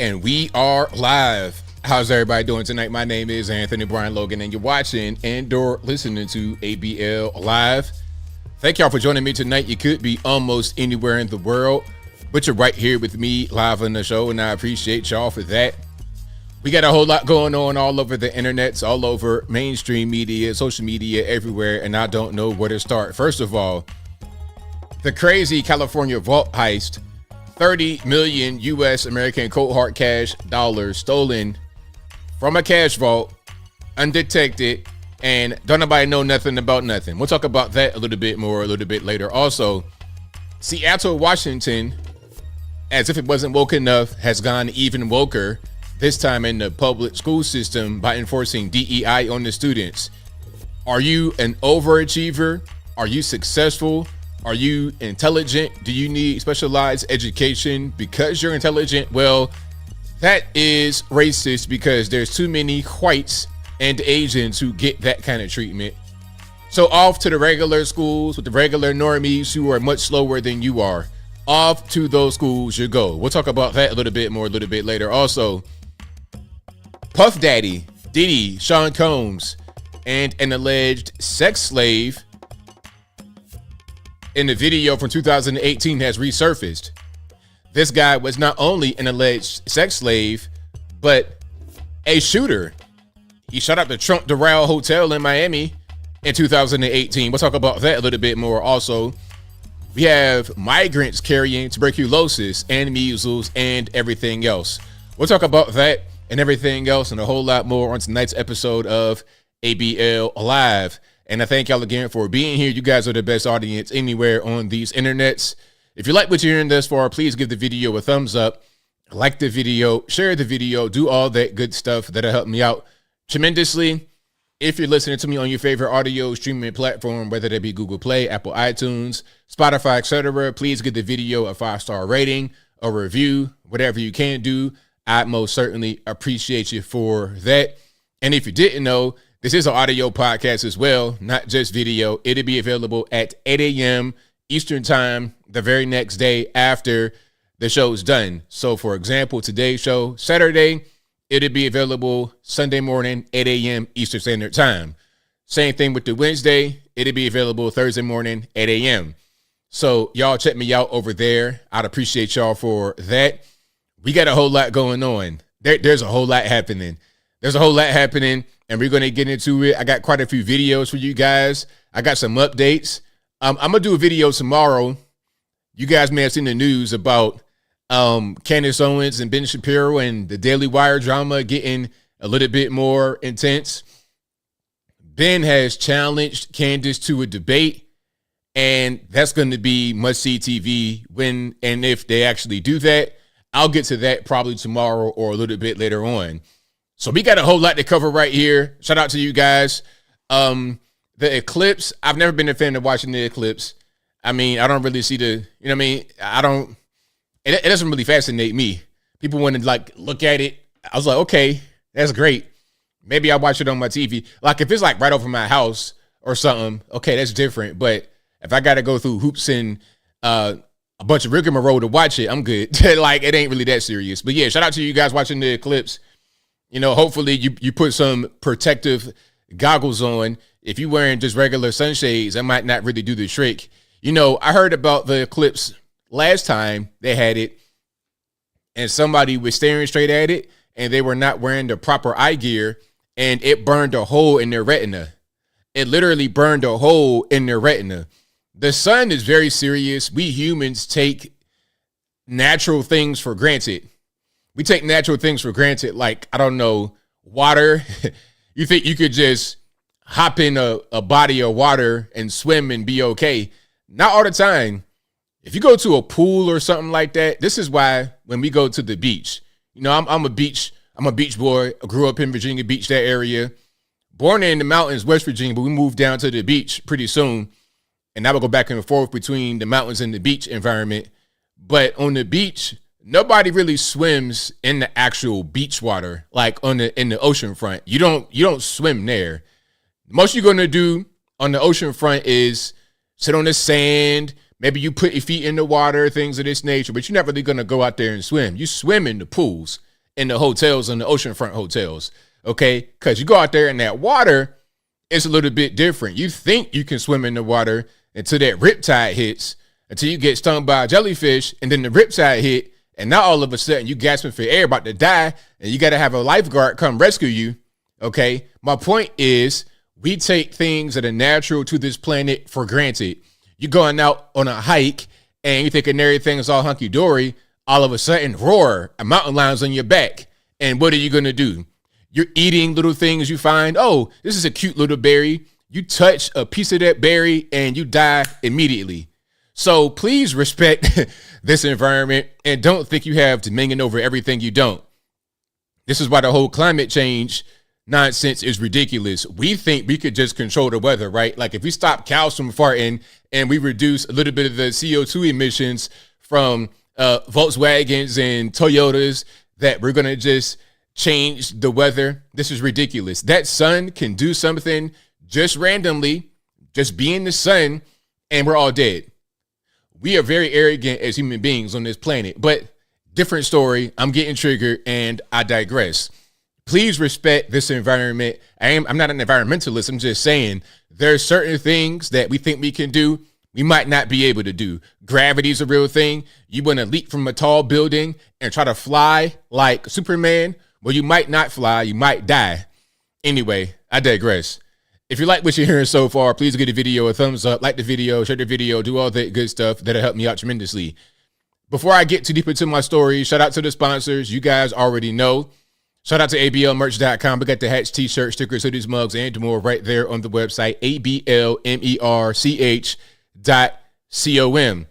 And we are live. How's everybody doing tonight? My name is Anthony Brian Logan, and you're watching and/or listening to ABL Live. Thank y'all for joining me tonight. You could be almost anywhere in the world, but you're right here with me live on the show, and I appreciate y'all for that. We got a whole lot going on all over the internets, all over mainstream media, social media, everywhere, and I don't know where to start. First of all, the crazy California vault heist. 30 million U.S. American cold hard cash dollars stolen from a cash vault, undetected, and don't nobody know nothing about nothing. We'll talk about that a little bit more a little bit later. Also, Seattle, Washington, as if it wasn't woke enough, has gone even woker, this time in the public school system by enforcing DEI on the students. Are you an overachiever? Are you successful? Are you intelligent? Do you need specialized education because you're intelligent? Well, that is racist because there's too many whites and Asians who get that kind of treatment. So off to the regular schools with the regular normies who are much slower than you are. Off to those schools you go. We'll talk about that a little bit more a little bit later. Also, Puff Daddy, Diddy, Sean Combs, and an alleged sex slave in the video from 2018 has resurfaced. This guy was not only an alleged sex slave, but a shooter. He shot up the Trump Doral Hotel in Miami in 2018. We'll talk about that a little bit more. Also, we have migrants carrying tuberculosis and measles and everything else. We'll talk about that and everything else and a whole lot more on tonight's episode of ABL Live. And I thank y'all again for being here. You guys are the best audience anywhere on these internets. If you like what you're hearing thus far, please give the video a thumbs up, like the video, share the video, do all that good stuff that'll help me out tremendously. If you're listening to me on your favorite audio streaming platform, whether that be Google Play, Apple iTunes, Spotify, etc., please give the video a 5-star rating, a review, whatever you can do. I most certainly appreciate you for that. And if you didn't know, this is an audio podcast as well, not just video. It'll be available at 8 a.m. Eastern time the very next day after the show's done. So, for example, today's show, Saturday, it'll be available Sunday morning, 8 a.m. Eastern Standard Time. Same thing with the Wednesday. It'll be available Thursday morning, 8 a.m. So, y'all check me out over there. I'd appreciate y'all for that. We got a whole lot going on. There's a whole lot happening. There's a whole lot happening, and we're going to get into it. I got quite a few videos for you guys. I got some updates. I'm going to do a video tomorrow. You guys may have seen the news about Candace Owens and Ben Shapiro and the Daily Wire drama getting a little bit more intense. Ben has challenged Candace to a debate, and that's going to be must-see TV when and if they actually do that. I'll get to that probably tomorrow or a little bit later on. So we got a whole lot to cover right here. Shout out to you guys. The eclipse, I've never been a fan of watching the eclipse. I mean, I don't really see the, you know what I mean? It doesn't really fascinate me. People want to like look at it. I was like, okay, that's great. Maybe I'll watch it on my TV. Like if it's like right over my house or something, okay, that's different. But if I got to go through hoops and a bunch of rigmarole to watch it, I'm good. Like it ain't really that serious. But yeah, shout out to you guys watching the eclipse. You know, hopefully you put some protective goggles on. If you're wearing just regular sunshades, that might not really do the trick. You know, I heard about the eclipse last time they had it, and somebody was staring straight at it, and they were not wearing the proper eye gear, and it burned a hole in their retina. It literally burned a hole in their retina. The sun is very serious. We humans take natural things for granted. We take natural things for granted, like, I don't know, water. You think you could just hop in a body of water and swim and be okay? Not all the time. If you go to a pool or something like that, this is why when we go to the beach, you know, I'm a beach boy. I grew up in Virginia Beach, that area. Born in the mountains, West Virginia, but we moved down to the beach pretty soon. And I would go back and forth between the mountains and the beach environment. But on the beach, nobody really swims in the actual beach water, like in the ocean front. You don't swim there. Most you're gonna do on the ocean front is sit on the sand. Maybe you put your feet in the water, things of this nature, but you're not really gonna go out there and swim. You swim in the pools. in the hotels, in the oceanfront hotels. Okay, because you go out there in that water, it's a little bit different. You think you can swim in the water until that riptide hits, until you get stung by a jellyfish, and then the riptide hit, and now all of a sudden you gasping for air, about to die, and you got to have a lifeguard come rescue you. Okay, my point is, we take things that are natural to this planet for granted. You're going out on a hike and you're thinking everything's all hunky-dory. All of a sudden, roar, a mountain lion's on your back. And what are you going to do? You're eating little things you find. Oh, this is a cute little berry. You touch a piece of that berry and you die immediately. So please respect this environment and don't think you have dominion over everything you don't. This is why the whole climate change nonsense is ridiculous. We think we could just control the weather, right? Like if we stop cows from farting and we reduce a little bit of the CO2 emissions from Volkswagens and Toyotas, that we're going to just change the weather. This is ridiculous. That sun can do something just randomly, just be in the sun, and we're all dead. We are very arrogant as human beings on this planet, but different story. I'm getting triggered and I digress. Please respect this environment. I'm not an environmentalist. I'm just saying there are certain things that we think we can do, we might not be able to do. Gravity is a real thing. You want to leap from a tall building and try to fly like Superman? Well, you might not fly. You might die. Anyway, I digress. If you like what you're hearing so far, please give the video a thumbs up, like the video, share the video, do all that good stuff. That'll help me out tremendously. Before I get too deep into my story, shout out to the sponsors. You guys already know. Shout out to ABLmerch.com. We got the hats, t-shirts, stickers, hoodies, mugs, and more right there on the website, ABLmerch.com.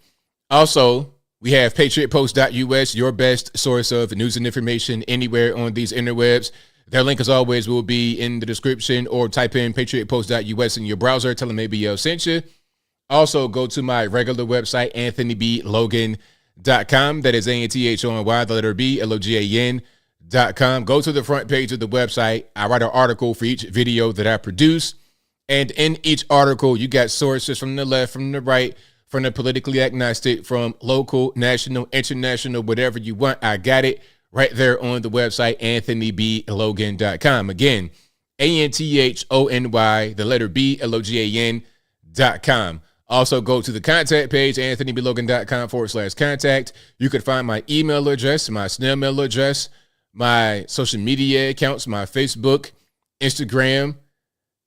Also, we have patriotpost.us, your best source of news and information anywhere on these interwebs. Their link, as always, will be in the description, or type in patriotpost.us in your browser. Tell them ABL sent you. Also, go to my regular website, anthonyblogan.com. That is ANTHONY, the letter B, LOGAN.com. Go to the front page of the website. I write an article for each video that I produce. And in each article, you got sources from the left, from the right, from the politically agnostic, from local, national, international, whatever you want. I got it right there on the website, anthonyblogan.com. Again, ANTHONY, the letter B, LOGAN.com. Also, go to the contact page, anthonyblogan.com/contact. You can find my email address, my snail mail address, my social media accounts, my Facebook, Instagram,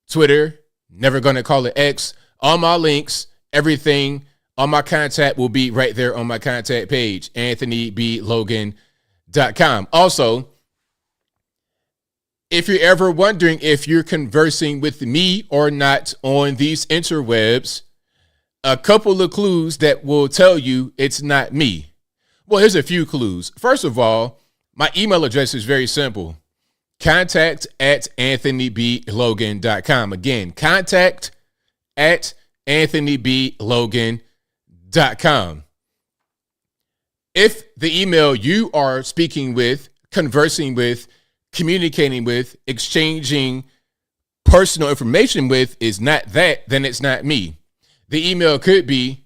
Twitter, never going to call it X. All my links, everything, all my contact will be right there on my contact page, anthonyblogan.com. Also, if you're ever wondering if you're conversing with me or not on these interwebs, a couple of clues that will tell you it's not me. Well, here's a few clues. First of all, my email address is very simple. contact@anthonyblogan.com. Again, contact@anthonyblogan.com. If the email you are speaking with, conversing with, communicating with, exchanging personal information with is not that, then it's not me. The email could be,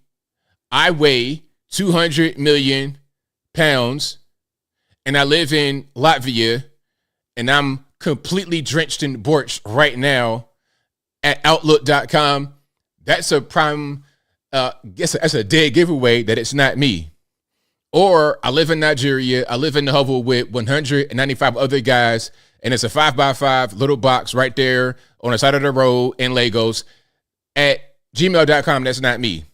I weigh 200 million pounds and I live in Latvia and I'm completely drenched in borsch right now at outlook.com. That's a prime, that's a dead giveaway that it's not me. Or I live in Nigeria. I live in the hovel with 195 other guys, and it's a 5x5 little box right there on the side of the road in Lagos at gmail.com. That's not me.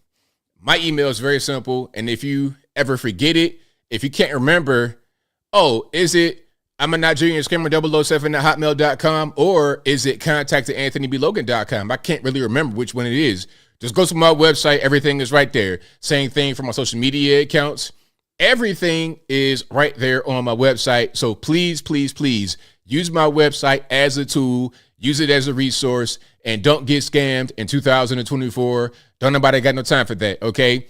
My email is very simple, and if you ever forget it, if you can't remember, is it I'm a Nigerian scammer 007 at hotmail.com, or is it contact@anthonyblogan.com? I can't really remember which one it is. Just go to my website. Everything is right there. Same thing for my social media accounts. Everything is right there on my website. So please, please, please use my website as a tool. Use it as a resource, and don't get scammed in 2024. Don't nobody got no time for that, okay?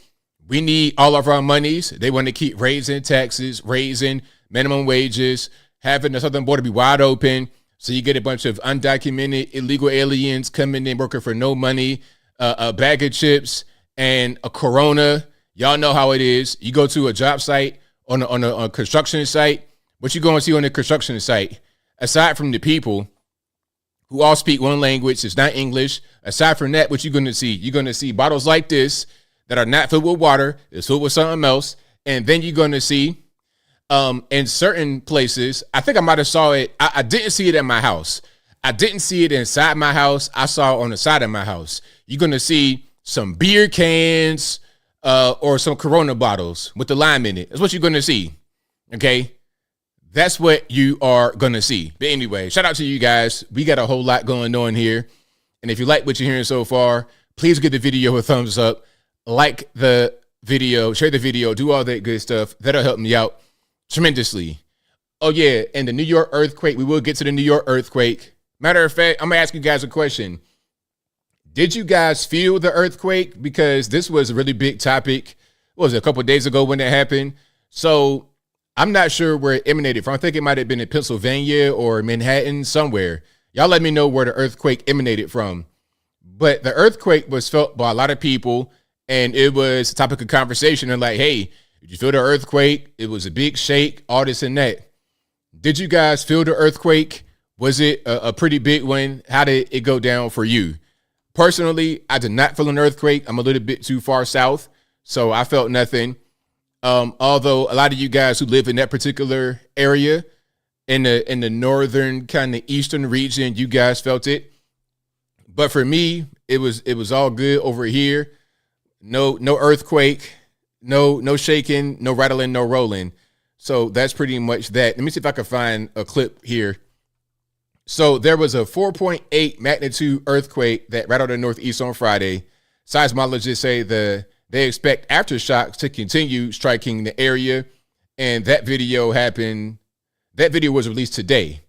We need all of our monies. They want to keep raising taxes, raising minimum wages, having the southern border be wide open. So you get a bunch of undocumented illegal aliens coming in working for no money, a bag of chips, and a Corona. Y'all know how it is. You go to a job site on a construction site what you going to see on the construction site, aside from the people who all speak one language, it's not English. Aside from that, what you're going to see? You're going to see bottles like this that are not filled with water, it's filled with something else. And then you're going to see in certain places, I think I might have saw it. I didn't see it at my house. I didn't see it inside my house. I saw it on the side of my house. You're going to see some beer cans or some Corona bottles with the lime in it. That's what you're going to see. Okay. That's what you are going to see. But anyway, shout out to you guys. We got a whole lot going on here. And if you like what you're hearing so far, please give the video a thumbs up. Like the video, share the video, do all that good stuff. That'll help me out tremendously. Oh, yeah. And the New York earthquake, we will get to the New York earthquake. Matter of fact, I'm going to ask you guys a question. Did you guys feel the earthquake? Because this was a really big topic. What was it, a couple of days ago when it happened? So I'm not sure where it emanated from. I think it might have been in Pennsylvania or Manhattan, somewhere. Y'all let me know where the earthquake emanated from. But the earthquake was felt by a lot of people, and it was a topic of conversation. And like, hey, did you feel the earthquake? It was a big shake, all this and that. Did you guys feel the earthquake? Was it a pretty big one? How did it go down for you? Personally, I did not feel an earthquake. I'm a little bit too far south, so I felt nothing. Although a lot of you guys who live in that particular area, in the northern kind of eastern region, you guys felt it. But for me, it was all good over here. No earthquake, no shaking, no rattling, no rolling. So that's pretty much that. Let me see if I can find a clip here. So there was a 4.8 magnitude earthquake that rattled the Northeast on Friday. Seismologists say they expect aftershocks to continue striking the area. And that video happened. That video was released today.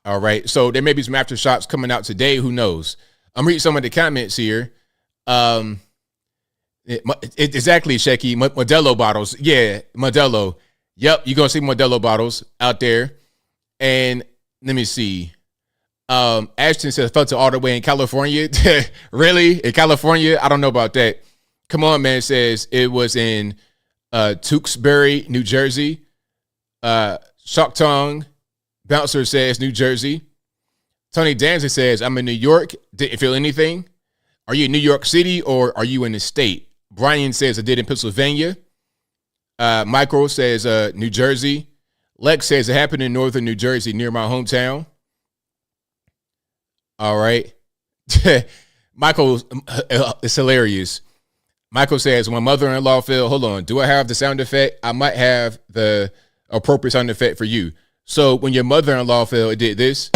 All right. So there may be some aftershocks coming out today. Who knows? I'm reading some of the comments here. Exactly, Shecky. Modelo bottles. Yeah, Modelo. Yep. You're going to see Modelo bottles out there. And let me see. Ashton says, felt it all the way in California. Really? In California? I don't know about that. Come on, man. Says it was in Tewksbury, New Jersey. Shock Tongue Bouncer says New Jersey. Tony Danza says, I'm in New York. Didn't feel anything. Are you in New York City or are you in the state? Brian says I did in Pennsylvania. Michael says New Jersey. Lex says it happened in northern New Jersey near my hometown. All right. Michael, it's hilarious. Michael says, when mother-in-law fell, hold on, do I have the sound effect? I might have the appropriate sound effect for you. So when your mother-in-law fell, it did this.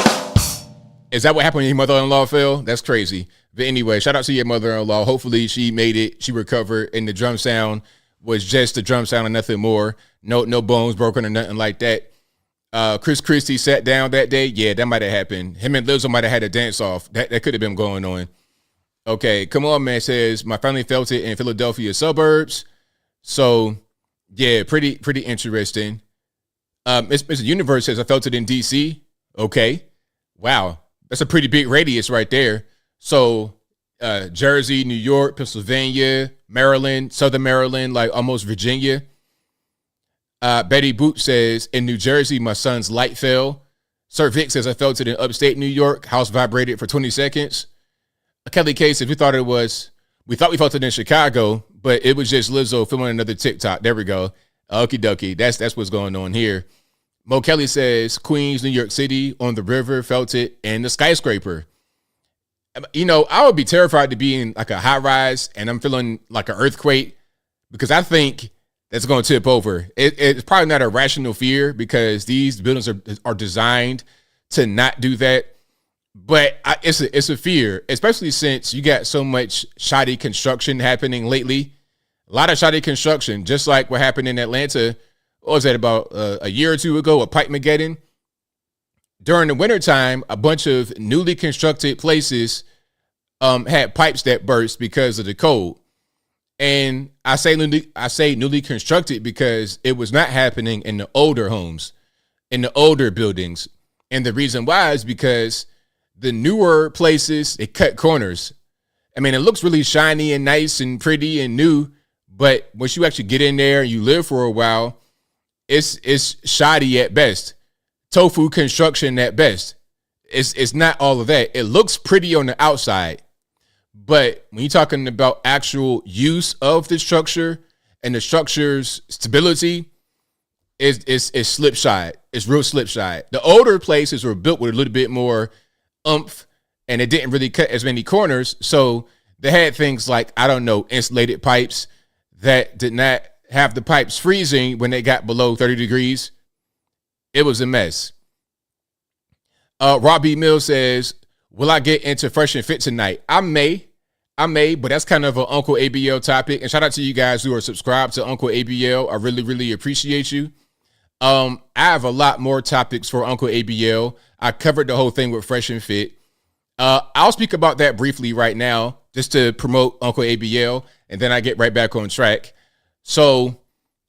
Is that what happened when your mother-in-law fell? That's crazy. But anyway, shout out to your mother-in-law. Hopefully she made it. She recovered. And the drum sound was just the drum sound and nothing more. No bones broken or nothing like that. Chris Christie sat down that day. Yeah, that might have happened. Him and Lizzo might have had a dance off. That could have been going on. Okay, come on, man. Says my family felt it in Philadelphia suburbs. So yeah, pretty interesting. Mr. Universe says I felt it in DC. Okay, wow, that's a pretty big radius right there. So Jersey, New York, Pennsylvania, Maryland, Southern Maryland, like almost Virginia. Betty Boot says, in New Jersey, my son's light fell. Sir Vic says, I felt it in upstate New York. House vibrated for 20 seconds. Kelly K says, we thought we felt it in Chicago, but it was just Lizzo filming another TikTok. There we go. Okie dokie. That's what's going on here. Mo Kelly says, Queens, New York City, on the river, felt it, and the skyscraper. You know, I would be terrified to be in like a high rise and I'm feeling like an earthquake because I think that's going to tip over. It's probably not a rational fear because these buildings are designed to not do that. But it's a fear, especially since you got so much shoddy construction happening lately. A lot of shoddy construction, just like what happened in Atlanta. What was that, about a year or two ago, a Pipe-mageddon? During the wintertime, a bunch of newly constructed places had pipes that burst because of the cold. And I say newly constructed because it was not happening in the older homes, in the older buildings. And the reason why is because the newer places, it cut corners. I mean, it looks really shiny and nice and pretty and new, but once you actually get in there and you live for a while, it's shoddy at best. Tofu construction at best. It's not all of that. It looks pretty on the outside, but when you're talking about actual use of the structure and the structure's stability, it's slipshod. It's real slipshod. The older places were built with a little bit more oomph, and it didn't really cut as many corners. So they had things like, I don't know, insulated pipes that did not have the pipes freezing when they got below 30 degrees. It was a mess. Robbie Mills says, will I get into Fresh and Fit tonight? I may, but that's kind of an Uncle ABL topic. And shout out to you guys who are subscribed to Uncle ABL. I really, really appreciate you. I have a lot more topics for Uncle ABL. I covered the whole thing with Fresh and Fit. I'll speak about that briefly right now, just to promote Uncle ABL, and then I get right back on track. So,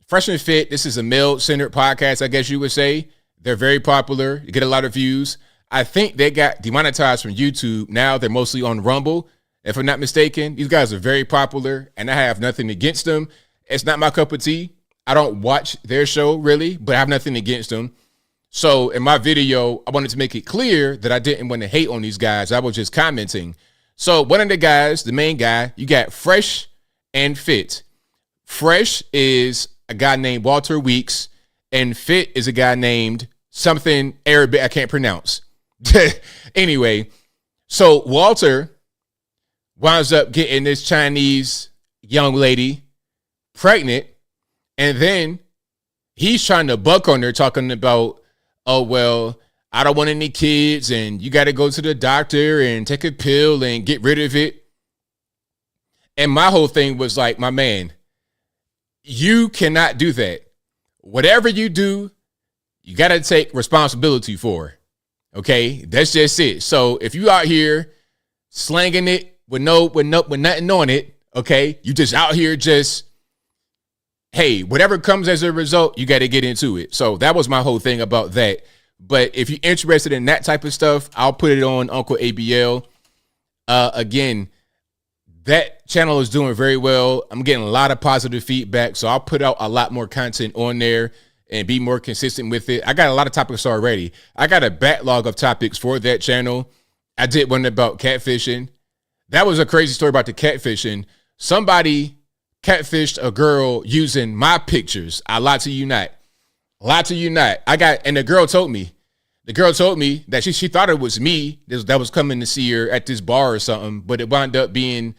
Fresh and Fit, this is a male-centered podcast, I guess you would say. They're very popular. You get a lot of views. I think they got demonetized from YouTube. Now they're mostly on Rumble, if I'm not mistaken. These guys are very popular, and I have nothing against them. It's not my cup of tea. I don't watch their show, really, but I have nothing against them. So in my video, I wanted to make it clear that I didn't want to hate on these guys. I was just commenting. So one of the guys, the main guy, you got Fresh and Fit. Fresh is a guy named Walter Weeks, and Fit is a guy named something Arabic I can't pronounce. Anyway, so Walter winds up getting this Chinese young lady pregnant, and then he's trying to buck on her, talking about, oh, well, I don't want any kids, and you got to go to the doctor and take a pill and get rid of it. And my whole thing was like, my man, you cannot do that. Whatever you do, you got to take responsibility for. Okay, that's just it. So if you out here slanging it with nothing on it, okay, you just out here just, hey, whatever comes as a result, you got to get into it. So that was my whole thing about that. But if you're interested in that type of stuff, I'll put it on Uncle ABL. Again, that channel is doing very well. I'm getting a lot of positive feedback, so I'll put out a lot more content on there and be more consistent with it. I got a lot of topics already. I got a backlog of topics for that channel. I did one about catfishing. That was a crazy story about the catfishing. Somebody catfished a girl using my pictures. I lied to you not. Lied to you not. And the girl told me that she thought it was me that was coming to see her at this bar or something, but it wound up being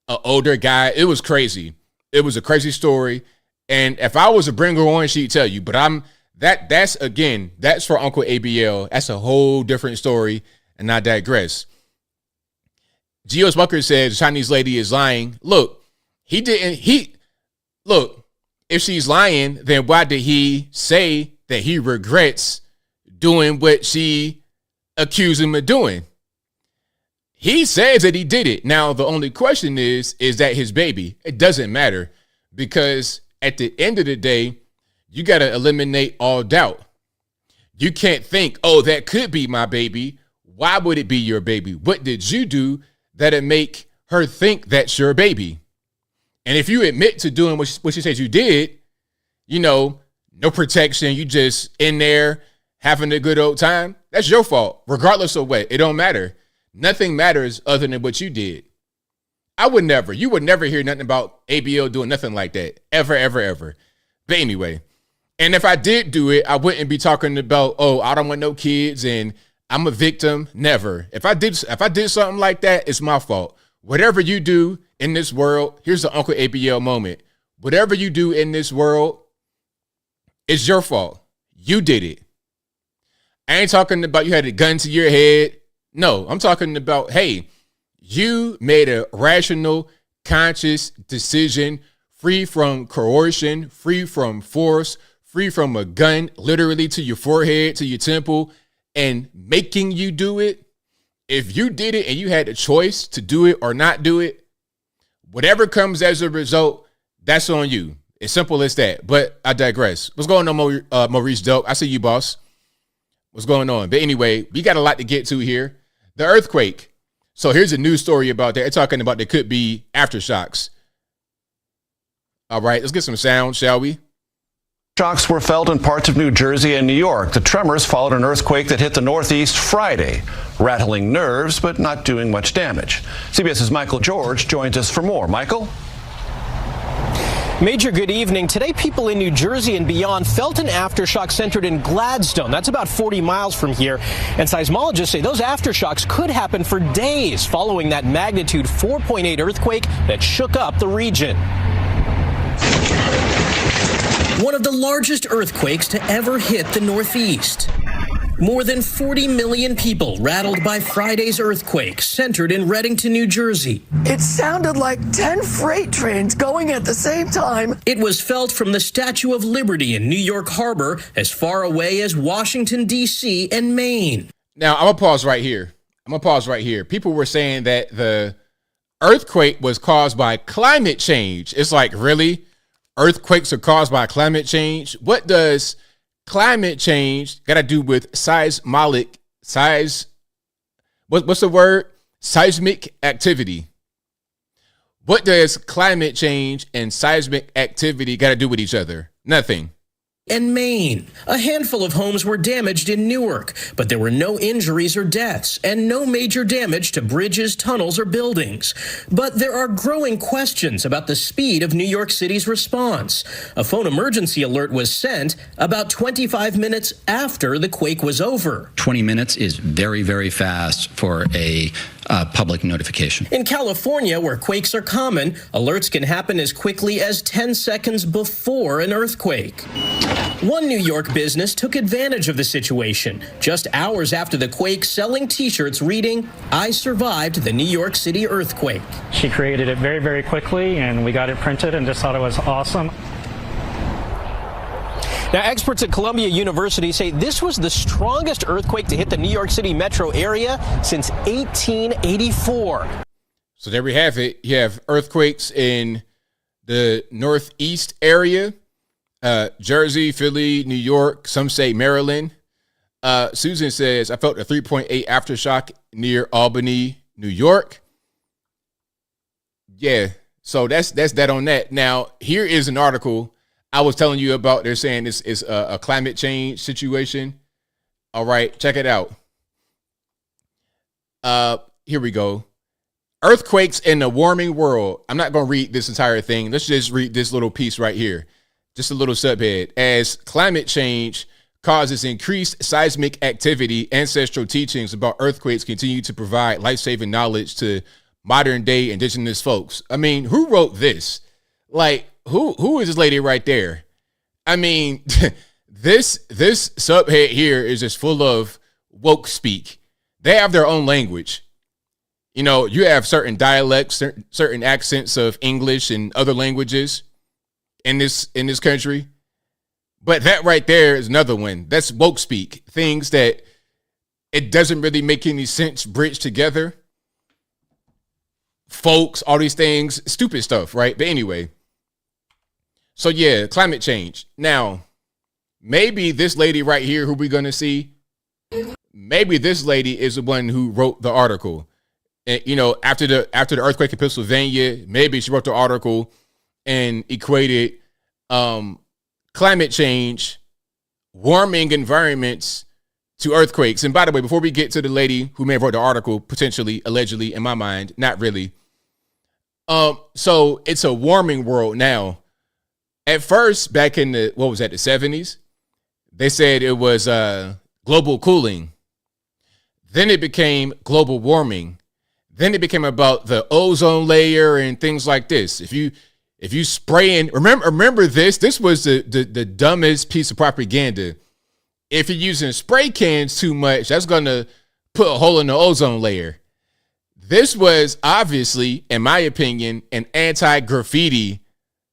an older guy. It was crazy. It was a crazy story. And if I was to bring her on, she'd tell you, but that's for Uncle ABL. That's a whole different story, and I digress. Geo Smucker says the Chinese lady is lying. Look, if she's lying, then why did he say that he regrets doing what she accused him of doing? He says that he did it. Now, the only question is that his baby? It doesn't matter, because at the end of the day, you got to eliminate all doubt. You can't think, oh, that could be my baby. Why would it be your baby? What did you do that'd make her think that's your baby? And if you admit to doing what she says you did, no protection, you just in there having a good old time, that's your fault, regardless of what. It don't matter. Nothing matters other than what you did. You would never hear nothing about ABL doing nothing like that. Ever, ever, ever. But anyway, and if I did do it, I wouldn't be talking about, oh, I don't want no kids and I'm a victim. Never. If I did something like that, it's my fault. Whatever you do in this world, here's the Uncle ABL moment. Whatever you do in this world, it's your fault. You did it. I ain't talking about you had a gun to your head. No, I'm talking about, hey, you made a rational, conscious decision, free from coercion, free from force, free from a gun literally to your forehead, to your temple, and making you do it. If you did it and you had a choice to do it or not do it, whatever comes as a result, that's on you. It's simple as that. But I digress. What's going on, Maurice Delk? I see you, boss. What's going on? But anyway, we got a lot to get to here. The earthquake. So here's a news story about that. They're talking about there could be aftershocks. All right, let's get some sound, shall we? Shocks were felt in parts of New Jersey and New York. The tremors followed an earthquake that hit the Northeast Friday, rattling nerves but not doing much damage. CBS's Michael George joins us for more. Michael? Major, good evening. Today, people in New Jersey and beyond felt an aftershock centered in Gladstone. That's about 40 miles from here. And seismologists say those aftershocks could happen for days following that magnitude 4.8 earthquake that shook up the region. One of the largest earthquakes to ever hit the Northeast. More than 40 million people rattled by Friday's earthquake centered in Reddington, New Jersey. It sounded like 10 freight trains going at the same time. It was felt from the Statue of Liberty in New York Harbor as far away as Washington, D.C. and Maine. Now, I'm going to pause right here. People were saying that the earthquake was caused by climate change. It's like, really? Earthquakes are caused by climate change? What does climate change got to do with seismic activity? What does climate change and seismic activity got to do with each other? Nothing. And Maine. A handful of homes were damaged in Newark, but there were no injuries or deaths and no major damage to bridges, tunnels, or buildings. But there are growing questions about the speed of New York City's response. A phone emergency alert was sent about 25 minutes after the quake was over. 20 minutes is very, very fast for a public notification. In California, where quakes are common, alerts can happen as quickly as 10 seconds before an earthquake. One New York business took advantage of the situation just hours after the quake, selling T-shirts reading, "I survived the New York City earthquake." She created it very, very quickly, and we got it printed and just thought it was awesome. Now, experts at Columbia University say this was the strongest earthquake to hit the New York City metro area since 1884. So there we have it. You have earthquakes in the Northeast area, Jersey, Philly, New York, some say Maryland. Susan says, I felt a 3.8 aftershock near Albany, New York. Yeah, so that's that on that. Now, here is an article I was telling you about. They're saying this is a climate change situation. All right, check it out. Here we go. Earthquakes in the warming world. I'm not going to read this entire thing. Let's just read this little piece right here. Just a little subhead. As climate change causes increased seismic activity, ancestral teachings about earthquakes continue to provide life-saving knowledge to modern day indigenous folks. I mean, who wrote this? Like, who is this lady right there? I mean, this subhead here is just full of woke speak. They have their own language. You know, you have certain dialects, certain accents of English and other languages in this country. But that right there is another one. That's woke speak. Things that it doesn't really make any sense bridged together. Folks, all these things, stupid stuff, right? But anyway. So yeah, climate change. Now, maybe this lady right here who we're going to see, maybe this lady is the one who wrote the article. And, you know, after the earthquake in Pennsylvania, maybe she wrote the article and equated climate change, warming environments to earthquakes. And by the way, before we get to the lady who may have wrote the article, potentially, allegedly, in my mind, not really. So it's a warming world now. At first, back in the 70s, they said it was global cooling. Then it became global warming. Then it became about the ozone layer and things like this. If you spray in, remember this was the dumbest piece of propaganda. If you're using spray cans too much, that's going to put a hole in the ozone layer. This was obviously, in my opinion, an anti-graffiti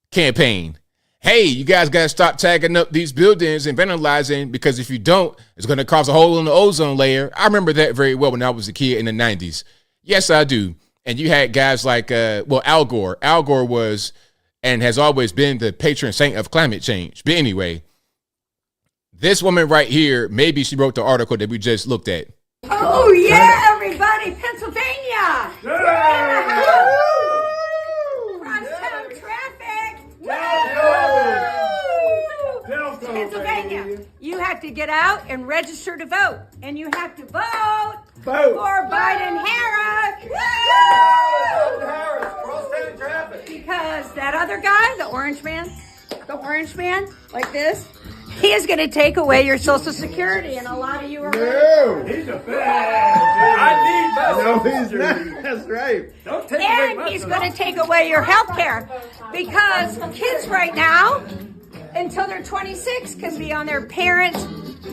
campaign. Hey, you guys got to stop tagging up these buildings and vandalizing, because if you don't, it's going to cause a hole in the ozone layer. I remember that very well when I was a kid in the 90s. Yes, I do. And you had guys like, Al Gore. Al Gore was and has always been the patron saint of climate change. But anyway, this woman right here, maybe she wrote the article that we just looked at. Oh, yeah, everybody. Pennsylvania. Yeah. Crosstown traffic. you have to get out and register to vote. And you have to vote for Biden-Harris. Because that other guy, the orange man, like this, he is going to take away your Social Security, and a lot of you are. No, he's a bad dude. I need no, he's not. That's right. Don't take and he's going to take away your health care, because kids right now, until they're 26, can be on their parents'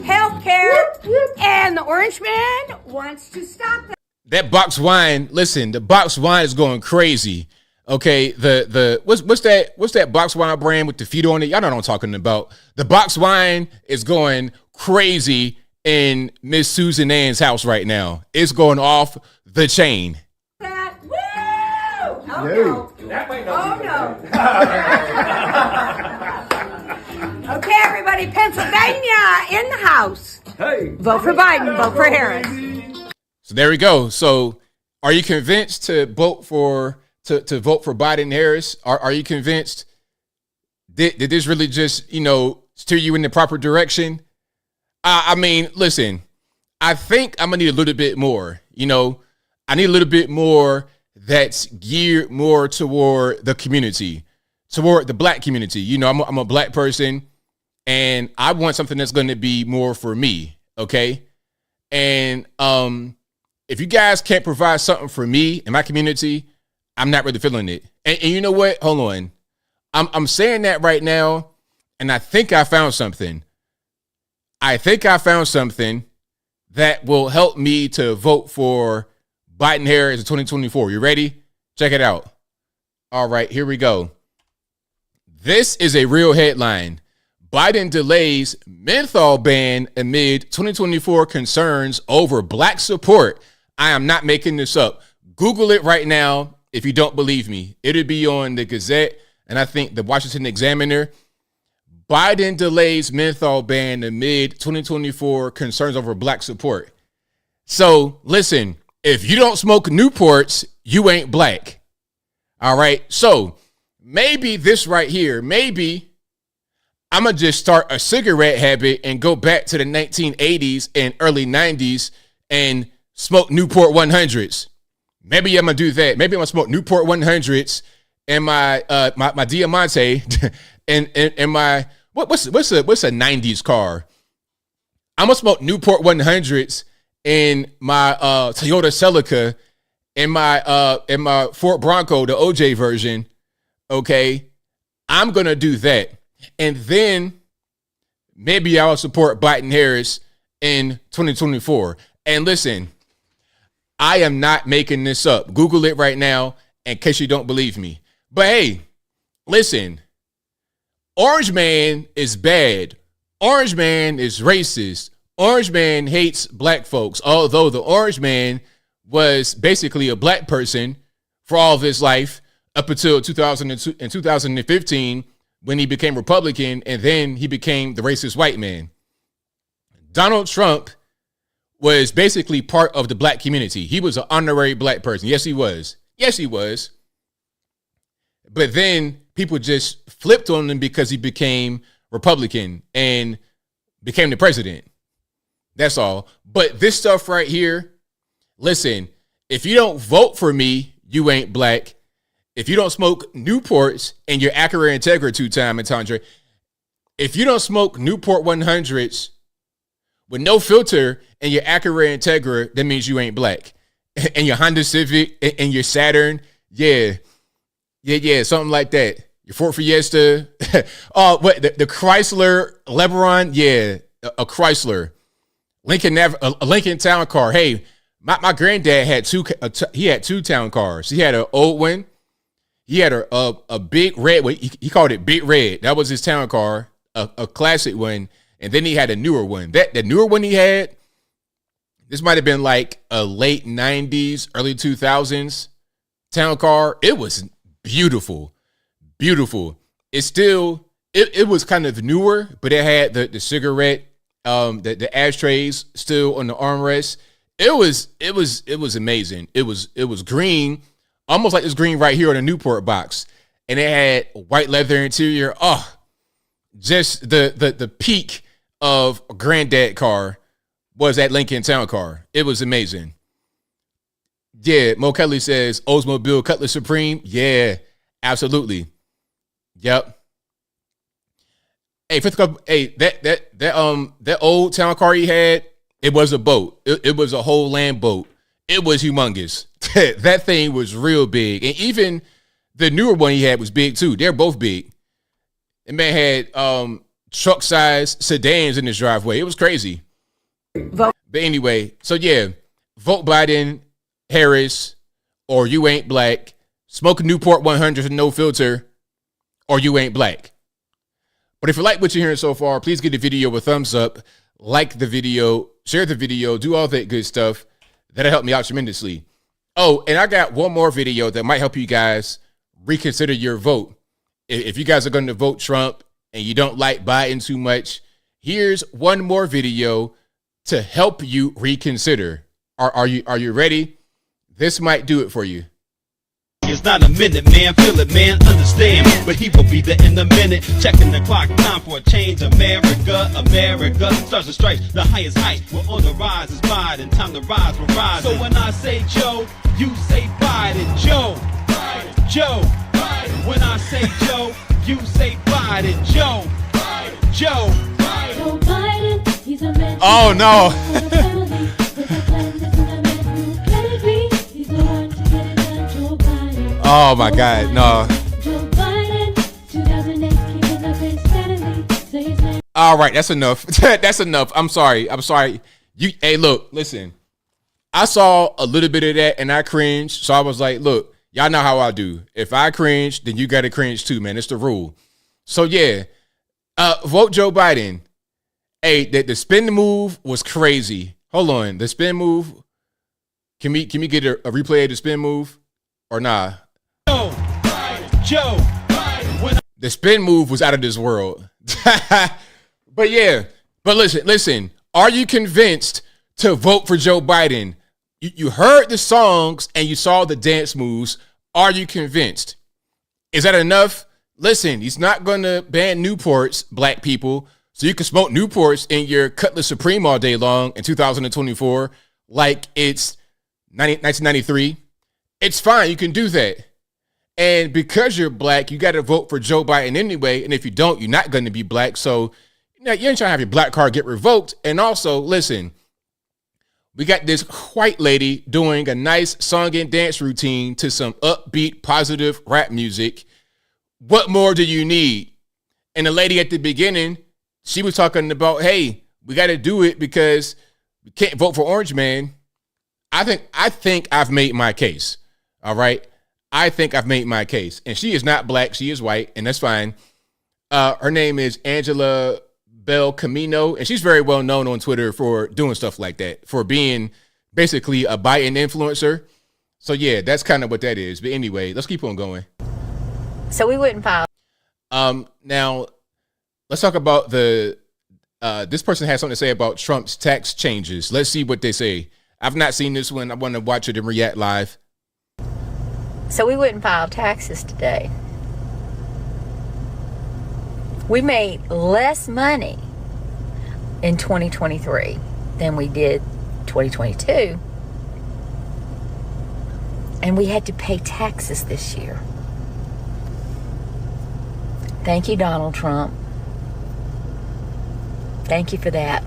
health care, and the orange man wants to stop that. That box wine, listen, the box wine is going crazy. Okay, what's that box wine brand with the feet on it? Y'all know what I'm talking about. The box wine is going crazy in Miss Susan Ann's house right now. It's going off the chain. Woo! Oh no! That might not Oh no! Okay, everybody, Pennsylvania in the house. Hey, vote for Biden. Vote for Harris. So there we go. So, are you convinced to vote for? To vote for Biden and Harris? Are you convinced? Did this really just, steer you in the proper direction? I mean, listen, I think I'm gonna need a little bit more. I need a little bit more that's geared more toward the community, toward the black community. I'm a black person, and I want something that's going to be more for me. Okay. And if you guys can't provide something for me and my community, I'm not really feeling it. And you know what? Hold on. I'm saying that right now, and I think I found something. I think I found something that will help me to vote for Biden Harris in 2024. You ready? Check it out. All right, here we go. This is a real headline. Biden delays menthol ban amid 2024 concerns over black support. I am not making this up. Google it right now. If you don't believe me, it'll be on the Gazette and I think the Washington Examiner. Biden delays menthol ban amid 2024 concerns over black support. So listen, if you don't smoke Newports, you ain't black. All right. So maybe this right here, maybe I'm going to just start a cigarette habit and go back to the 1980s and early 90s and smoke Newport 100s. Maybe I'm gonna do that. Maybe I'm gonna smoke Newport 100s and my Diamante and my what's a 90s car. I'm gonna smoke Newport 100s in my Toyota Celica and my Ford Bronco, the OJ version. Okay, I'm gonna do that, and then maybe I'll support Biden Harris in 2024. And listen, I am not making this up. Google it right now in case you don't believe me. But hey, listen, Orange Man is bad. Orange Man is racist. Orange Man hates black folks, although the Orange Man was basically a black person for all of his life up until 2002 and 2015 when he became Republican, and then he became the racist white man. Donald Trump was basically part of the black community. He was an honorary black person. Yes, he was. Yes, he was. But then people just flipped on him because he became Republican and became the president. That's all. But this stuff right here, listen, if you don't vote for me, you ain't black. If you don't smoke Newports and you're Acura Integra 2-time entendre, if you don't smoke Newport 100s with no filter and your Acura Integra, that means you ain't black. And your Honda Civic and your Saturn, yeah, something like that. Your Ford Fiesta, the Chrysler LeBaron, yeah, a Chrysler. A Lincoln Town Car. Hey, my granddad had two town cars. He had an old one. He had a big red one. He called it Big Red. That was his town car, a classic one. And then he had a newer one. The newer one he had, this might have been like a late 90s, early 2000s town car. It was beautiful. Beautiful. It's still, it was kind of newer, but it had the cigarette, the ashtrays still on the armrest. It was amazing. It was green, almost like this green right here on the Newport box. And it had white leather interior. Oh, just the peak of granddad car was that Lincoln Town car. It was amazing. Yeah, Mo Kelly says Oldsmobile Cutlass Supreme. Yeah, absolutely. Yep. Hey, that old town car he had, it was a boat. It was a whole land boat. It was humongous. That thing was real big. And even the newer one he had was big too. They're both big. The man had truck size sedans in his driveway. It was crazy. But anyway, so yeah, vote Biden, Harris, or you ain't black. Smoke a Newport 100 with no filter, or you ain't black. But if you like what you're hearing so far, please give the video a thumbs up, like the video, share the video, do all that good stuff. That'll help me out tremendously. Oh, and I got one more video that might help you guys reconsider your vote. If you guys are going to vote Trump and you don't like Biden too much, here's one more video to help you reconsider. Are you ready? This might do it for you. It's not a minute, man. Feel it, man. Understand. But he will be there in a minute. Checking the clock. Time for a change. America starts to strike the highest height. We're on the rise. It's Biden. Time to rise. We're rising. So when I say Joe, you say Biden. Joe. Biden. Joe. Biden. When I say Joe, you say Biden. Joe. Biden. Joe. Biden. Joe Biden. He's a man. Oh no. Oh my God, no. All right, that's enough. That's enough. I'm sorry. Hey, look, listen. I saw a little bit of that and I cringed. So I was like, look, y'all know how I do. If I cringe, then you got to cringe too, man. It's the rule. So yeah, vote Joe Biden. Hey, the spin move was crazy. Hold on, the spin move. Can we get a replay of the spin move or nah? Joe Biden. The spin move was out of this world. But yeah, but listen. Are you convinced to vote for Joe Biden? You heard the songs and you saw the dance moves. Are you convinced? Is that enough? Listen, he's not going to ban Newports, black people, so you can smoke Newports in your Cutlass Supreme all day long in 2024 like it's 1993. It's fine. You can do that. And because you're black, you got to vote for Joe Biden anyway. And if you don't, you're not going to be black. So you ain't trying to have your black card get revoked. And also, listen, we got this white lady doing a nice song and dance routine to some upbeat, positive rap music. What more do you need? And the lady at the beginning, she was talking about, hey, we got to do it because we can't vote for Orange Man. I think I've made my case. All right. I think I've made my case. And she is not black. She is white. And that's fine. Her name is Angela Bell Camino. And she's very well known on Twitter for doing stuff like that, for being basically a Biden influencer. So, yeah, that's kind of what that is. But anyway, let's keep on going. So we wouldn't file. Now, let's talk about this person has something to say about Trump's tax changes. Let's see what they say. I've not seen this one. I want to watch it and react live. So we wouldn't file taxes today. We made less money in 2023 than we did 2022. And we had to pay taxes this year. Thank you, Donald Trump. Thank you for that.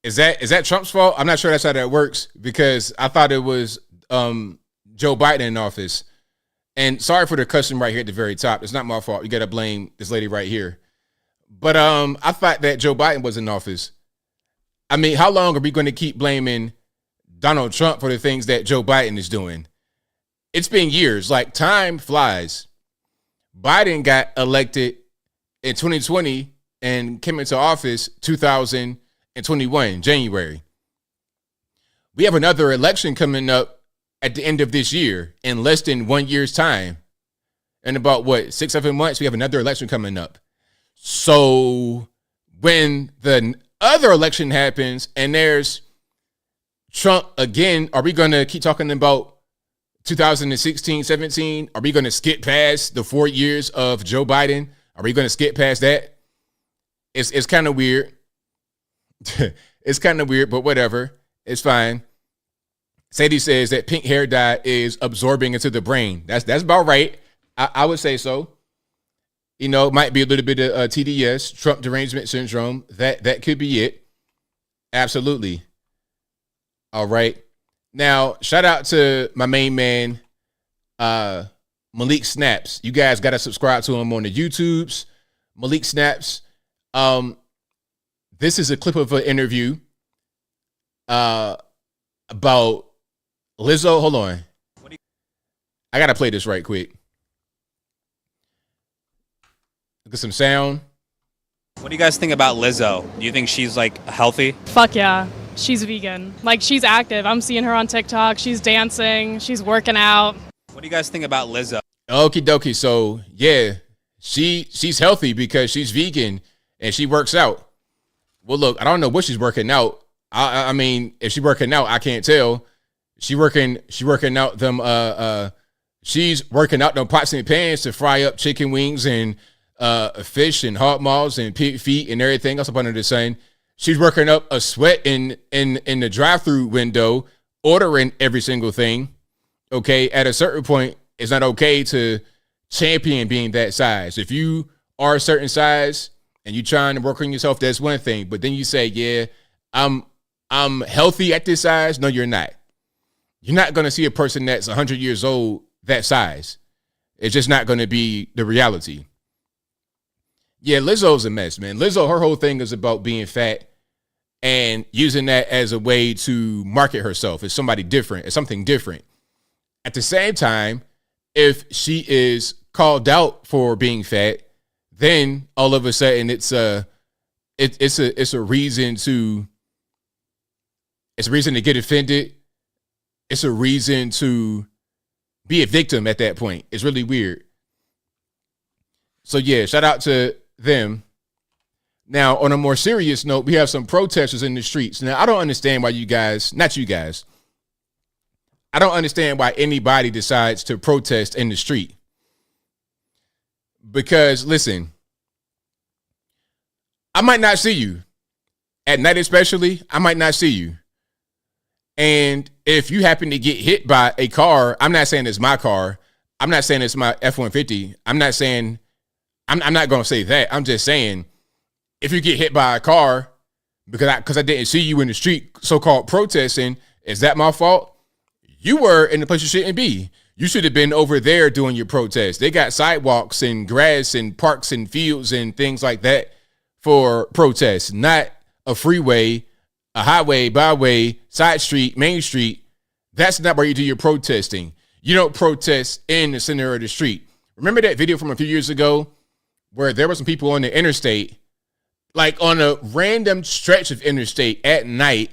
Is that Trump's fault? I'm not sure that's how that works because I thought it was Joe Biden in office. And sorry for the cussing right here at the very top. It's not my fault. You got to blame this lady right here. But I thought that Joe Biden was in office. I mean, how long are we going to keep blaming Donald Trump for the things that Joe Biden is doing? It's been years. Like, time flies. Biden got elected in 2020 and came into office 2021, January. We have another election coming up at the end of this year in less than 1 year's time. In about 6-7 months, we have another election coming up. So when the other election happens and there's Trump again, are we going to keep talking about 2016, 17? Are we going to skip past the 4 years of Joe Biden? Are we going to skip past that? It's kind of weird. It's kind of weird, but whatever. It's fine. Sadie says that pink hair dye is absorbing into the brain. That's about right. I would say so. You know, it might be a little bit of TDS, Trump derangement syndrome. That could be it. Absolutely. All right. Now, shout out to my main man, Malik Snaps. You guys got to subscribe to him on the YouTubes. Malik Snaps. This is a clip of an interview about Lizzo. Hold on. I got to play this right quick. Look at some sound. What do you guys think about Lizzo? Do you think she's like healthy? Fuck yeah. She's vegan. Like, she's active. I'm seeing her on TikTok. She's dancing. She's working out. What do you guys think about Lizzo? Okie dokie. So yeah, she's healthy because she's vegan and she works out. Well, look, I don't know what she's working out. I mean, if she's working out, I can't tell. She's working out them she's working out them pots and pans to fry up chicken wings and fish and hot malls and pig feet and everything else up under the sun. She's working up a sweat in the drive-through window, ordering every single thing. Okay, at a certain point, it's not okay to champion being that size. If you are a certain size and you're trying to work on yourself, that's one thing. But then you say, yeah, I'm healthy at this size. No, you're not. You're not going to see a person that's 100 years old that size. It's just not going to be the reality. Yeah, Lizzo's a mess, man. Lizzo, her whole thing is about being fat and using that as a way to market herself as somebody different, as something different. At the same time, if she is called out for being fat, then all of a sudden it's a reason to get offended. It's a reason to be a victim at that point. It's really weird. So yeah, shout out to them. Now, on a more serious note, we have some protesters in the streets. Now, I don't understand why I don't understand why anybody decides to protest in the street. Because, listen, I might not see you. At night especially, I might not see you. And if you happen to get hit by a car, I'm not saying it's my car. I'm not saying it's my F-150. I'm not going to say that. I'm just saying, if you get hit by a car because I didn't see you in the street so-called protesting, is that my fault? You were in the place you shouldn't be. You should have been over there doing your protest. They got sidewalks and grass and parks and fields and things like that for protests, not a freeway, a highway, byway, side street, main street. That's not where you do your protesting. You don't protest in the center of the street. Remember that video from a few years ago where there were some people on the interstate, like on a random stretch of interstate at night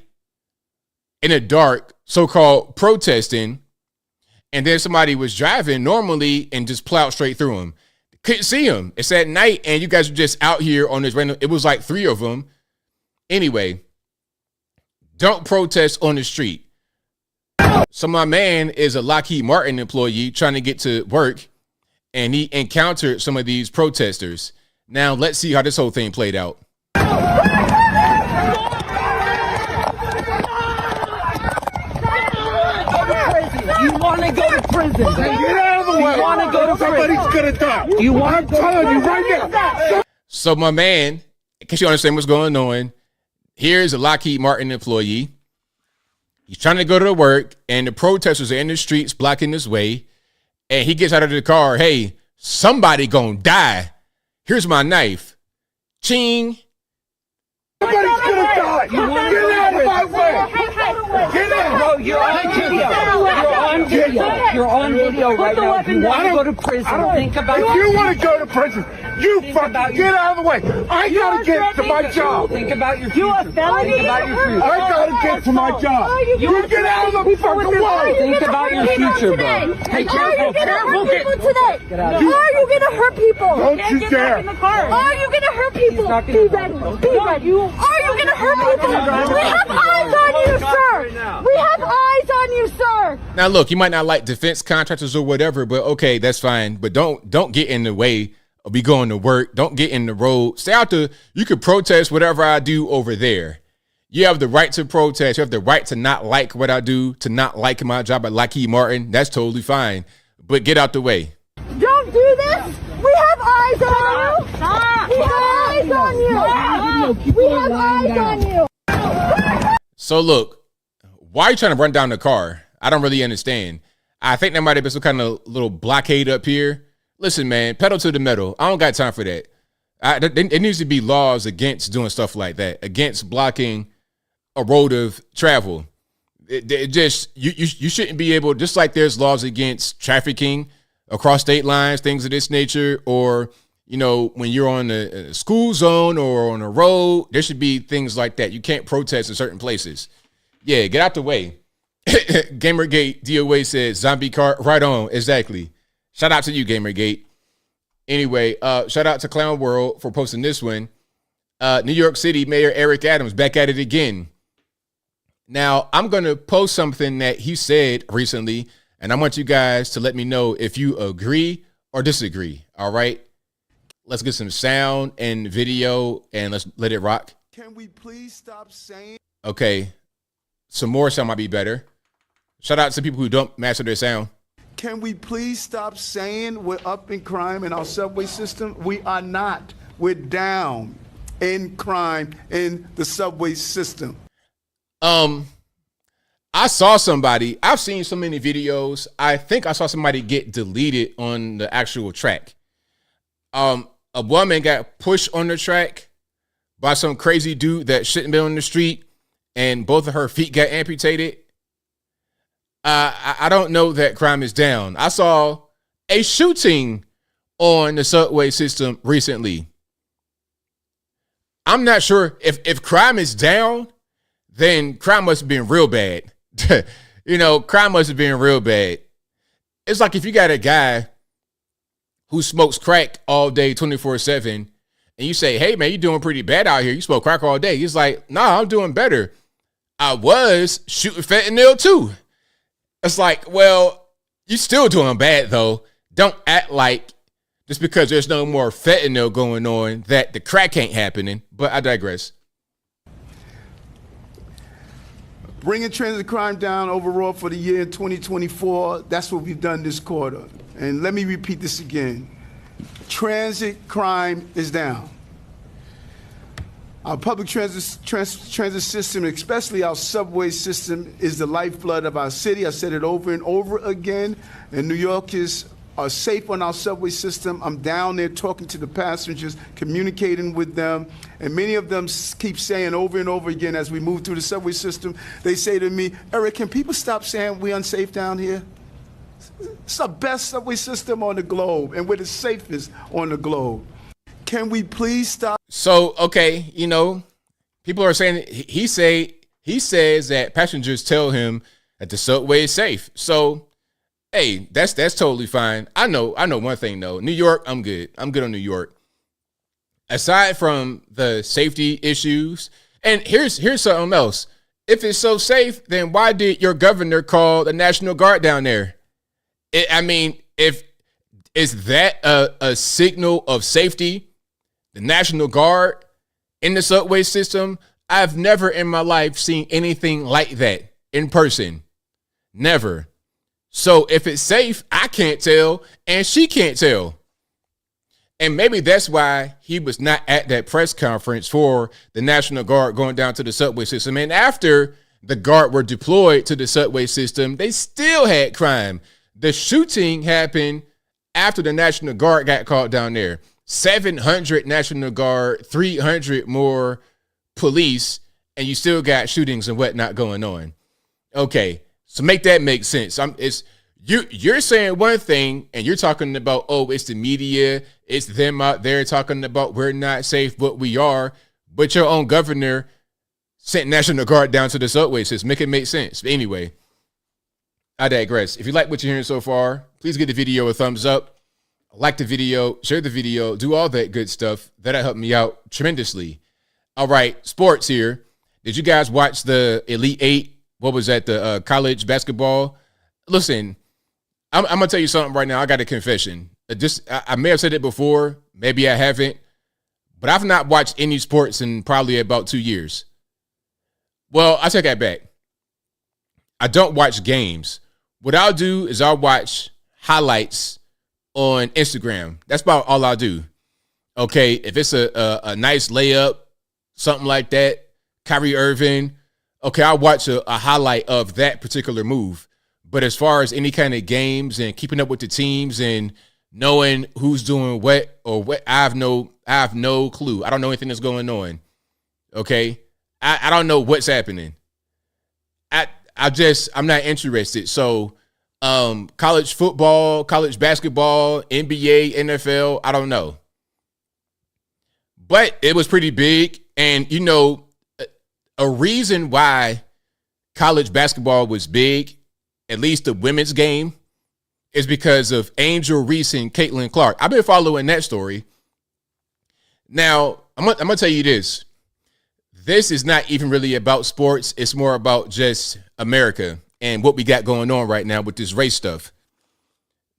in the dark, so-called protesting, and then somebody was driving normally and just plowed straight through them. Couldn't see them. It's at night, and you guys are just out here on this random. It was like 3 of them. Anyway, don't protest on the street. So my man is a Lockheed Martin employee trying to get to work, and he encountered some of these protesters. Now, let's see how this whole thing played out. You want to go to prison. Get out of the way. You want to go to prison. Somebody's going to die. You want to tell you right now. So my man, in case you understand what's going on, here's a Lockheed Martin employee. He's trying to go to work, and the protesters are in the streets blocking his way. And he gets out of the car. Hey, somebody gonna die. Here's my knife. Ching. Somebody's gonna die. You want to get out of my way. Get out. Bro, you're on video. You're on video. You're on video right now. If you want to go to prison, think about it. If you want to go to prison, you fucking get out of the way. I gotta get to my job. Think about your future. You a felony? Think about your future. I gotta get to my job. You get out of the fucking way. Think about your future, bro. Hey, careful, careful. Get out. Are you gonna hurt people? Don't you dare. Are you gonna hurt people? Be ready. Be ready. Are you gonna hurt people? We have eyes on you, sir. We have eyes on you, sir. Now, look, you might not like defense contractors or whatever, but okay, that's fine. But don't get in the way or be going to work. Don't get in the road. Stay out the, you can protest whatever I do over there. You have the right to protest. You have the right to not like what I do, to not like my job at Lockheed Martin. That's totally fine. But get out the way. Don't do this. We have eyes on you. Stop. We have eyes on you. We have eyes on you. So look, why are you trying to run down the car? I don't really understand. I think there might have been some kind of little blockade up here. Listen, man, pedal to the metal. I don't got time for that. It needs to be laws against doing stuff like that, against blocking a road of travel. It just, you shouldn't be able, just like there's laws against trafficking across state lines, things of this nature, or, you know, when you're on a school zone or on a road, there should be things like that. You can't protest in certain places. Yeah, get out the way. Gamergate DOA says zombie car, right on, exactly. Shout out to you, Gamergate. Anyway, shout out to Clown World for posting this one. New York City Mayor Eric Adams back at it again. Now, I'm going to post something that he said recently, and I want you guys to let me know if you agree or disagree. All right? Let's get some sound and video, and let's let it rock. Can we please stop saying? Okay. Some more sound might be better. Shout out to people who don't master their sound. Can we please stop saying we're up in crime in our subway system? We are not. We're down in crime in the subway system. I saw somebody, I've seen so many videos. I think I saw somebody get deleted on the actual track. A woman got pushed on the track by some crazy dude that shouldn't be on the street, and both of her feet got amputated. I don't know that crime is down. I saw a shooting on the subway system recently. I'm not sure if crime is down, then crime must have been real bad. You know, crime must have been real bad. It's like if you got a guy who smokes crack all day, 24/7, and you say, hey, man, you're doing pretty bad out here. You smoke crack all day. He's like, nah, I'm doing better. I was shooting fentanyl too. It's like, well, you're still doing bad, though. Don't act like just because there's no more fentanyl going on that the crack ain't happening. But I digress. Bringing transit crime down overall for the year 2024, that's what we've done this quarter. And let me repeat this again. Transit crime is down. Our public transit system, especially our subway system, is the lifeblood of our city. I said it over and over again. And New Yorkers are safe on our subway system. I'm down there talking to the passengers, communicating with them. And many of them keep saying over and over again as we move through the subway system, they say to me, Eric, can people stop saying we're unsafe down here? It's the best subway system on the globe, and we're the safest on the globe. Can we please stop? So, okay, you know, people are saying he says that passengers tell him that the subway is safe. So, hey, that's totally fine. I know one thing though. New York, I'm good. I'm good on New York. Aside from the safety issues, and here's something else. If it's so safe, then why did your governor call the National Guard down there? If is that a signal of safety? The National Guard in the subway system, I've never in my life seen anything like that in person. Never. So if it's safe, I can't tell, and she can't tell. And maybe that's why he was not at that press conference for the National Guard going down to the subway system. And after the Guard were deployed to the subway system, they still had crime. The shooting happened after the National Guard got called down there. 700 National Guard, 300 more police, and you still got shootings and whatnot going on. Okay, so make that make sense. You're saying one thing, and you're talking about, oh, it's the media, it's them out there talking about we're not safe, but we are. But your own governor sent National Guard down to the subway system. Make it make sense. But anyway, I digress. If you like what you're hearing so far, please give the video a thumbs up. Like the video, share the video, do all that good stuff. That'll help me out tremendously. All right, sports here. Did you guys watch the Elite Eight? What was that, the college basketball? Listen, I'm going to tell you something right now. I got a confession. I may have said it before, maybe I haven't, but I've not watched any sports in probably about 2 years. Well, I take that back. I don't watch games. What I'll do is I'll watch highlights on Instagram. That's about all I'll do. Okay, if it's a nice layup, something like that, Kyrie Irving, okay, I'll watch a highlight of that particular move. But as far as any kind of games and keeping up with the teams and knowing who's doing what or what, I have no clue. I don't know anything that's going on. Okay, I don't know what's happening. I'm not interested. So, college football, college basketball, NBA, NFL, I don't know. But it was pretty big. And, you know, a reason why college basketball was big, at least the women's game, is because of Angel Reese and Caitlin Clark. I've been following that story. Now, I'm gonna tell you this. This is not even really about sports. It's more about just America and what we got going on right now with this race stuff.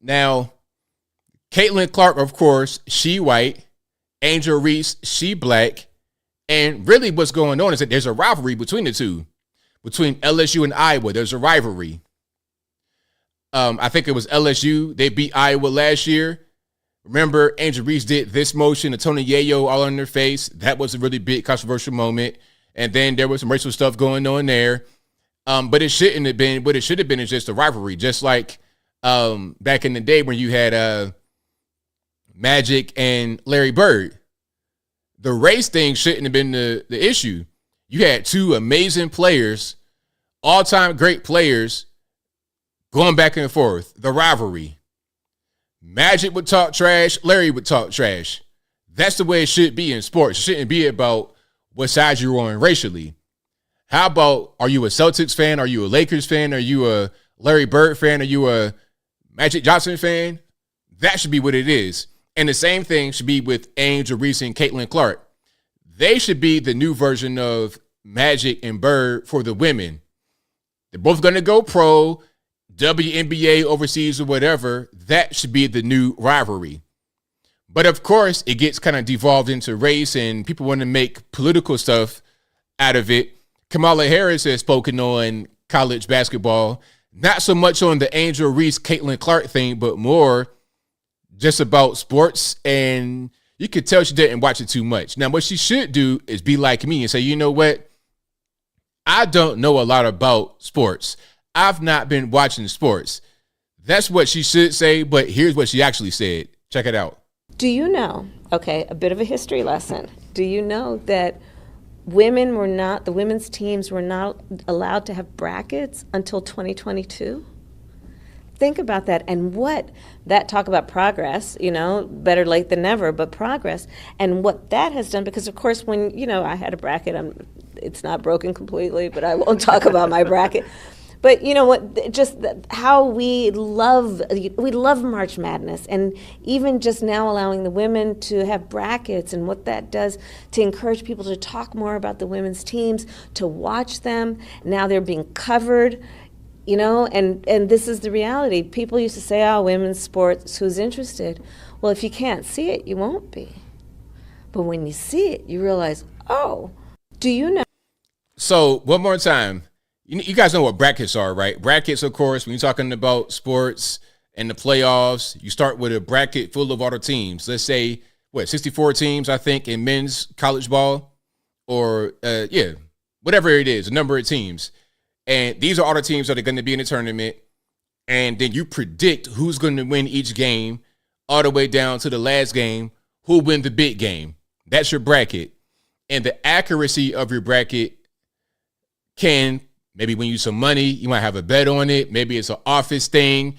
Now, Caitlin Clark, of course, she white. Angel Reese, she black. And really what's going on is that there's a rivalry between the two. Between LSU and Iowa, there's a rivalry. I think it was LSU. They beat Iowa last year. Remember, Angel Reese did this motion to Tony Yayo all on their face. That was a really big controversial moment. And then there was some racial stuff going on there. But it shouldn't have been. What it should have been is just a rivalry. Just like back in the day when you had Magic and Larry Bird. The race thing shouldn't have been the issue. You had two amazing players, all-time great players, going back and forth. The rivalry. Magic would talk trash. Larry would talk trash. That's the way it should be in sports. It shouldn't be about what side you're on racially. How about, are you a Celtics fan? Are you a Lakers fan? Are you a Larry Bird fan? Are you a Magic Johnson fan? That should be what it is. And the same thing should be with Angel Reese and Caitlin Clark. They should be the new version of Magic and Bird for the women. They're both going to go pro, WNBA, overseas, or whatever. That should be the new rivalry. But of course, it gets kind of devolved into race and people want to make political stuff out of it. Kamala Harris has spoken on college basketball, not so much on the Angel Reese, Caitlin Clark thing, but more just about sports. And you could tell she didn't watch it too much. Now, what she should do is be like me and say, you know what? I don't know a lot about sports. I've not been watching sports. That's what she should say, but here's what she actually said. Check it out. Do you know, okay, a bit of a history lesson. Do you know that the women's teams were not allowed to have brackets until 2022? Think about that. And talk about progress, better late than never, but progress. And what that has done, because of course when, I had a bracket, it's not broken completely, but I won't talk about my bracket. But you know what, just how we love March Madness, and even just now allowing the women to have brackets and what that does to encourage people to talk more about the women's teams, to watch them. Now they're being covered, and this is the reality. People used to say, oh, women's sports, who's interested? Well, if you can't see it, you won't be. But when you see it, you realize, oh, do you know? So one more time. You guys know what brackets are, right? Brackets, of course, when you're talking about sports and the playoffs, you start with a bracket full of all the teams. Let's say, 64 teams, I think, in men's college ball, or, whatever it is, a number of teams. And these are all the teams that are going to be in the tournament. And then you predict who's going to win each game all the way down to the last game, who'll win the big game. That's your bracket. And the accuracy of your bracket can maybe win you some money. You might have a bet on it. Maybe it's an office thing.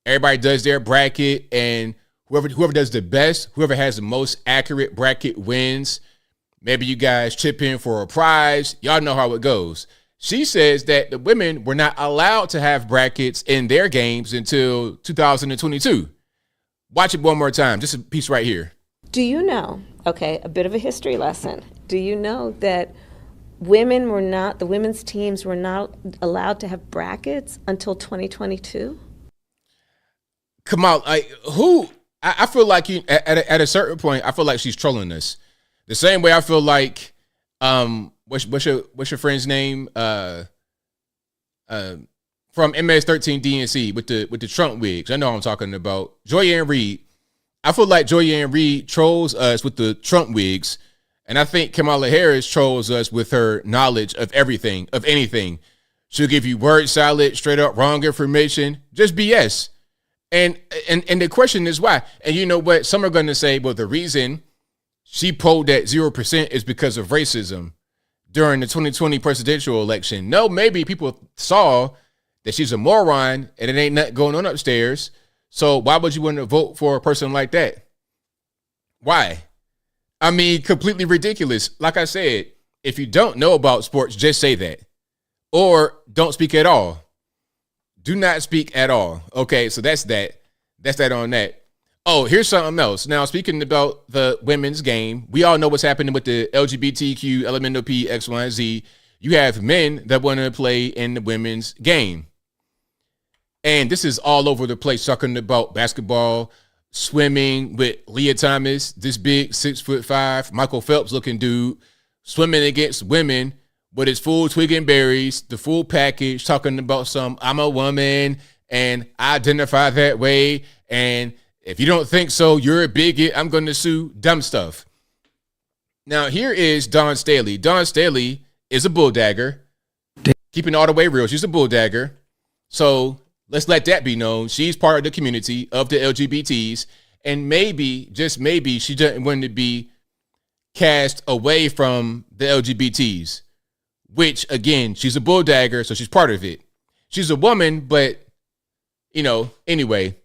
Everybody does their bracket, and whoever does the best, whoever has the most accurate bracket wins. Maybe you guys chip in for a prize. Y'all know how it goes. She says that the women were not allowed to have brackets in their games until 2022. Watch it one more time. Just a piece right here. Do you know, okay, a bit of a history lesson. Do you know that the women's teams were not allowed to have brackets until 2022? Kamal, I feel like at a certain point, I feel like she's trolling us. The same way I feel like, what's your friend's name? From MS13 DNC with the Trump wigs. I know what I'm talking about. Joyanne Reed. I feel like Joyanne Reed trolls us with the Trump wigs. And I think Kamala Harris trolls us with her knowledge of everything, of anything. She'll give you word salad, straight up wrong information, just BS. And the question is why. And you know what? Some are going to say, well, the reason she polled at 0% is because of racism during the 2020 presidential election. No, maybe people saw that she's a moron and it ain't nothing going on upstairs. So why would you want to vote for a person like that? Why? I mean, completely ridiculous. Like I said, if you don't know about sports, just say that. Or don't speak at all. Do not speak at all. Okay, so that's that. That's that on that. Oh, here's something else. Now, speaking about the women's game, we all know what's happening with the LGBTQ, LMNOP, X, Y, and Z. You have men that want to play in the women's game. And this is all over the place, talking about basketball, swimming with Leah Thomas, this big 6'5" Michael Phelps looking dude, swimming against women with his full twig and berries, the full package, talking about some, I'm a woman and I identify that way. And if you don't think so, you're a bigot. I'm going to sue. Dumb stuff. Now, here is Dawn Staley. Dawn Staley is a bulldagger. Keeping it all the way real. She's a bulldagger. So let's let that be known. She's part of the community of the LGBTs. And maybe, just maybe, she doesn't want to be cast away from the LGBTs. Which, again, she's a bulldagger, so she's part of it. She's a woman, but, you know, anyway.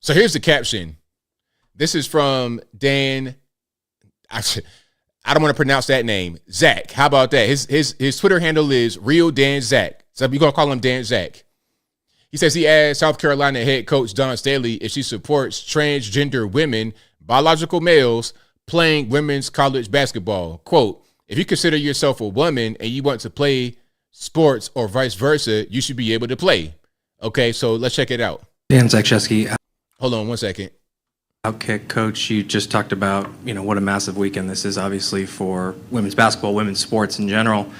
So here's the caption. This is from Dan. I don't want to pronounce that name. Zach. How about that? His Twitter handle is Real Dan Zach. So we're going to call him Dan Zach. He says he asked South Carolina head coach Dawn Staley if she supports transgender women, biological males, playing women's college basketball. Quote, if you consider yourself a woman and you want to play sports or vice versa, you should be able to play. Okay, so let's check it out. Dan Zakshesky. Hold on 1 second. Outkick coach, you just talked about, what a massive weekend this is obviously for women's basketball, women's sports in general.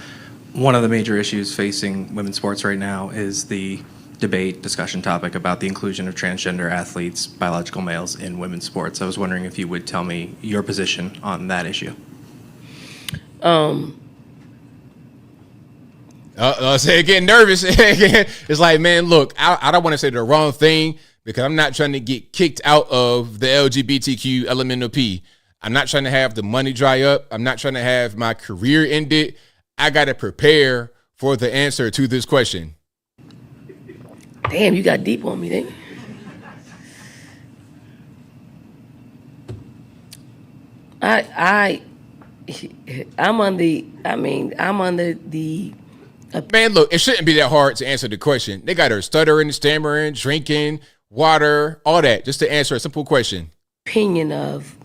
One of the major issues facing women's sports right now is the discussion topic about the inclusion of transgender athletes, biological males in women's sports. I was wondering if you would tell me your position on that issue. I'll say getting nervous. It's like, man, look, I don't want to say the wrong thing because I'm not trying to get kicked out of the LGBTQ LMNOP. I'm not trying to have the money dry up. I'm not trying to have my career ended. I got to prepare for the answer to this question. Damn, you got deep on me, didn't you? I'm under the. Man, look, it shouldn't be that hard to answer the question. They got her stuttering, stammering, drinking, water, all that, just to answer a simple question. Opinion of.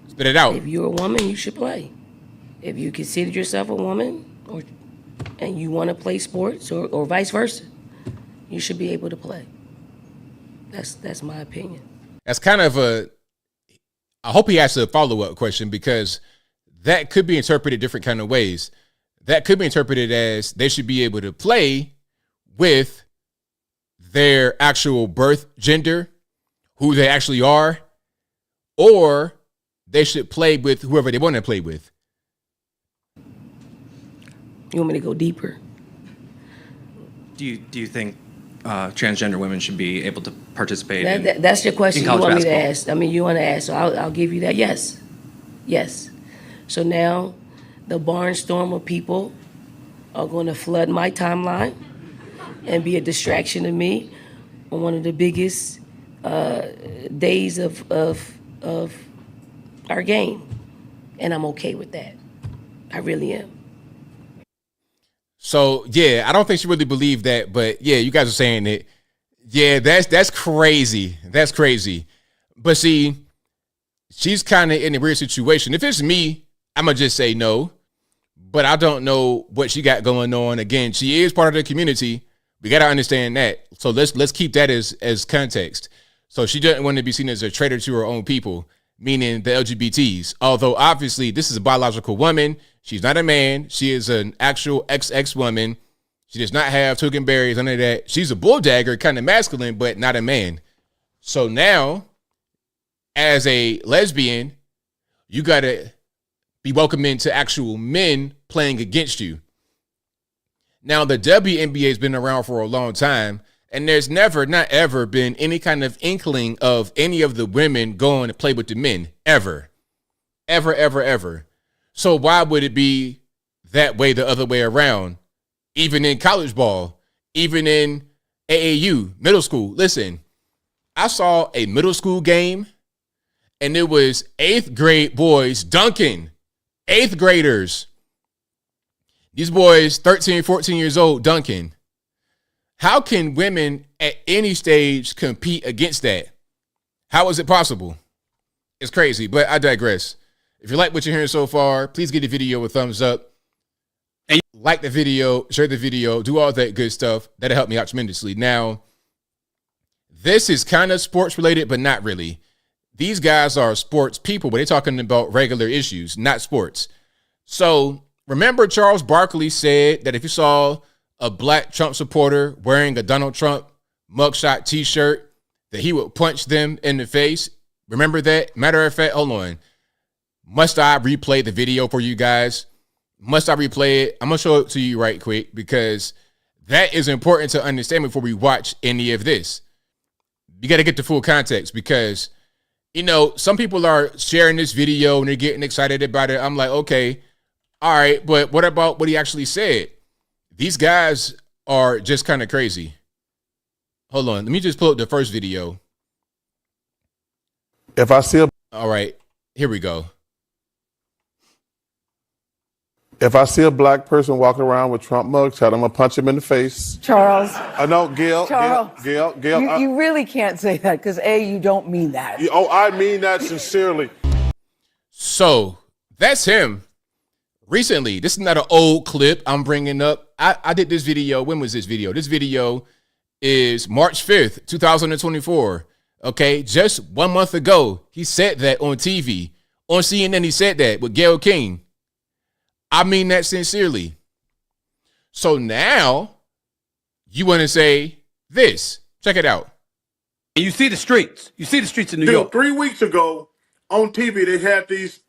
Spit it out. If you're a woman, you should play. If you consider yourself a woman, and you want to play sports, or vice versa, you should be able to play. That's my opinion. That's kind of I hope he has a follow-up question because that could be interpreted different kind of ways. That could be interpreted as they should be able to play with their actual birth gender, who they actually are, or they should play with whoever they want to play with. You want me to go deeper? Do you think transgender women should be able to participate that's your question in you want basketball? Me to ask. I mean, you want to ask, so I'll give you that. Yes. So now the barnstorm of people are going to flood my timeline and be a distraction to me on one of the biggest days of our game. And I'm okay with that. I really am. So, yeah, I don't think she really believed that, but yeah, you guys are saying it. Yeah, that's crazy. That's crazy. But see, she's kind of in a weird situation. If it's me, I'm going to just say no. but I don't know what she got going on. Again, she is part of the community. We got to understand that. So let's keep that as context. So she doesn't want to be seen as a traitor to her own people, meaning the LGBTs. Although obviously this is a biological woman. She's not a man. She is an actual XX woman. She does not have token berries, none of that. She's a bull dagger, kind of masculine, but not a man. So now, as a lesbian, you got to be welcoming to actual men playing against you. Now, the WNBA has been around for a long time, and there's never, not ever, been any kind of inkling of any of the women going to play with the men. Ever. Ever, ever, ever. So why would it be that way the other way around? Even in college ball, even in AAU, middle school. Listen, I saw a middle school game, and it was 8th grade boys dunking. 8th graders. These boys, 13, 14 years old, dunking. How can women at any stage compete against that? How is it possible? It's crazy, but I digress. If you like what you're hearing so far, please give the video a thumbs up. And like the video, share the video, do all that good stuff. That'll help me out tremendously. Now, this is kind of sports related, but not really. These guys are sports people, but they're talking about regular issues, not sports. So remember Charles Barkley said that if you saw a black Trump supporter wearing a Donald Trump mugshot t-shirt, that he would punch them in the face. Remember that? Matter of fact, hold on. Must I replay the video for you guys? Must I replay it? I'm going to show it to you right quick because that is important to understand before we watch any of this. You got to get the full context because, you know, some people are sharing this video and they're getting excited about it. I'm like, okay, all right, but what about what he actually said? These guys are just kind of crazy. Hold on. Let me just pull up the first video. If I see a... All right, here we go. If I see a black person walking around with Trump mugshot, I'm gonna punch him in the face. Charles. I know, Gail. Charles. Gail. You really can't say that because you don't mean that. I mean that sincerely. So that's him. Recently, this is not an old clip I'm bringing up. I did this video. When was this video? This video is March 5th, 2024. Okay, just 1 month ago, he said that on TV. On CNN, he said that with Gayle King. I mean that sincerely. So now you want to say this. Check it out. And you see the streets. You see the streets in New York. 3 weeks ago on TV, they had these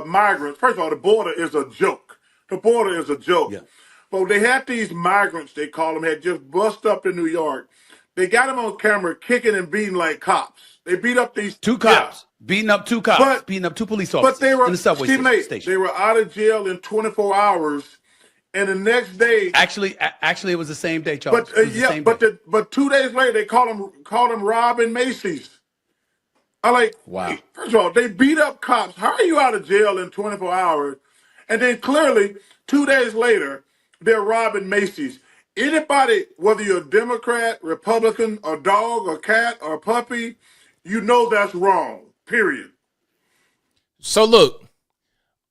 migrants. First of all, the border is a joke. The border is a joke. Yeah. But they had these migrants, they call them, had just bust up in New York. They got them on camera kicking and beating like cops. They beat up these two cops, beating up two cops, beating up two police officers. But they were in the subway station. They were out of jail in 24 hours, and the next day. Actually, it was the same day, Charles. But but 2 days later, they called them robbing Macy's. I like. Wow. First of all, they beat up cops. How are you out of jail in 24 hours? And then clearly, 2 days later, they're robbing Macy's. Anybody, whether you're a Democrat, Republican, a dog, a cat, or a puppy, you know that's wrong, period. So look,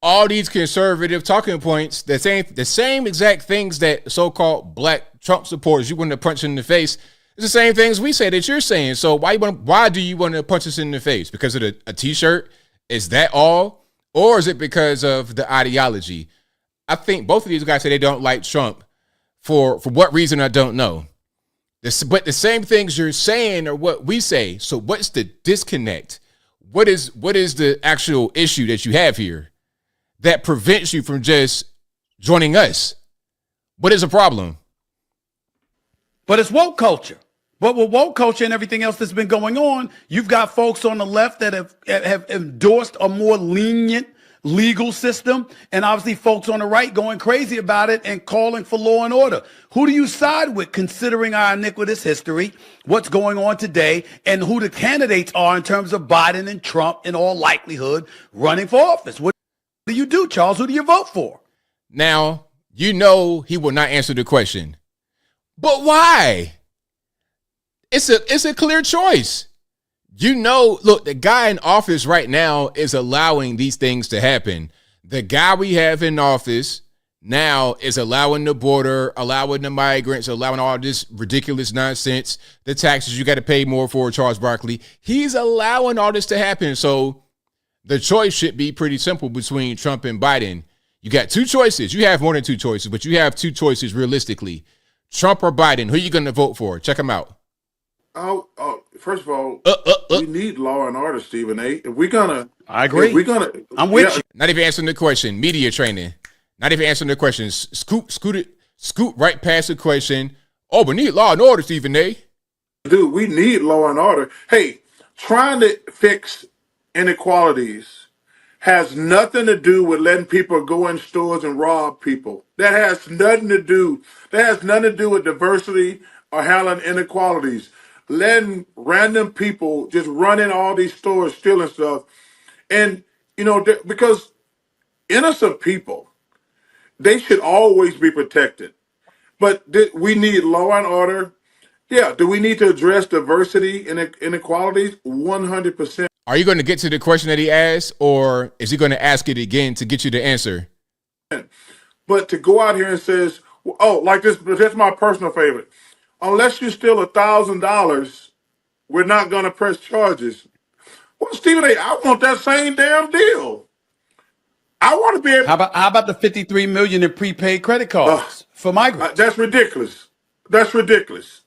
all these conservative talking points, the same exact things that so-called black Trump supporters you want to punch in the face, it's the same things we say that you're saying. So why do you want to punch us in the face? Because of a t-shirt? Is that all? Or is it because of the ideology? I think both of these guys say they don't like Trump. For what reason, I don't know. But the same things you're saying are what we say. So what's the disconnect? What is the actual issue that you have here that prevents you from just joining us? What is the problem? But it's woke culture. But with woke culture and everything else that's been going on, you've got folks on the left that have endorsed a more lenient legal system, and obviously folks on the right going crazy about it and calling for law and order. Who do you side with considering our iniquitous history, what's going on today, and who the candidates are in terms of Biden and Trump in all likelihood running for office? What do you do, Charles? Who do you vote for? Now, you know he will not answer the question. But why? It's a clear choice. You know, look, the guy in office right now is allowing these things to happen. The guy we have in office now is allowing the border, allowing the migrants, allowing all this ridiculous nonsense, the taxes you got to pay more for, Charles Barkley. He's allowing all this to happen. So the choice should be pretty simple between Trump and Biden. You got two choices. You have more than two choices, but you have two choices realistically. Trump or Biden, who are you going to vote for? Check them out. First of all, we need law and order, Stephen A. If we're gonna, I agree. If we're gonna, I'm with you. Not even answering the question. Media training. Not even answering the question. Scoot right past the question. Oh, we need law and order, Stephen A. Dude, we need law and order. Hey, trying to fix inequalities has nothing to do with letting people go in stores and rob people. That has nothing to do. That has nothing to do with diversity or handling inequalities. Letting random people just run in all these stores stealing stuff. And, because innocent people, they should always be protected. But we need law and order. Yeah. Do we need to address diversity and inequalities? 100%. Are you going to get to the question that he asked, or is he going to ask it again to get you the answer? But to go out here and says, oh, like this, that's my personal favorite. Unless you steal $1,000, we're not going to press charges. Well, Stephen A., I want that same damn deal. I want to be able. How about the $53 million in prepaid credit cards for migrants? That's ridiculous. That's ridiculous.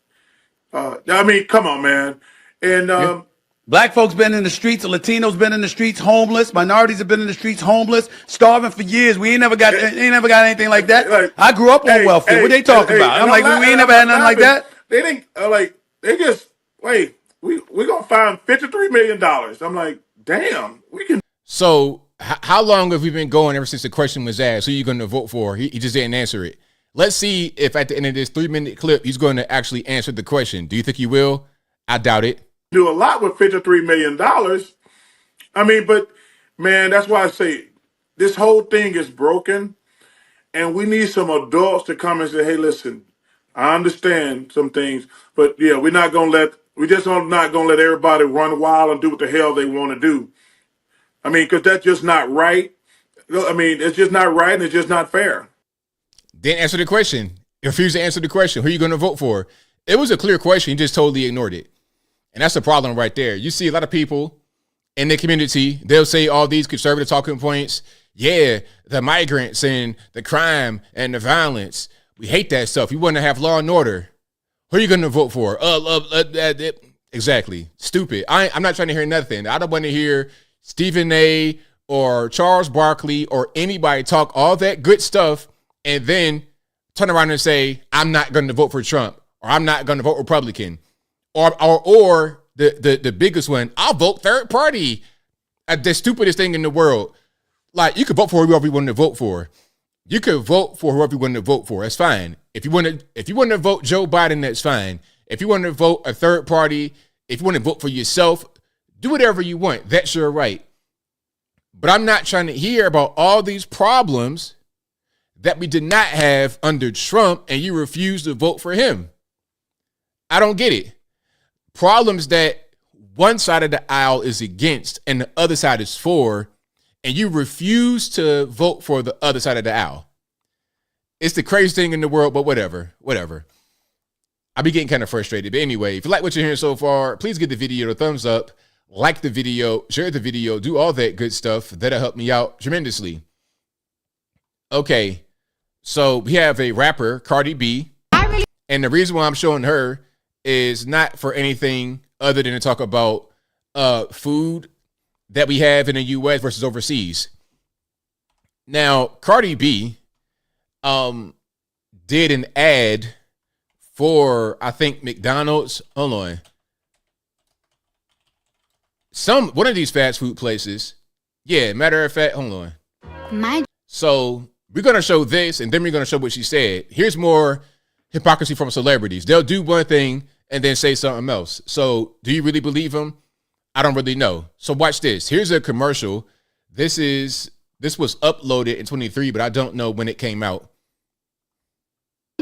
I mean, come on, man. And Black folks been in the streets, Latinos been in the streets, homeless. Minorities have been in the streets, homeless, starving for years. We ain't never got anything like that. I grew up on welfare. What they talking about? I'm like, we ain't never had nothing like that. They didn't they just wait. We're gonna find $53 million. I'm like, damn, we can. So how long have we been going ever since the question was asked? Who are you going to vote for? He just didn't answer it. Let's see if at the end of this 3-minute clip, he's going to actually answer the question. Do you think he will? I doubt it. Do a lot with $53 million. I mean, but man, that's why I say this whole thing is broken, and we need some adults to come and say, hey, listen, I understand some things, but yeah, we're not going to let everybody run wild and do what the hell they want to do. I mean, because that's just not right. I mean, it's just not right and it's just not fair. Didn't answer the question. Refused to answer the question. Who are you going to vote for? It was a clear question. He just totally ignored it. And that's the problem right there. You see a lot of people in the community, they'll say all these conservative talking points. Yeah, the migrants and the crime and the violence. We hate that stuff. We want to have law and order. Who are you going to vote for? Exactly. Stupid. I'm not trying to hear nothing. I don't want to hear Stephen A. or Charles Barkley or anybody talk all that good stuff and then turn around and say, I'm not going to vote for Trump or I'm not going to vote Republican. Or the biggest one, I'll vote third party. The stupidest thing in the world. Like, you could vote for whoever you want to vote for. You could vote for whoever you want to vote for. That's fine. If you want to vote Joe Biden, that's fine. If you want to vote a third party, if you want to vote for yourself, do whatever you want. That's your right. But I'm not trying to hear about all these problems that we did not have under Trump and you refuse to vote for him. I don't get it. Problems that one side of the aisle is against and the other side is for, and you refuse to vote for the other side of the aisle. It's the craziest thing in the world, but whatever. I be getting kind of frustrated. But anyway, if you like what you're hearing so far, please give the video a thumbs up, like the video, share the video, do all that good stuff. That'll help me out tremendously. Okay, so we have a rapper, Cardi B, and the reason why I'm showing her is not for anything other than to talk about food that we have in the U.S. versus overseas. Now, Cardi B did an ad for, I think, McDonald's. Hold on. One of these fast food places. Yeah, matter of fact, hold on. So we're going to show this, and then we're going to show what she said. Here's more hypocrisy from celebrities. They'll do one thing and then say something else. So do you really believe them? I don't really know. So watch this. Here's a commercial. This was uploaded in 23, but I don't know when it came out.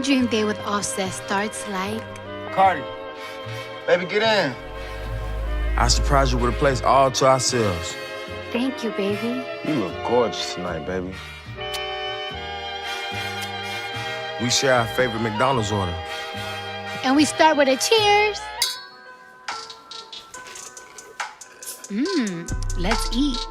Dream day with Offset starts like Cardi, baby, get in. I surprise you with a place all to ourselves. Thank you, baby. You look gorgeous tonight, baby. We share our favorite McDonald's order. And we start with a cheers. Let's eat.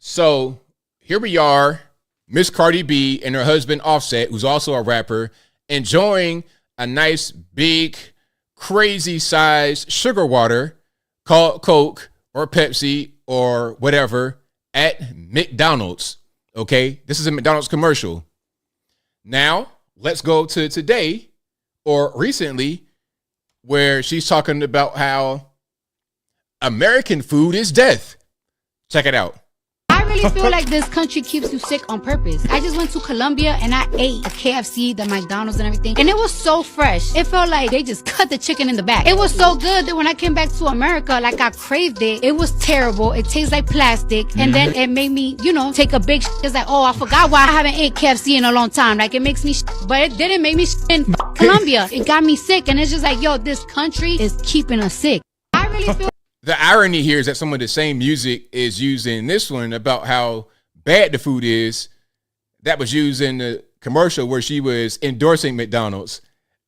So here we are, Miss Cardi B and her husband Offset, who's also a rapper, enjoying a nice, big, crazy size sugar water called Coke or Pepsi or whatever at McDonald's. Okay, this is a McDonald's commercial. Now, let's go to today or recently where she's talking about how American food is death. Check it out. I really feel like this country keeps you sick on purpose. I just went to Colombia and I ate a KFC, the McDonald's and everything. And it was so fresh. It felt like they just cut the chicken in the back. It was so good that when I came back to America, like I craved it. It was terrible. It tastes like plastic. And then it made me, take a big It's like, oh, I forgot why I haven't ate KFC in a long time. Like it makes me but it didn't make me in Colombia. It got me sick. And it's just like, yo, this country is keeping us sick. I really feel The irony here is that some of the same music is used in this one about how bad the food is that was used in the commercial where she was endorsing McDonald's.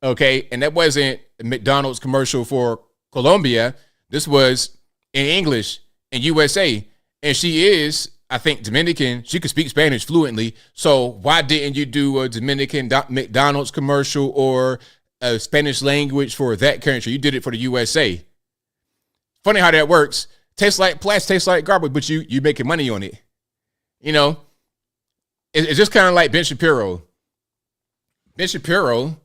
Okay. And that wasn't a McDonald's commercial for Colombia. This was in English in USA. And she is, I think, Dominican. She could speak Spanish fluently. So why didn't you do a Dominican McDonald's commercial or a Spanish language for that country? You did it for the USA. Funny how that works. Tastes like plastic, tastes like garbage, but you making money on it. It's just kind of like Ben Shapiro. Ben Shapiro,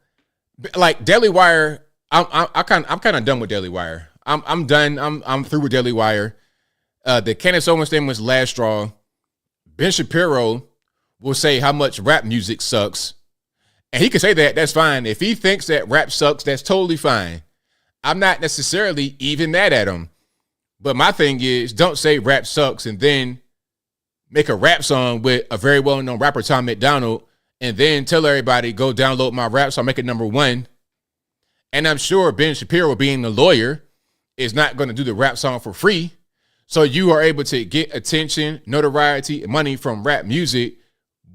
like Daily Wire. I'm kind of done with Daily Wire. I'm done. I'm through with Daily Wire. The Candace Owens thing was last straw. Ben Shapiro will say how much rap music sucks, and he can say that. That's fine. If he thinks that rap sucks, that's totally fine. I'm not necessarily even mad at him. But my thing is, don't say rap sucks and then make a rap song with a very well-known rapper, Tom McDonald, and then tell everybody, go download my rap song, make it #1. And I'm sure Ben Shapiro, being the lawyer, is not going to do the rap song for free. So you are able to get attention, notoriety, and money from rap music,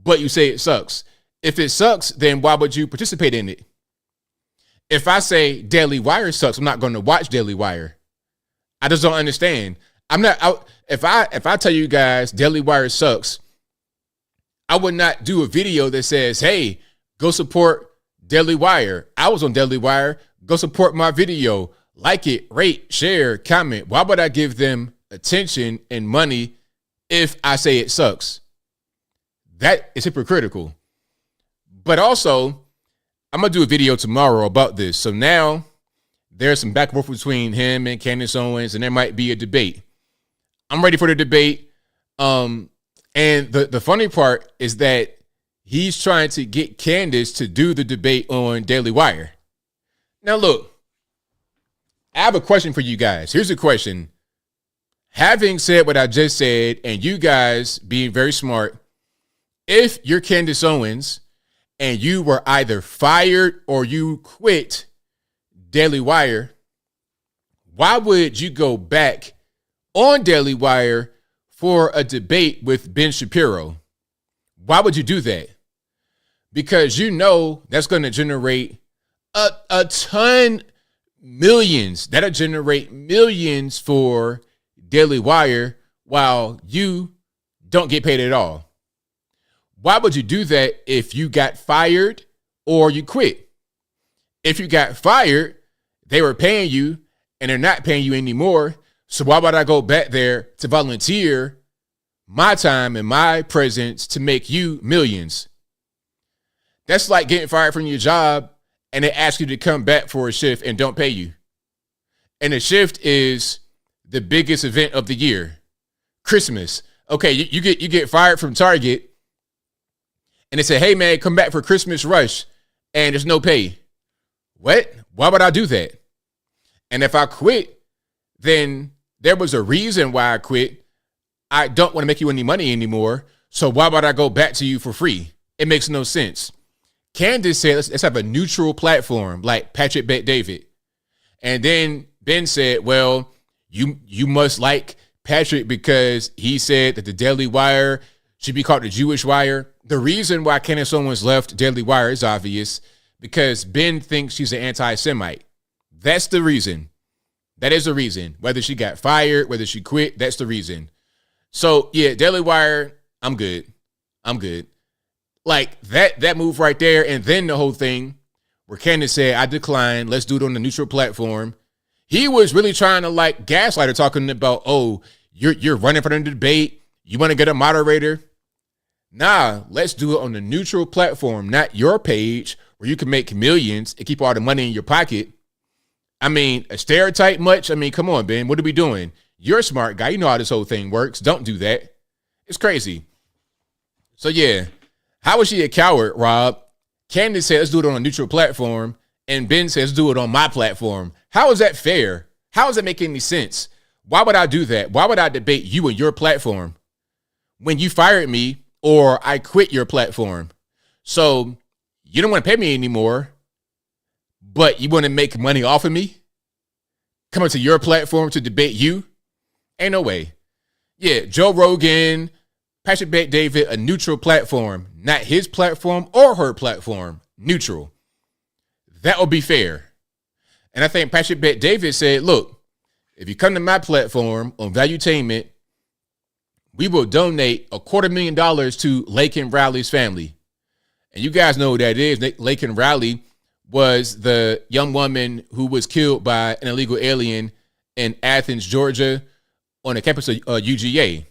but you say it sucks. If it sucks, then why would you participate in it? If I say Daily Wire sucks, I'm not going to watch Daily Wire. I just don't understand. I'm not out. If I tell you guys Daily Wire sucks, I would not do a video that says, hey, go support Daily Wire. I was on Daily Wire. Go support my video. Like it, rate, share, comment. Why would I give them attention and money if I say it sucks? That is hypocritical. But also, I'm going to do a video tomorrow about this. So now there's some back and forth between him and Candace Owens, and there might be a debate. I'm ready for the debate. And the funny part is that he's trying to get Candace to do the debate on Daily Wire. Now, look, I have a question for you guys. Here's a question. Having said what I just said, and you guys being very smart, if you're Candace Owens and you were either fired or you quit Daily Wire, why would you go back on Daily Wire for a debate with Ben Shapiro? Why would you do that? Because you know that's going to generate a ton, millions. That'll generate millions for Daily Wire while you don't get paid at all. Why would you do that if you got fired or you quit? If you got fired, they were paying you and they're not paying you anymore. So why would I go back there to volunteer my time and my presence to make you millions? That's like getting fired from your job and they ask you to come back for a shift and don't pay you. And the shift is the biggest event of the year, Christmas. Okay, you get fired from Target and they say, hey man, come back for Christmas rush and there's no pay. What? Why would I do that? And if I quit, then there was a reason why I quit. I don't want to make you any money anymore. So why would I go back to you for free? It makes no sense. Candace said, let's have a neutral platform like Patrick Bet David. And then Ben said, well, you must like Patrick because he said that the Daily Wire should be called the Jewish Wire. The reason why Candace Owens left Daily Wire is obvious, because Ben thinks she's an anti-Semite. That's the reason. That is the reason. Whether she got fired, whether she quit, that's the reason. So, yeah, Daily Wire, I'm good. Like, that move right there, and then the whole thing where Candace said, I decline, let's do it on the neutral platform. He was really trying to, like, gaslight her, talking about, oh, you're running for the debate. You want to get a moderator? Nah, let's do it on the neutral platform, not your page where you can make millions and keep all the money in your pocket. I mean, a stereotype much? I mean, come on, Ben. What are we doing? You're a smart guy. You know how this whole thing works. Don't do that. It's crazy. So, yeah. How is she a coward, Rob? Candace said, let's do it on a neutral platform. And Ben says, do it on my platform. How is that fair? How does that make any sense? Why would I do that? Why would I debate you and your platform when you fired me or I quit your platform? So you don't want to pay me anymore, but you want to make money off of me? Coming to your platform to debate you? Ain't no way. Yeah, Joe Rogan, Patrick Bet-David, a neutral platform, not his platform or her platform, neutral. That would be fair. And I think Patrick Bet-David said, look, if you come to my platform on Valuetainment, we will donate $250,000 to Laken Riley's family. And you guys know who that is. Laken Riley was the young woman who was killed by an illegal alien in Athens, Georgia, on the campus of UGA.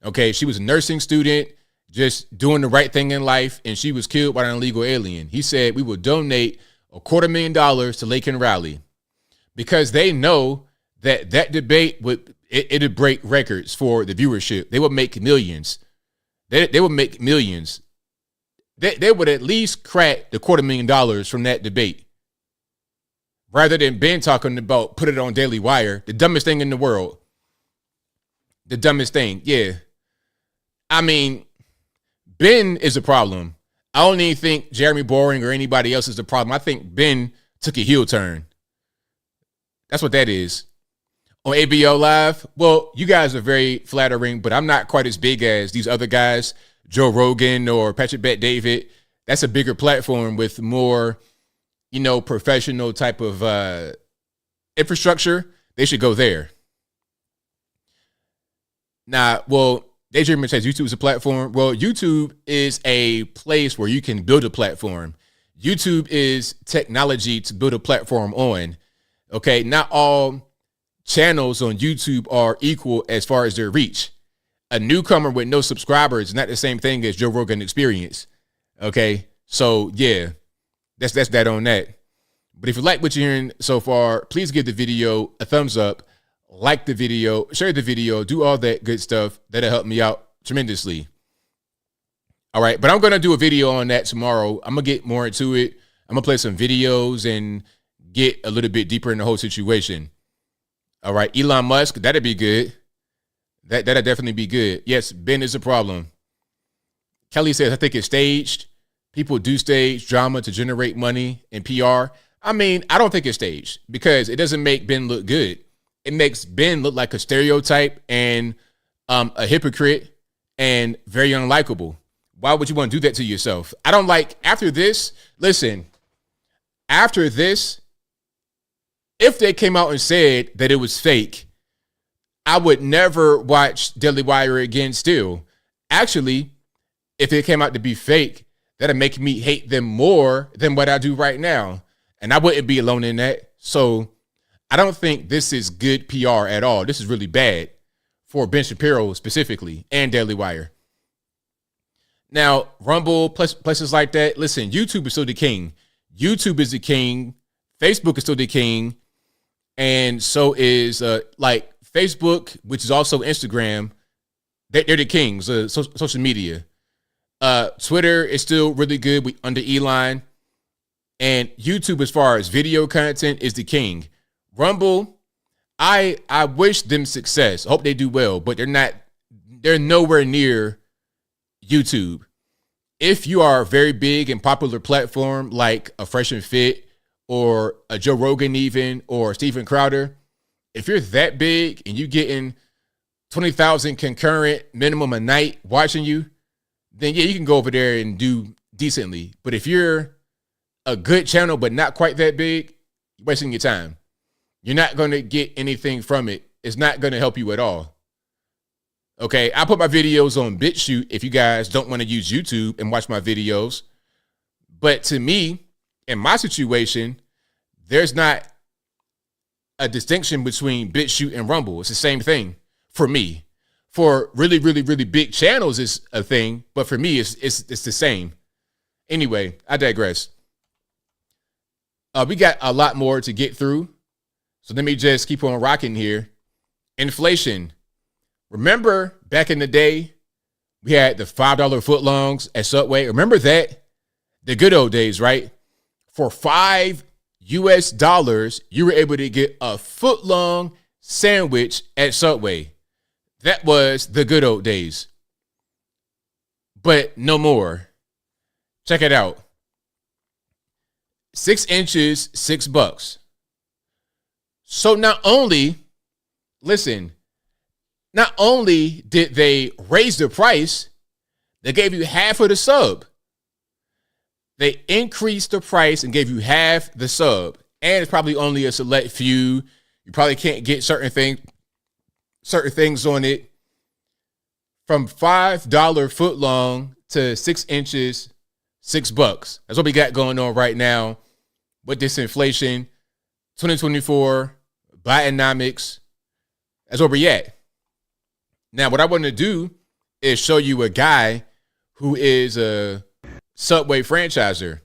Okay, she was a nursing student, just doing the right thing in life, and she was killed by an illegal alien. He said, we will donate $250,000 to Laken Riley, because they know that debate it'd break records for the viewership. They would make millions. They would make millions. They would at least crack the $250,000 from that debate, rather than Ben talking about put it on Daily Wire, the dumbest thing in the world. The dumbest thing, yeah. I mean, Ben is a problem. I don't even think Jeremy Boring or anybody else is the problem. I think Ben took a heel turn. That's what that is. On ABL Live, well, you guys are very flattering, but I'm not quite as big as these other guys, Joe Rogan or Patrick Bet-David. That's a bigger platform with more, professional type of infrastructure. They should go there. Nah, well, Daydreamer says YouTube is a platform. Well, YouTube is a place where you can build a platform. YouTube is technology to build a platform on. Okay, not all channels on YouTube are equal as far as their reach. A newcomer with no subscribers is not the same thing as Joe Rogan Experience. Okay, so yeah, that's that on that. But if you like what you're hearing so far, please give the video a thumbs up, like the video, share the video, do all that good stuff. That'll help me out tremendously. All right, but I'm going to do a video on that tomorrow. I'm going to get more into it. I'm going to play some videos and get a little bit deeper in the whole situation. All right, Elon Musk, that'd be good. That'd definitely be good. Yes, Ben is a problem. Kelly says, I think it's staged. People do stage drama to generate money and PR. I mean, I don't think it's staged because it doesn't make Ben look good. It makes Ben look like a stereotype and a hypocrite and very unlikable. Why would you want to do that to yourself? I don't like, after this, listen, after this, if they came out and said that it was fake, I would never watch Daily Wire again still. Actually, if it came out to be fake, that'd make me hate them more than what I do right now. And I wouldn't be alone in that. So I don't think this is good PR at all. This is really bad for Ben Shapiro specifically and Daily Wire. Now, Rumble, places like that. Listen, YouTube is still the king. YouTube is the king. Facebook is still the king. And so is like Facebook, which is also Instagram. They're the kings, social media. Twitter is still really good under Elon. And YouTube, as far as video content, is the king. Rumble, I wish them success. I hope they do well, but they're nowhere near YouTube. If you are a very big and popular platform like a Fresh and Fit or a Joe Rogan even or Steven Crowder, if you're that big and you're getting 20,000 concurrent minimum a night watching you, then yeah, you can go over there and do decently. But if you're a good channel but not quite that big, you're wasting your time. You're not going to get anything from it. It's not going to help you at all. Okay, I put my videos on BitChute if you guys don't want to use YouTube and watch my videos. But to me, in my situation, there's not a distinction between BitChute and Rumble. It's the same thing for me. For really, really, really big channels, it's a thing. But for me, it's the same. Anyway, I digress. We got a lot more to get through. So let me just keep on rocking here. Inflation. Remember back in the day, we had the $5 footlongs at Subway. Remember that? The good old days, right? For $5 US, you were able to get a footlong sandwich at Subway. That was the good old days. But no more. Check it out. 6 inches, $6. So not only did they raise the price, they gave you half of the sub. They increased the price and gave you half the sub. And it's probably only a select few. You probably can't get certain things on it. From $5 footlong to 6 inches, $6. That's what we got going on right now with this inflation. 2024, Bidenomics. That's where we're at. Now, what I want to do is show you a guy who is a Subway franchiser.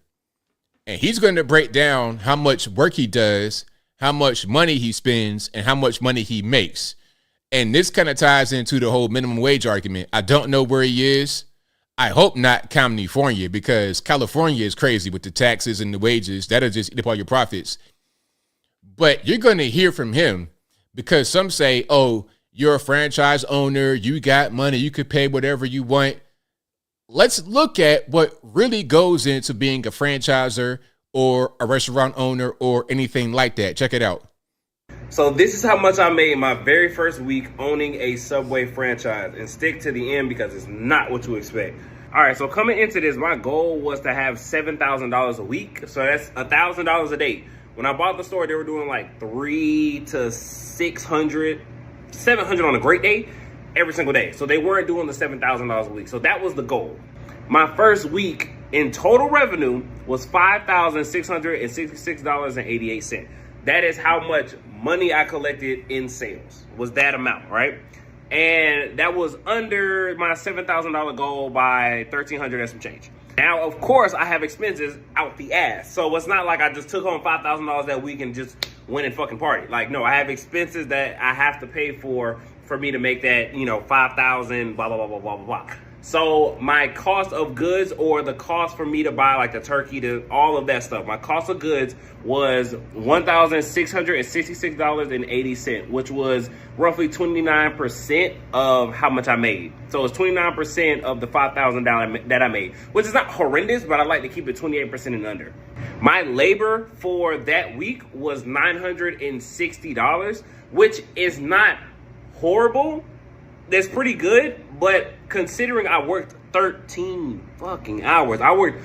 And he's going to break down how much work he does, how much money he spends, and how much money he makes. And this kind of ties into the whole minimum wage argument. I don't know where he is. I hope not California, because California is crazy with the taxes and the wages. That'll just eat up all your profits. But you're going to hear from him, because some say, oh, you're a franchise owner, you got money, you could pay whatever you want. Let's look at what really goes into being a franchisor or a restaurant owner or anything like that. Check it out. So this is how much I made my very first week owning a Subway franchise, and stick to the end because it's not what you expect. All right, so coming into this, my goal was to have $7,000 a week. So that's $1,000 a day. When I bought the store, they were doing like $300 to $600, $700 on a great day every single day. So they weren't doing the $7,000 a week. So that was the goal. My first week in total revenue was $5,666.88. That is how much money I collected in sales, was that amount, right? And that was under my $7,000 goal by $1,300 and some change. Now, of course, I have expenses out the ass. So it's not like I just took home $5,000 that week and just went and fucking party. Like, no, I have expenses that I have to pay for me to make that, $5,000, blah, blah, blah, blah, blah, blah. So my cost of goods, or the cost for me to buy like the turkey, all of that stuff, my cost of goods was $1,666.80, which was roughly 29% of how much I made. So it's 29% of the $5,000 that I made, which is not horrendous, but I like to keep it 28% and under. My labor for that week was $960, which is not horrible. That's pretty good, but considering I worked 13 fucking hours, I worked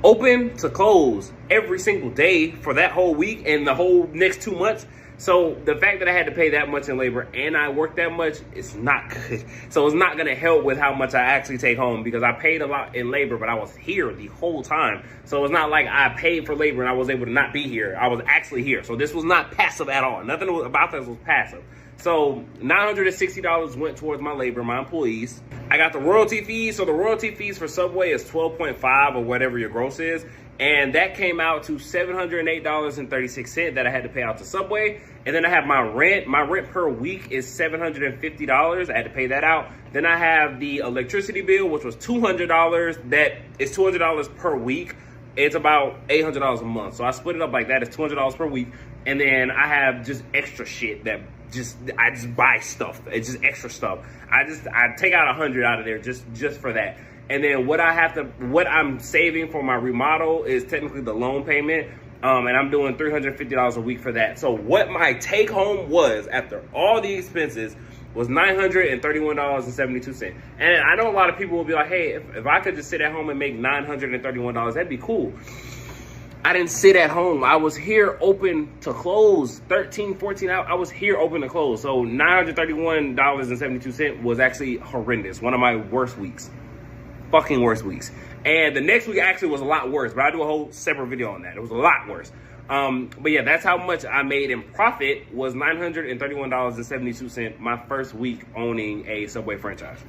open to close every single day for that whole week and the whole next 2 months. So the fact that I had to pay that much in labor and I worked that much, it's not good. So it's not going to help with how much I actually take home, because I paid a lot in labor, but I was here the whole time. So it's not like I paid for labor and I was able to not be here. I was actually here. So this was not passive at all. Nothing about this was passive. So $960 went towards my labor, my employees. I got the royalty fees. So the royalty fees for Subway is 12.5 or whatever your gross is. And that came out to $708.36 that I had to pay out to Subway. And then I have my rent. My rent per week is $750. I had to pay that out. Then I have the electricity bill, which was $200. That is $200 per week. It's about $800 a month. So I split it up like that. It's $200 per week. And then I have just extra shit that I just buy stuff. It's just extra stuff. I take out $100 out of there just for that. And then what I'm saving for my remodel is technically the loan payment. And I'm doing $350 a week for that. So what my take home was after all the expenses was $931.72. And I know a lot of people will be like, hey, if I could just sit at home and make $931, that'd be cool. I didn't sit at home. I was here open to close, 13, 14 hours. I was here open to close. So $931.72 was actually horrendous. One of my worst weeks. Fucking worst weeks. And the next week actually was a lot worse, but I'll do a whole separate video on that. It was a lot worse. But yeah, that's how much I made in profit, was $931.72 my first week owning a Subway franchise.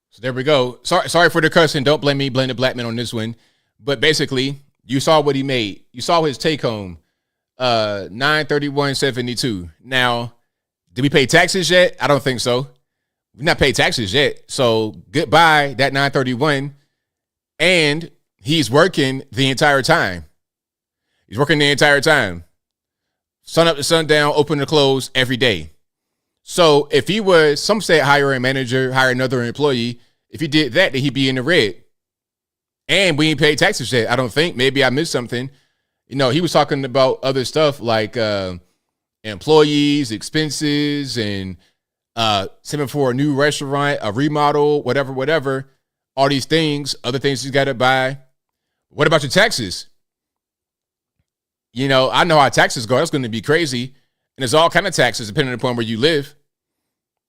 So there we go. Sorry for the cussing. Don't blame me. Blame the black man on this one. But basically, you saw what he made. You saw his take home, $931.72. Now, did we pay taxes yet? I don't think so. We've not paid taxes yet. So goodbye, that $931. And he's working the entire time. He's working the entire time. Sun up to sundown, open to close every day. So if he was, some say hire a manager, hire another employee. If he did that, then he'd be in the red. And we ain't paid taxes yet, I don't think. Maybe I missed something. You know, he was talking about other stuff like employees, expenses, and saving for a new restaurant, a remodel, whatever. All these things, other things he's got to buy. What about your taxes? You know, I know how taxes go. That's going to be crazy. And there's all kind of taxes depending upon where you live.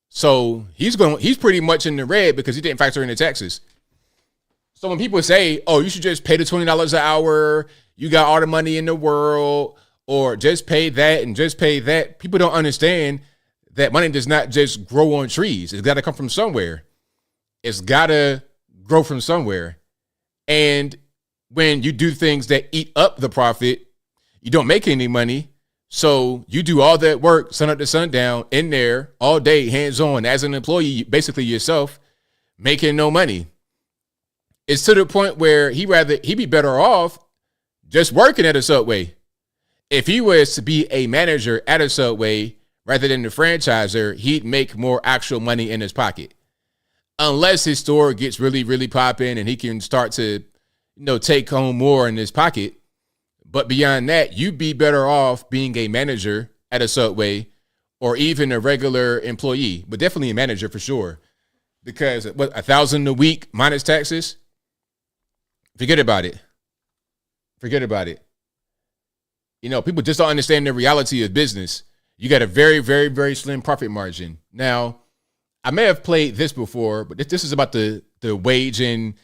So he's pretty much in the red because he didn't factor in the taxes. So when people say, oh, you should just pay the $20 an hour, you got all the money in the world, or just pay that and just pay that, people don't understand that money does not just grow on trees. It's got to come from somewhere. It's got to grow from somewhere. And when you do things that eat up the profit, you don't make any money. So you do all that work, sun up to sundown, in there all day, hands-on, as an employee, basically yourself, making no money. It's to the point where he'd be better off just working at a Subway. If he was to be a manager at a Subway rather than the franchisor, he'd make more actual money in his pocket. Unless his store gets really, really popping and he can start to, take home more in his pocket. But beyond that, you'd be better off being a manager at a Subway or even a regular employee, but definitely a manager for sure. Because $1,000 a week minus taxes? Forget about it. People just don't understand the reality of business. You got a very, very, very slim profit margin. Now, I may have played this before, but this is about the wage in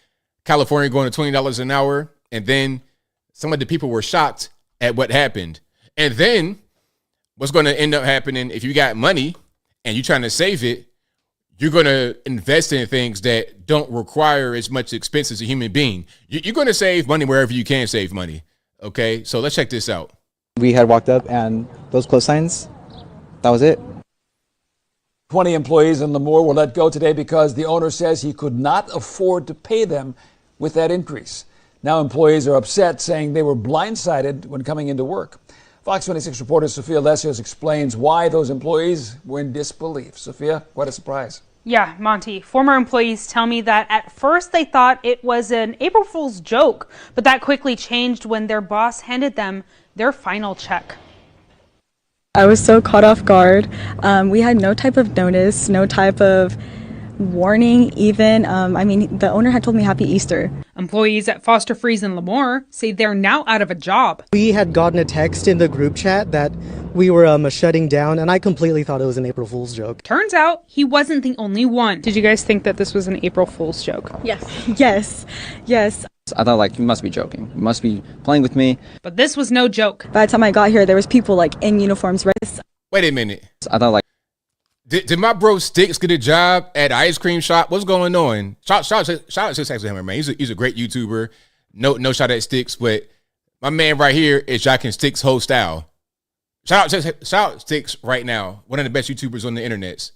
California going to $20 an hour. And then some of the people were shocked at what happened. And then what's going to end up happening if you got money and you're trying to save it, you're going to invest in things that don't require as much expense as a human being. You're going to save money wherever you can save money. Okay, so let's check this out. We had walked up and those close signs, that was it. 20 employees in Lemoore were let go today because the owner says he could not afford to pay them with that increase. Now employees are upset, saying they were blindsided when coming into work. Fox 26 reporter Sophia Lesios explains why those employees were in disbelief. Sophia, what a surprise. Yeah, Monty, former employees tell me that at first they thought it was an April Fool's joke, but that quickly changed when their boss handed them their final check. I was so caught off guard. We had no type of notice, no type of warning even. The owner had told me Happy Easter. Employees at Foster Freeze in Lemoore say they're now out of a job. We had gotten a text in the group chat that we were shutting down, and I completely thought it was an April Fool's joke. Turns out he wasn't the only one. Did you guys think that this was an April Fool's joke? Yes. I thought, you must be joking. You must be playing with me. But this was no joke. By the time I got here, there was people in uniforms. Wait a minute. I thought Did my bro Sticks get a job at an ice cream shop? What's going on? Shout out to him, man. He's a great YouTuber. No shot at Sticks, but my man right here is jocking Sticks' whole style. Shout out Sticks right now. One of the best YouTubers on the internet.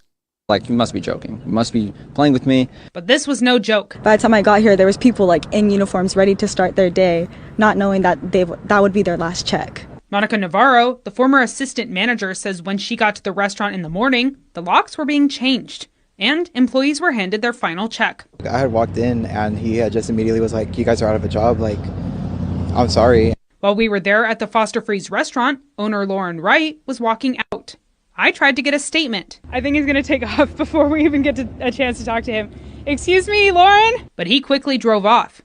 You must be joking. You must be playing with me. But this was no joke. By the time I got here, there was people in uniforms ready to start their day, not knowing that that would be their last check. Monica Navarro, the former assistant manager, says when she got to the restaurant in the morning, the locks were being changed and employees were handed their final check. I had walked in and he had just immediately was like, you guys are out of a job. I'm sorry. While we were there at the Foster Freeze restaurant, owner Lauren Wright was walking out. I tried to get a statement. I think he's going to take off before we even get a chance to talk to him. Excuse me, Lauren? But he quickly drove off.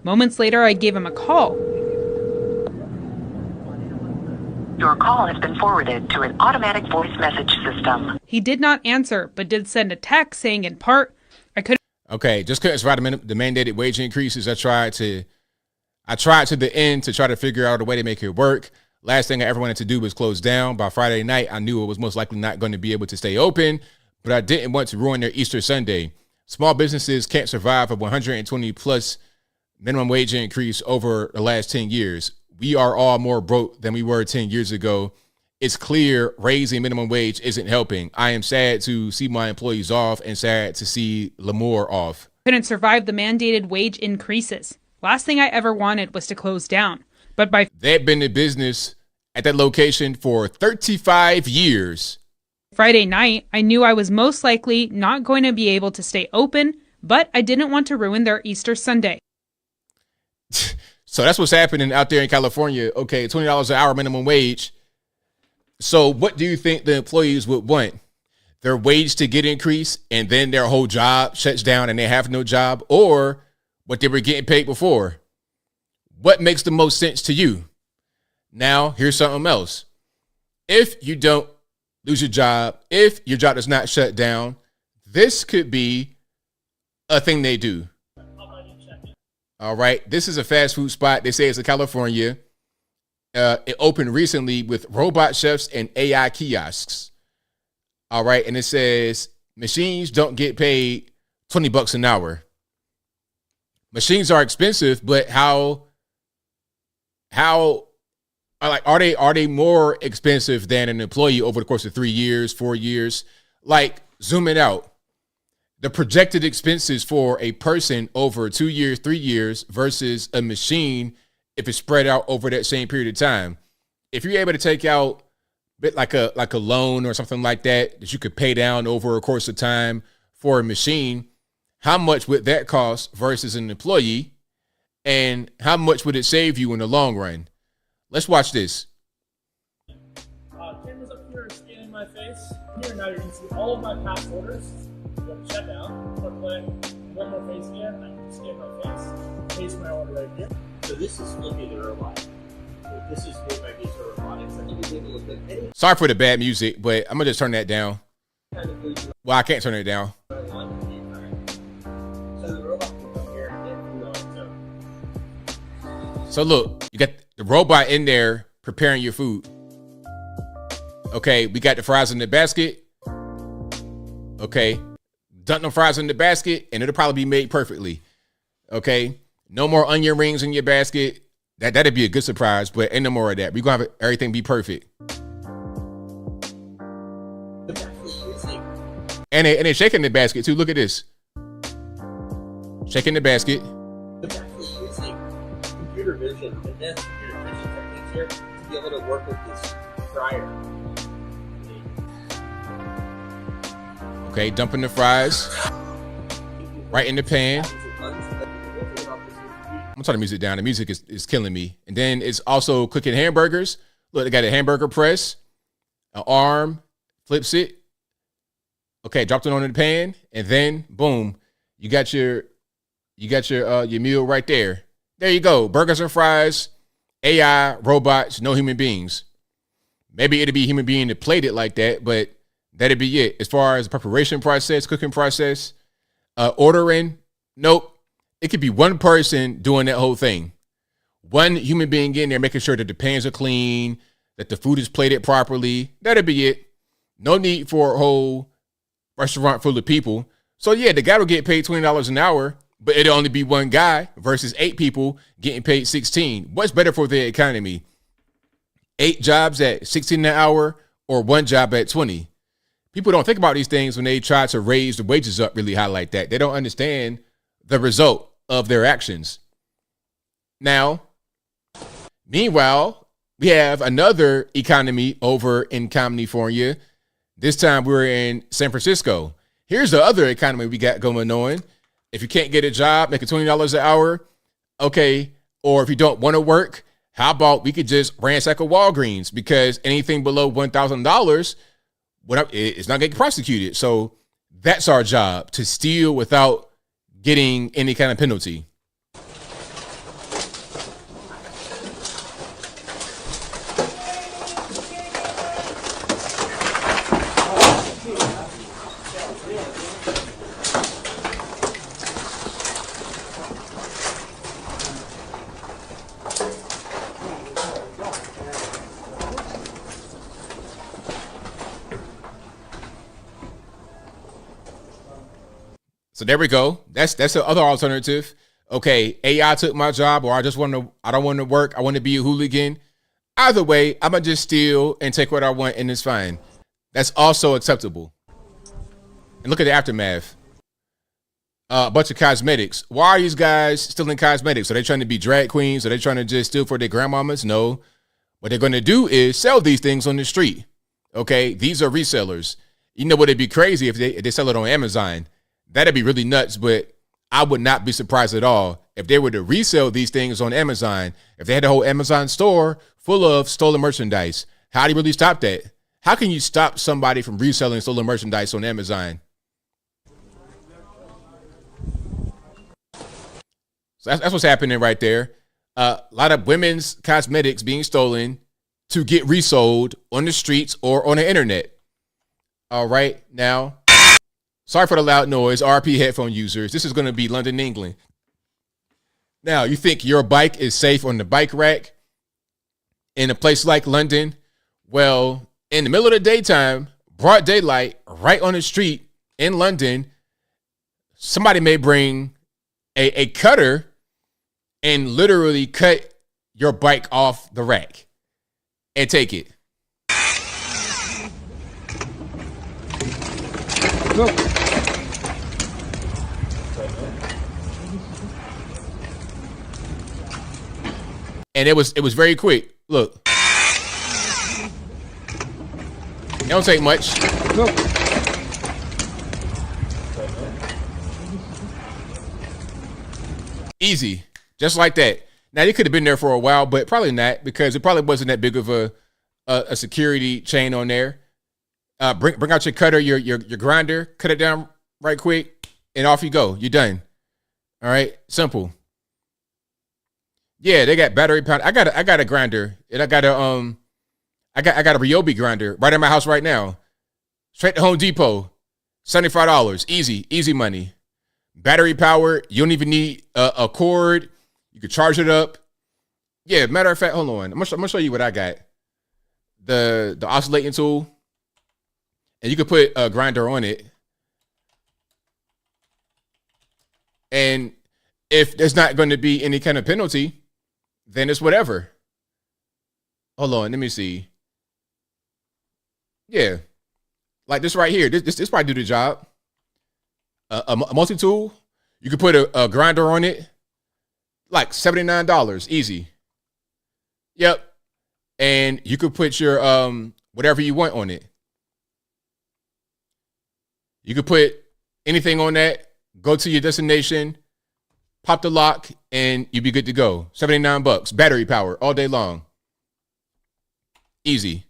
Moments later, I gave him a call. Your call has been forwarded to an automatic voice message system. He did not answer, but did send a text saying in part, I couldn't. Okay, just couldn't survive the mandated wage increases. I tried to the end to try to figure out a way to make it work. Last thing I ever wanted to do was close down. By Friday night, I knew it was most likely not going to be able to stay open, but I didn't want to ruin their Easter Sunday. Small businesses can't survive a 120 plus minimum wage increase over the last 10 years. We are all more broke than we were 10 years ago. It's clear raising minimum wage isn't helping. I am sad to see my employees off and sad to see Lamore off. Couldn't survive the mandated wage increases. Last thing I ever wanted was to close down. But they've been in business at that location for 35 years. Friday night, I knew I was most likely not going to be able to stay open, but I didn't want to ruin their Easter Sunday. So that's what's happening out there in California. Okay, $20 an hour minimum wage. So what do you think the employees would want? Their wage to get increased and then their whole job shuts down and they have no job, or what they were getting paid before? What makes the most sense to you? Now, here's something else. If you don't lose your job, if your job is not shut down, this could be a thing they do. All right. This is a fast food spot. They say it's in California. It opened recently with robot chefs and AI kiosks. All right. And it says machines don't get paid $20 an hour. Machines are expensive, but are they more expensive than an employee over the course of 3 years, 4 years? Like, zooming out, the projected expenses for a person over 2 years, 3 years versus a machine, if it's spread out over that same period of time. If you're able to take out a bit like a loan or something like that you could pay down over a course of time for a machine, how much would that cost versus an employee? And how much would it save you in the long run? Let's watch this. Cameras up here are scanning my face. Here now you're going to see all of my past orders. Go to checkout, click one more face scan. I can scan my face, paste my order right here. So this is looking at the robot. This is what might be a robotics. I think you're able to click any. Sorry for the bad music, but I'm gonna just turn that down. Well, I can't turn it down. So the robot can come here and get food on. So look, you got the robot in there preparing your food. Okay, we got the fries in the basket. Okay, dump them fries in the basket and it'll probably be made perfectly. Okay, no more onion rings in your basket. That'd be a good surprise, but ain't no more of that. We're gonna have everything be perfect. And they're shaking the basket too. Look at this. Shaking the basket. Computer vision, advanced computer vision techniques here to be able to work with this fryer. Okay, dumping the fries right in the pan. I'm turning the music down. The music is killing me. And then it's also cooking hamburgers. Look, they got a hamburger press, an arm, flips it. Okay, dropped it on the pan, and then boom, you got your meal right there. There you go. Burgers and fries, AI, robots, no human beings. Maybe it'd be a human being to plate it like that, but that'd be it. As far as the preparation process, cooking process, ordering, nope. It could be one person doing that whole thing. One human being in there making sure that the pans are clean, that the food is plated properly. That'd be it. No need for a whole restaurant full of people. So yeah, the guy will get paid $20 an hour, but it'll only be one guy versus 8 people getting paid $16. What's better for the economy? 8 jobs at $16 an hour or 1 job at $20? People don't think about these things when they try to raise the wages up really high like that. They don't understand the result of their actions. Now, meanwhile, we have another economy over in California. This time we're in San Francisco. Here's the other economy we got going on. If you can't get a job, making $20 an hour, okay, or if you don't want to work, how about we could just ransack a Walgreens? Because anything below $1,000, it's not getting prosecuted. So that's our job, to steal without getting any kind of penalty. So there we go. That's the other alternative. Okay, AI took my job, or I don't want to work. I want to be a hooligan. Either way, I'm gonna just steal and take what I want, and it's fine. That's also acceptable. And look at the aftermath. A bunch of cosmetics. Why are these guys stealing cosmetics? Are they trying to be drag queens? Are they trying to just steal for their grandmamas? No. What they're going to do is sell these things on the street. Okay, these are resellers. You know what? It'd be crazy if they sell it on Amazon. That'd be really nuts, but I would not be surprised at all if they were to resell these things on Amazon. If they had a whole Amazon store full of stolen merchandise, how do you really stop that? How can you stop somebody from reselling stolen merchandise on Amazon? So that's what's happening right there. A lot of women's cosmetics being stolen to get resold on the streets or on the internet. All right, now, sorry for the loud noise, RP headphone users. This is going to be London, England. Now, you think your bike is safe on the bike rack in a place like London? Well, in the middle of the daytime, broad daylight, right on the street in London, somebody may bring a cutter and literally cut your bike off the rack and take it. Look. And it was very quick. Look. It don't take much. Look. Easy. Just like that. Now, you could have been there for a while, but probably not, because it probably wasn't that big of a security chain on there. Bring out your cutter, your grinder, cut it down right quick, and off you go. You're done. All right, simple. Yeah, they got battery powered. I got a grinder, and I got a Ryobi grinder right in my house right now. Straight to Home Depot, $75, easy money. Battery powered. You don't even need a cord. You can charge it up. Yeah, matter of fact, hold on. I'm gonna show you what I got. The oscillating tool. And you could put a grinder on it. And if there's not going to be any kind of penalty, then it's whatever. Hold on, let me see. Yeah. Like this right here. This probably do the job. A multi-tool. You could put a grinder on it. Like $79, easy. Yep. And you could put your whatever you want on it. You could put anything on that, go to your destination, pop the lock, and you'd be good to go. $79, battery power all day long. Easy.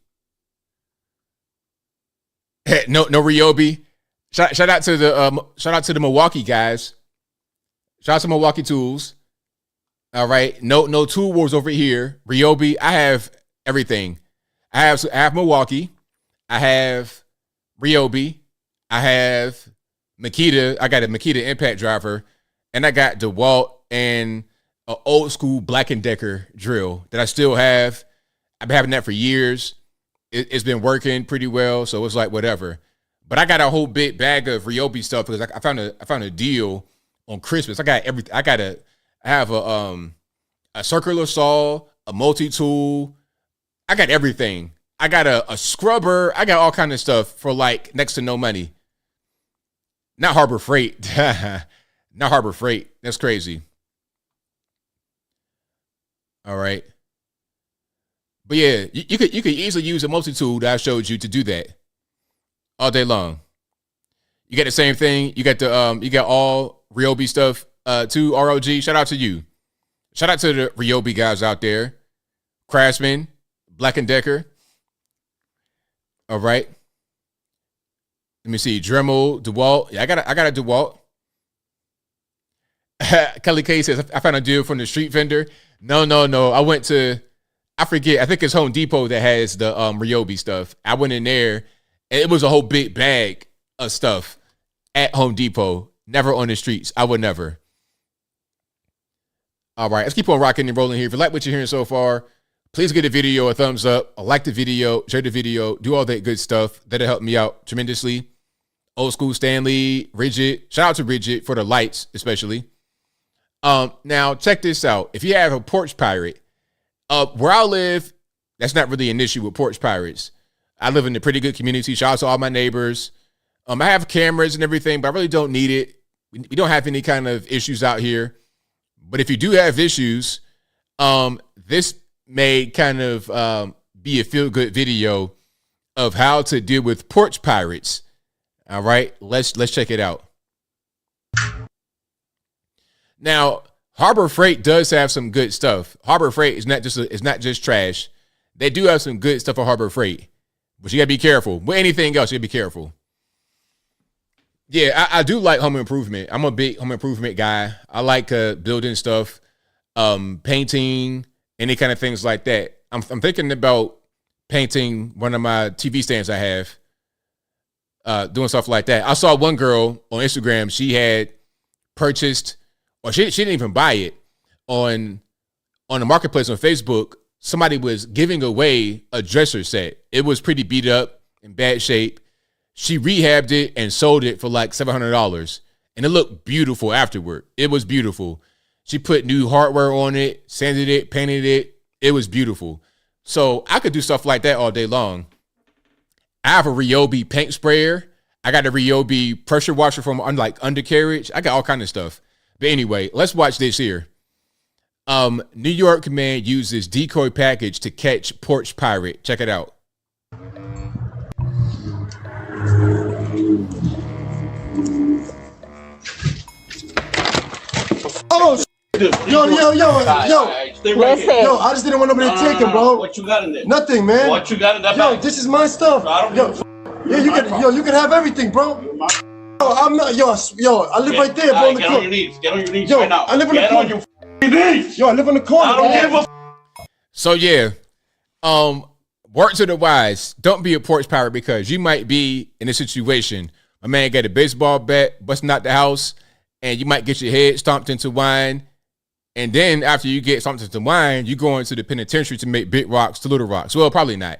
No Ryobi. Shout out to the Milwaukee guys. Shout out to Milwaukee Tools. All right. No Tool Wars over here. Ryobi. I have everything. I have Milwaukee. I have Ryobi. I have Makita. I got a Makita impact driver, and I got DeWalt and an old school Black & Decker drill that I still have. I've been having that for years. It's been working pretty well, so it's like whatever. But I got a whole big bag of Ryobi stuff because I found a deal on Christmas. I got everything. I have a circular saw, a multi-tool. I got everything. I got a scrubber. I got all kind of stuff for like next to no money. Not Harbor Freight. Not Harbor Freight. That's crazy. All right. But yeah, you could easily use a multi-tool that I showed you to do that all day long. You got the same thing. You got the you got all Ryobi stuff too. ROG. Shout out to you. Shout out to the Ryobi guys out there. Craftsman, Black & Decker. All right. Let me see. Dremel, DeWalt. Yeah, I got a DeWalt. Kelly K says, I found a deal from the street vendor. No. I forget. I think it's Home Depot that has the Ryobi stuff. I went in there, and it was a whole big bag of stuff at Home Depot. Never on the streets. I would never. All right, let's keep on rocking and rolling here. If you like what you're hearing so far, please give the video a thumbs up, like the video, share the video, do all that good stuff. That'll help me out tremendously. Old school Stanley, Rigid. Shout out to Rigid for the lights, especially. Now, check this out. If you have a porch pirate, where I live, that's not really an issue with porch pirates. I live in a pretty good community. Shout out to all my neighbors. I have cameras and everything, but I really don't need it. We don't have any kind of issues out here. But if you do have issues, this may kind of be a feel-good video of how to deal with porch pirates. All right, let's check it out. Now, Harbor Freight does have some good stuff. Harbor Freight is not just trash. They do have some good stuff at Harbor Freight, but you gotta be careful. With anything else, you gotta be careful. Yeah, I do like home improvement. I'm a big home improvement guy. I like building stuff, painting, any kind of things like that. I'm thinking about painting one of my TV stands I have, doing stuff like that. I saw one girl on Instagram. She had purchased, or she didn't even buy it, on the marketplace on Facebook. Somebody was giving away a dresser set. It was pretty beat up, in bad shape. She rehabbed it and sold it for like $700, and it looked beautiful afterward. It was beautiful. She put new hardware on it, sanded it, painted it. It was beautiful. So I could do stuff like that all day long. I have a Ryobi paint sprayer. I got a Ryobi pressure washer from undercarriage. I got all kind of stuff. But anyway, let's watch this here. New York man uses decoy package to catch porch pirate. Check it out. Oh, yo, Listen. yo, I just didn't want nobody to take him, bro. What you got in there? Nothing, man. What you got in that Yo, bag? this is my stuff. You can have everything, bro. I'm not, yo, I live right there, bro. Get on your knees. Get on your knees Yo, right now. I live in the Get corner. on your knees. Yo, I live in the corner. I don't give a So yeah, word to the wise, don't be a porch pirate, because you might be in a situation. A man got a baseball bat, busting out the house, and you might get your head stomped into wine. And then after you get stomped into wine, you go into the penitentiary to make big rocks to little rocks. Well, probably not.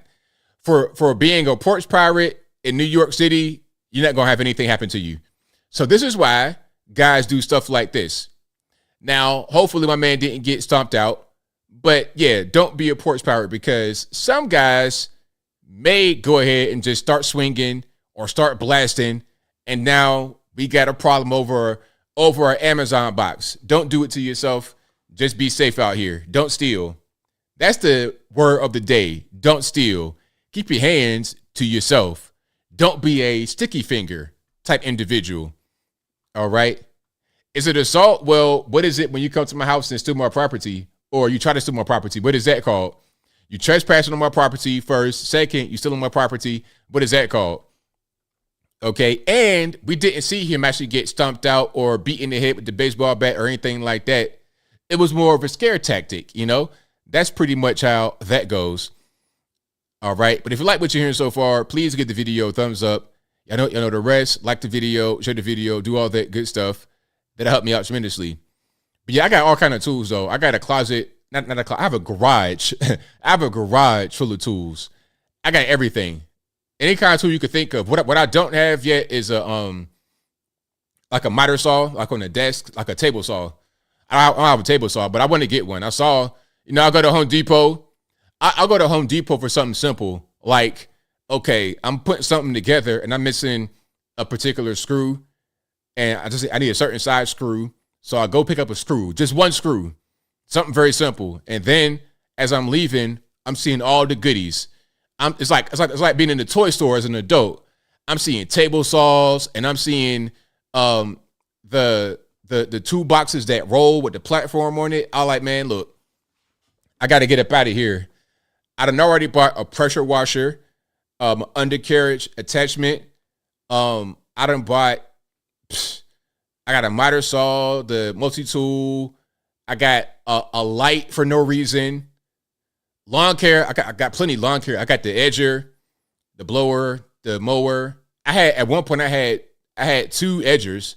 For being a porch pirate in New York City, you're not going to have anything happen to you. So this is why guys do stuff like this. Now, hopefully my man didn't get stomped out. But yeah, don't be a porch pirate, because some guys may go ahead and just start swinging or start blasting, and now we got a problem over our Amazon box. Don't do it to yourself. Just be safe out here. Don't steal. That's the word of the day. Don't steal. Keep your hands to yourself. Don't be a sticky finger type individual. All right. Is it assault? Well, what is it when you come to my house and steal my property, or you try to steal my property? What is that called? You trespassing on my property first. Second, you stealing my property. What is that called? Okay. And we didn't see him actually get stomped out or beat in the head with the baseball bat or anything like that. It was more of a scare tactic, you know? That's pretty much how that goes. All right. But if you like what you're hearing so far, please give the video a thumbs up. You know the rest. Like the video, share the video, do all that good stuff. That'll help me out tremendously. But yeah, I got all kind of tools though. I got a closet, not a closet. I have a garage. I have a garage full of tools. I got everything. Any kind of tool you could think of. What I don't have yet is a like a miter saw, like on the desk, like a table saw. I don't have a table saw, but I want to get one. I saw, I go to Home Depot. I'll go to Home Depot for something simple. Like, okay, I'm putting something together and I'm missing a particular screw, and I need a certain size screw. So I go pick up a screw, just one screw, something very simple. And then as I'm leaving, I'm seeing all the goodies. It's like being in the toy store as an adult. I'm seeing table saws, and I'm seeing the two boxes that roll with the platform on it. I like, man, look, I got to get up out of here. I done already bought a pressure washer, undercarriage attachment, I done bought, I got a miter saw, the multi-tool. I got a light for no reason. Lawn care, I got plenty of lawn care. I got the edger, the blower, the mower. At one point I had 2 edgers.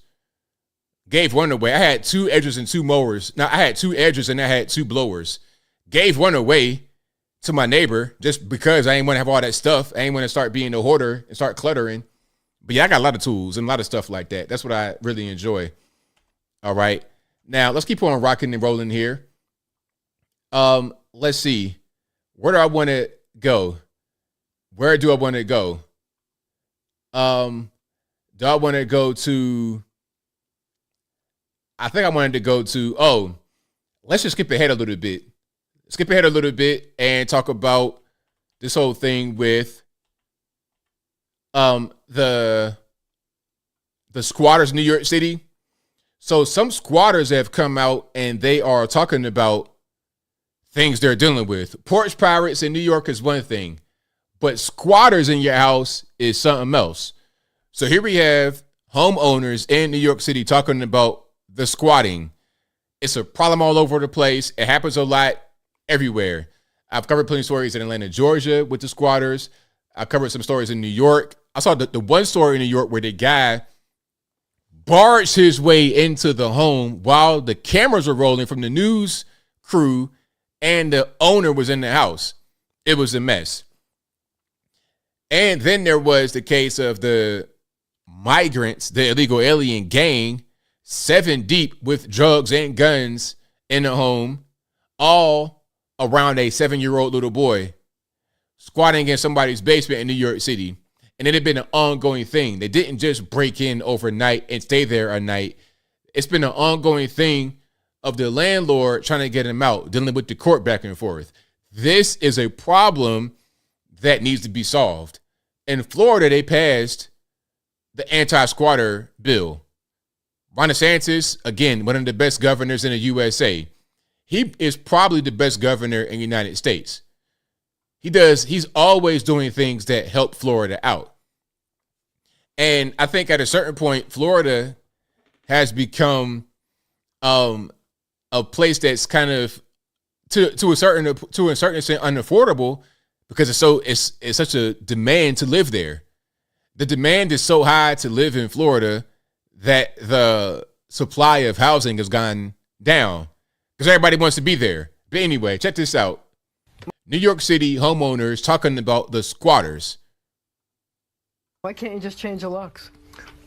Gave one away. I had 2 edgers and 2 mowers. Now I had 2 edgers and I had 2 blowers. Gave one away to my neighbor just because I ain't want to have all that stuff. I ain't want to start being a hoarder and start cluttering. But yeah, I got a lot of tools and a lot of stuff like that. That's what I really enjoy. All right. Now let's keep on rocking and rolling here. Let's see. Where do I want to go? Where do I want to go? Do I want to go to, I think I wanted to go to, let's just skip ahead a little bit. Skip ahead a little bit and talk about this whole thing with the squatters in New York City. So some squatters have come out and they are talking about things they're dealing with. Porch pirates in New York is one thing, but squatters in your house is something else. So here we have homeowners in New York City talking about the squatting. It's a problem all over the place. It happens a lot everywhere. I've covered plenty of stories in Atlanta, Georgia with the squatters. I've covered some stories in New York. I saw the one story in New York where the guy barged his way into the home while the cameras were rolling from the news crew and the owner was in the house. It was a mess. And then there was the case of the Migrants, the illegal alien gang, 7 deep with drugs and guns in the home, all around a 7-year-old little boy squatting in somebody's basement in New York City. And it had been an ongoing thing. They didn't just break in overnight and stay there a night. It's been an ongoing thing of the landlord trying to get him out, dealing with the court back and forth. This is a problem that needs to be solved. In Florida, they passed the anti-squatter bill. Ron DeSantis, again, one of the best governors in the USA. He is probably the best governor in the United States. He's always doing things that help Florida out. And I think at a certain point, Florida has become a place that's kind of to a certain extent unaffordable because it's such a demand to live there. The demand is so high to live in Florida that the supply of housing has gone down because everybody wants to be there. But anyway, check this out. New York City homeowners talking about the squatters. Why can't you just change the locks?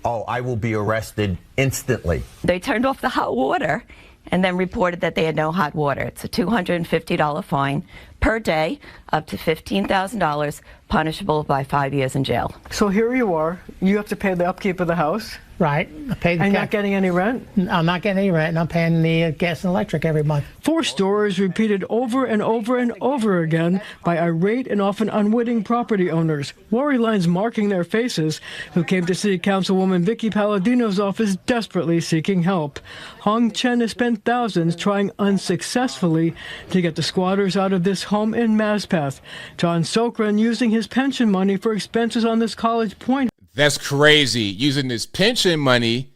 Oh, I will be arrested instantly. They turned off the hot water and then reported that they had no hot water. It's a $250 fine per day, up to $15,000, punishable by 5 years in jail. So here you are. You have to pay the upkeep of the house. Right. I paid and not getting any rent? I'm not getting any rent, and I'm paying the gas and electric every month. 4 stories repeated over and over and over again by irate and often unwitting property owners. Worry lines marking their faces, who came to City Councilwoman Vicky Palladino's office desperately seeking help. Hong Chen has spent thousands trying unsuccessfully to get the squatters out of this home in Maspeth. John Sokran using his pension money for expenses on this College Point. That's crazy. Using this pension money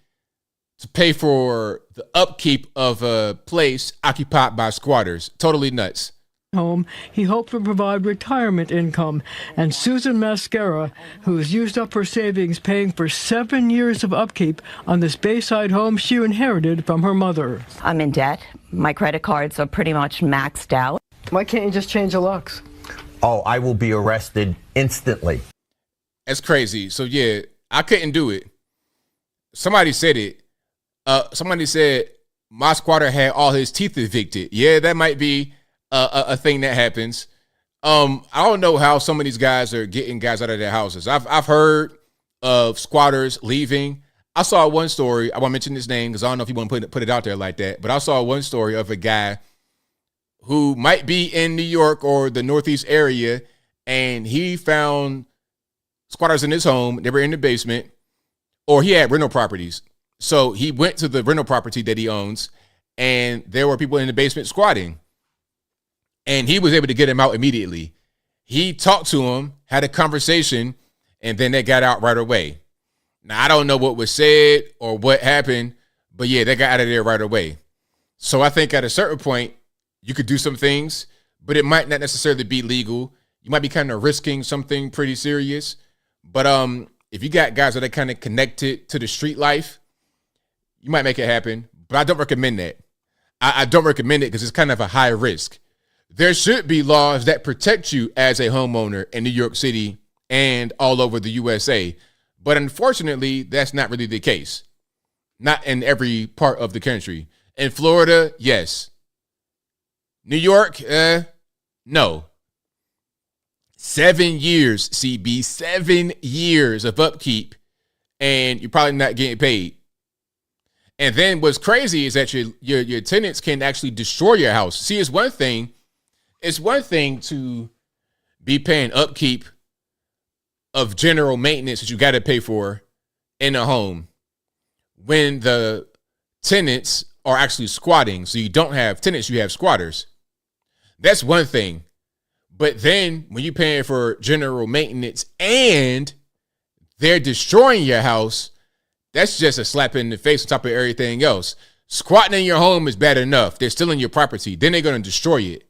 to pay for the upkeep of a place occupied by squatters. Totally nuts. Home, he hoped to provide retirement income. And Susan Mascara, who has used up her savings paying for 7 years of upkeep on this Bayside home she inherited from her mother. I'm in debt. My credit cards are pretty much maxed out. Why can't you just change the locks? Oh, I will be arrested instantly. That's crazy. So yeah, I couldn't do it. Somebody said it. Somebody said my squatter had all his teeth evicted. Yeah, that might be a thing that happens. I don't know how some of these guys are getting guys out of their houses. I've heard of squatters leaving. I saw one story. I won't mention his name because I don't know if you want to put it out there like that. But I saw one story of a guy who might be in New York or the Northeast area, and he found squatters in his home. They were in the basement, or he had rental properties. So he went to the rental property that he owns, and there were people in the basement squatting. And he was able to get him out immediately. He talked to him, had a conversation, and then they got out right away. Now, I don't know what was said or what happened, but yeah, they got out of there right away. So I think at a certain point, you could do some things, but it might not necessarily be legal. You might be kind of risking something pretty serious. But if you got guys that are kind of connected to the street life, you might make it happen. But I don't recommend that. I don't recommend it because it's kind of a high risk. There should be laws that protect you as a homeowner in New York City and all over the USA. But unfortunately, that's not really the case. Not in every part of the country. In Florida, yes. New York, no. 7 years, CB, 7 years of upkeep, and you're probably not getting paid. And then what's crazy is that your tenants can actually destroy your house. See, it's one thing to be paying upkeep of general maintenance that you got to pay for in a home when the tenants are actually squatting. So you don't have tenants, you have squatters. That's one thing. But then when you're paying for general maintenance and they're destroying your house, that's just a slap in the face on top of everything else. Squatting in your home is bad enough. They're stealing your property. Then they're going to destroy it.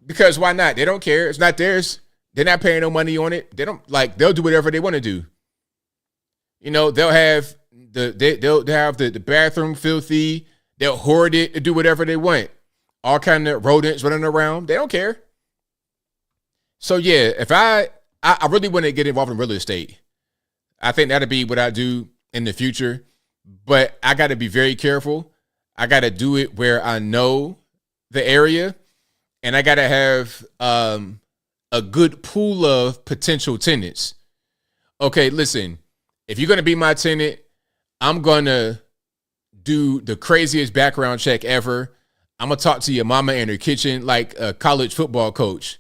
Because why not? They don't care. It's not theirs. They're not paying no money on it. They'll do whatever they want to do. You know, they'll have the bathroom filthy. They'll hoard it to do whatever they want. All kind of rodents running around. They don't care. So yeah, if I really want to get involved in real estate, I think that'll be what I do in the future. But I got to be very careful. I got to do it where I know the area, and I got to have a good pool of potential tenants. Okay, listen, if you're going to be my tenant, I'm going to do the craziest background check ever. I'm going to talk to your mama in her kitchen like a college football coach.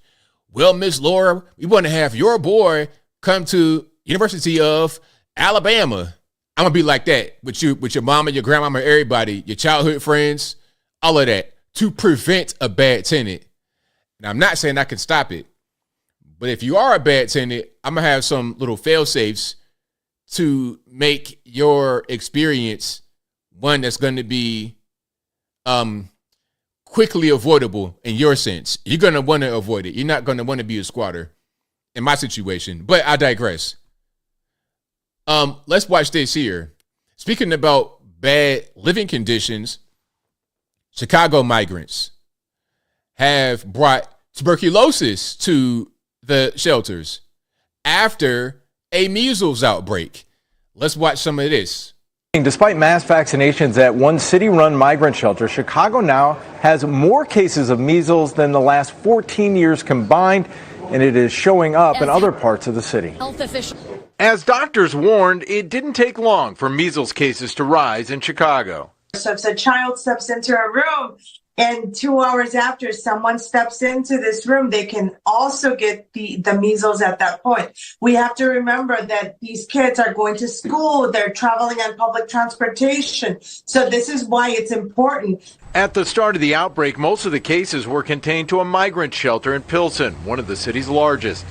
Well, Miss Laura, we want to have your boy come to University of Alabama. I'm going to be like that with your mama, your grandmama, everybody, your childhood friends, all of that, to prevent a bad tenant. Now, I'm not saying I can stop it, but if you are a bad tenant, I'm going to have some little fail-safes to make your experience one that's going to be quickly avoidable in your sense. You're going to want to avoid it. You're not going to want to be a squatter in my situation, but I digress. Let's watch this here. Speaking about bad living conditions, Chicago migrants have brought tuberculosis to the shelters after a measles outbreak. Let's watch some of this. Despite mass vaccinations at one city-run migrant shelter, Chicago now has more cases of measles than the last 14 years combined, and it is showing up in other parts of the city. Health officials. As doctors warned, it didn't take long for measles cases to rise in Chicago. So if a child steps into a room and 2 hours after someone steps into this room, they can also get the measles at that point. We have to remember that these kids are going to school, they're traveling on public transportation. So this is why it's important. At the start of the outbreak, most of the cases were contained to a migrant shelter in Pilsen, one of the city's largest.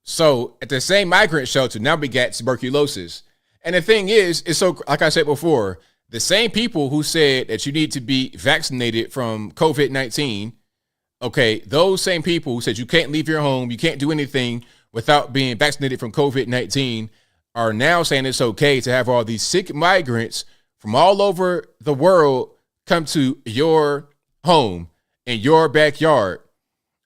So at the same migrant shelter, now we got tuberculosis. And the thing is, it's so, like I said before, the same people who said that you need to be vaccinated from COVID-19, okay, those same people who said you can't leave your home, you can't do anything without being vaccinated from COVID-19 are now saying it's okay to have all these sick migrants from all over the world come to your home in your backyard.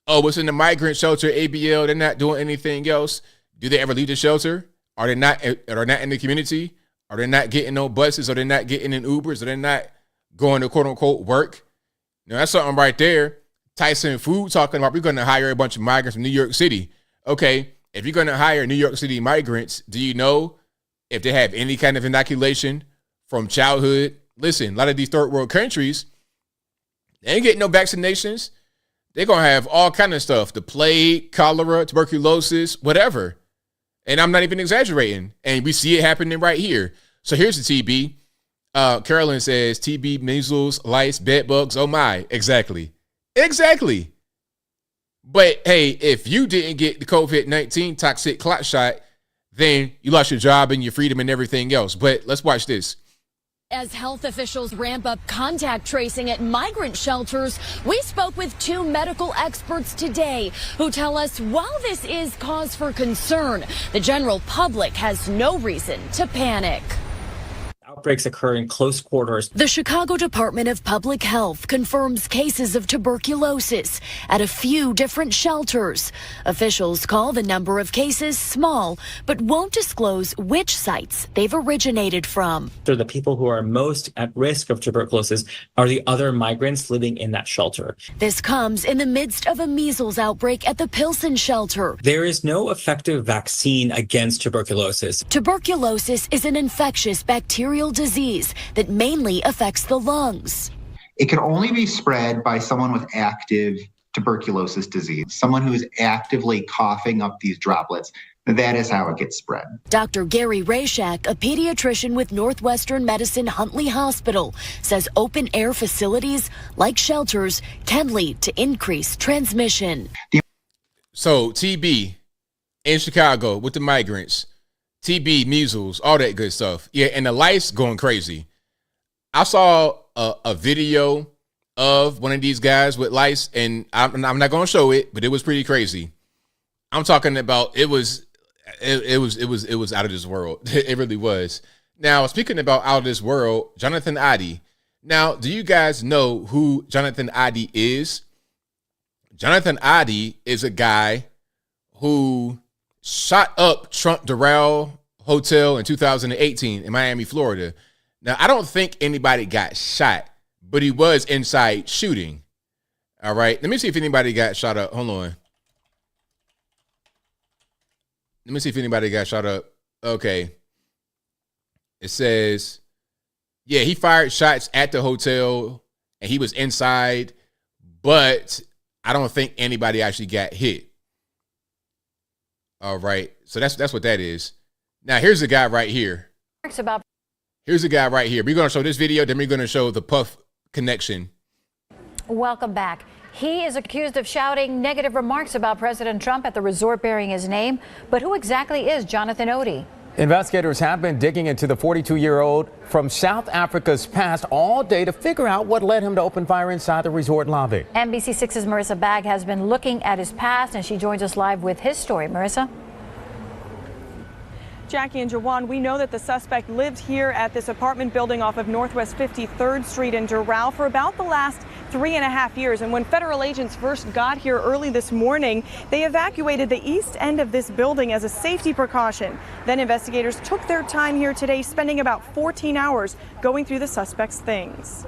Oh, it's in the migrant shelter, ABL. They're not doing anything else. Do they ever leave the shelter? Are they not in the community? Are they not getting no buses? Are they not getting in Ubers? Are they not going to quote unquote work? Now that's something right there. Tyson Food talking about we're going to hire a bunch of migrants from New York City. Okay, if you're going to hire New York City migrants, do you know if they have any kind of inoculation from childhood? Listen, a lot of these third world countries, they ain't getting no vaccinations. They're going to have all kind of stuff, the plague, cholera, tuberculosis, whatever. And I'm not even exaggerating. And we see it happening right here. So here's the TB. Carolyn says TB, measles, lice, bed bugs. Oh my, exactly. Exactly. But hey, if you didn't get the COVID-19 toxic clot shot, then you lost your job and your freedom and everything else. But let's watch this. As health officials ramp up contact tracing at migrant shelters, we spoke with 2 medical experts today who tell us while this is cause for concern, the general public has no reason to panic. Outbreaks occur in close quarters. The Chicago Department of Public Health confirms cases of tuberculosis at a few different shelters. Officials call the number of cases small, but won't disclose which sites they've originated from. So the people who are most at risk of tuberculosis are the other migrants living in that shelter. This comes in the midst of a measles outbreak at the Pilsen shelter. There is no effective vaccine against tuberculosis. Tuberculosis is an infectious bacterial disease that mainly affects the lungs. It can only be spread by someone with active tuberculosis disease, someone who is actively coughing up these droplets. That is how it gets spread. Dr. Gary Rayshak, a pediatrician with Northwestern Medicine Huntley Hospital, says open air facilities like shelters can lead to increased transmission. So TB in Chicago with the migrants, TB, measles, all that good stuff. Yeah, and the lice going crazy. I saw a video of one of these guys with lice, and I'm not going to show it, but it was pretty crazy. I'm talking about it was out of this world. It really was. Now, speaking about out of this world, Jonathan Adi. Now, do you guys know who Jonathan Adi is? Jonathan Adi is a guy who shot up Trump Doral Hotel in 2018 in Miami, Florida. Now, I don't think anybody got shot, but he was inside shooting. All right. Let me see if anybody got shot up. Hold on. Let me see if anybody got shot up. Okay. It says, yeah, he fired shots at the hotel and he was inside, but I don't think anybody actually got hit. All right. So that's what that is. Now, here's the guy right here. Here's the guy right here. We're going to show this video, then we're going to show the Puff connection. Welcome back. He is accused of shouting negative remarks about President Trump at the resort bearing his name. But who exactly is Jonathan Odi? Investigators have been digging into the 42-year-old from South Africa's past all day to figure out what led him to open fire inside the resort lobby. NBC6's Marissa Bagg has been looking at his past, and she joins us live with his story. Marissa? Jackie and Jawan, we know that the suspect lived here at this apartment building off of Northwest 53rd Street in Doral for about the last 3.5 years. And when federal agents first got here early this morning, they evacuated the east end of this building as a safety precaution. Then investigators took their time here today, spending about 14 hours going through the suspect's things.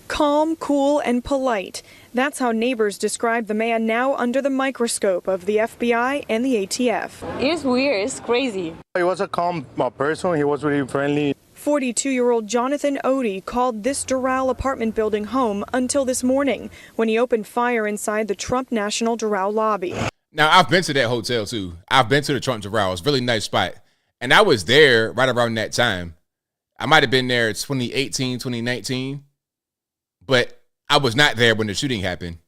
Calm, cool, and polite. That's how neighbors describe the man now under the microscope of the FBI and the ATF. It's weird. It's crazy. He was a calm person. He was really friendly. 42-year-old Jonathan Odi called this Doral apartment building home until this morning when he opened fire inside the Trump National Doral lobby. Now, I've been to that hotel, too. I've been to the Trump Doral. It's a really nice spot. And I was there right around that time. I might have been there 2018, 2019. But I was not there when the shooting happened.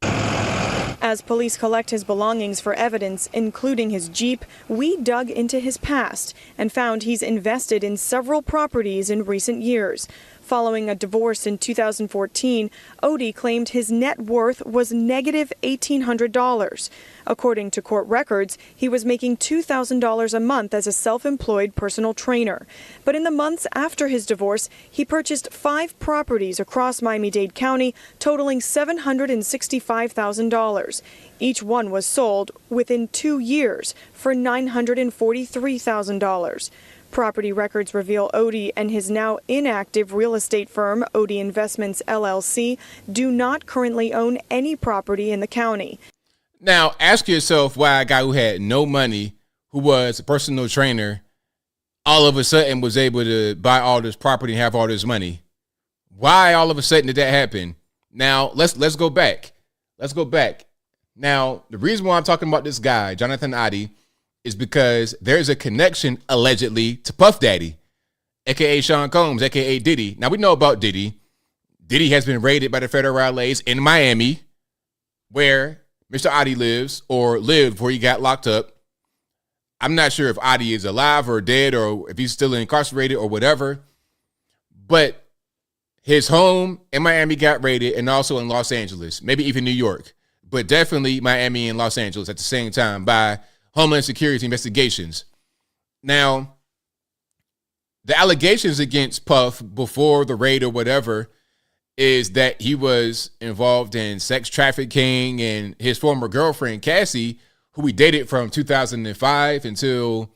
As police collect his belongings for evidence, including his Jeep, we dug into his past and found he's invested in several properties in recent years. Following a divorce in 2014, Odi claimed his net worth was negative $1,800. According to court records, he was making $2,000 a month as a self-employed personal trainer. But in the months after his divorce, he purchased 5 properties across Miami-Dade County, totaling $765,000. Each one was sold within 2 years for $943,000. Property records reveal Odi and his now inactive real estate firm, Odi Investments LLC, do not currently own any property in the county. Now, ask yourself why a guy who had no money, who was a personal trainer, all of a sudden was able to buy all this property and have all this money. Why all of a sudden did that happen? Now, let's go back. Let's go back. Now, the reason why I'm talking about this guy, Jonathan Adi, is because there's a connection, allegedly, to Puff Daddy, a.k.a. Sean Combs, a.k.a. Diddy. Now, we know about Diddy. Diddy has been raided by the federal LAs in Miami, where Mr. Adi lives, or lived where he got locked up. I'm not sure if Adi is alive or dead or if he's still incarcerated or whatever. But his home in Miami got raided, and also in Los Angeles, maybe even New York, but definitely Miami and Los Angeles at the same time by Homeland Security investigations. Now, the allegations against Puff before the raid or whatever is that he was involved in sex trafficking, and his former girlfriend, Cassie, who we dated from 2005 until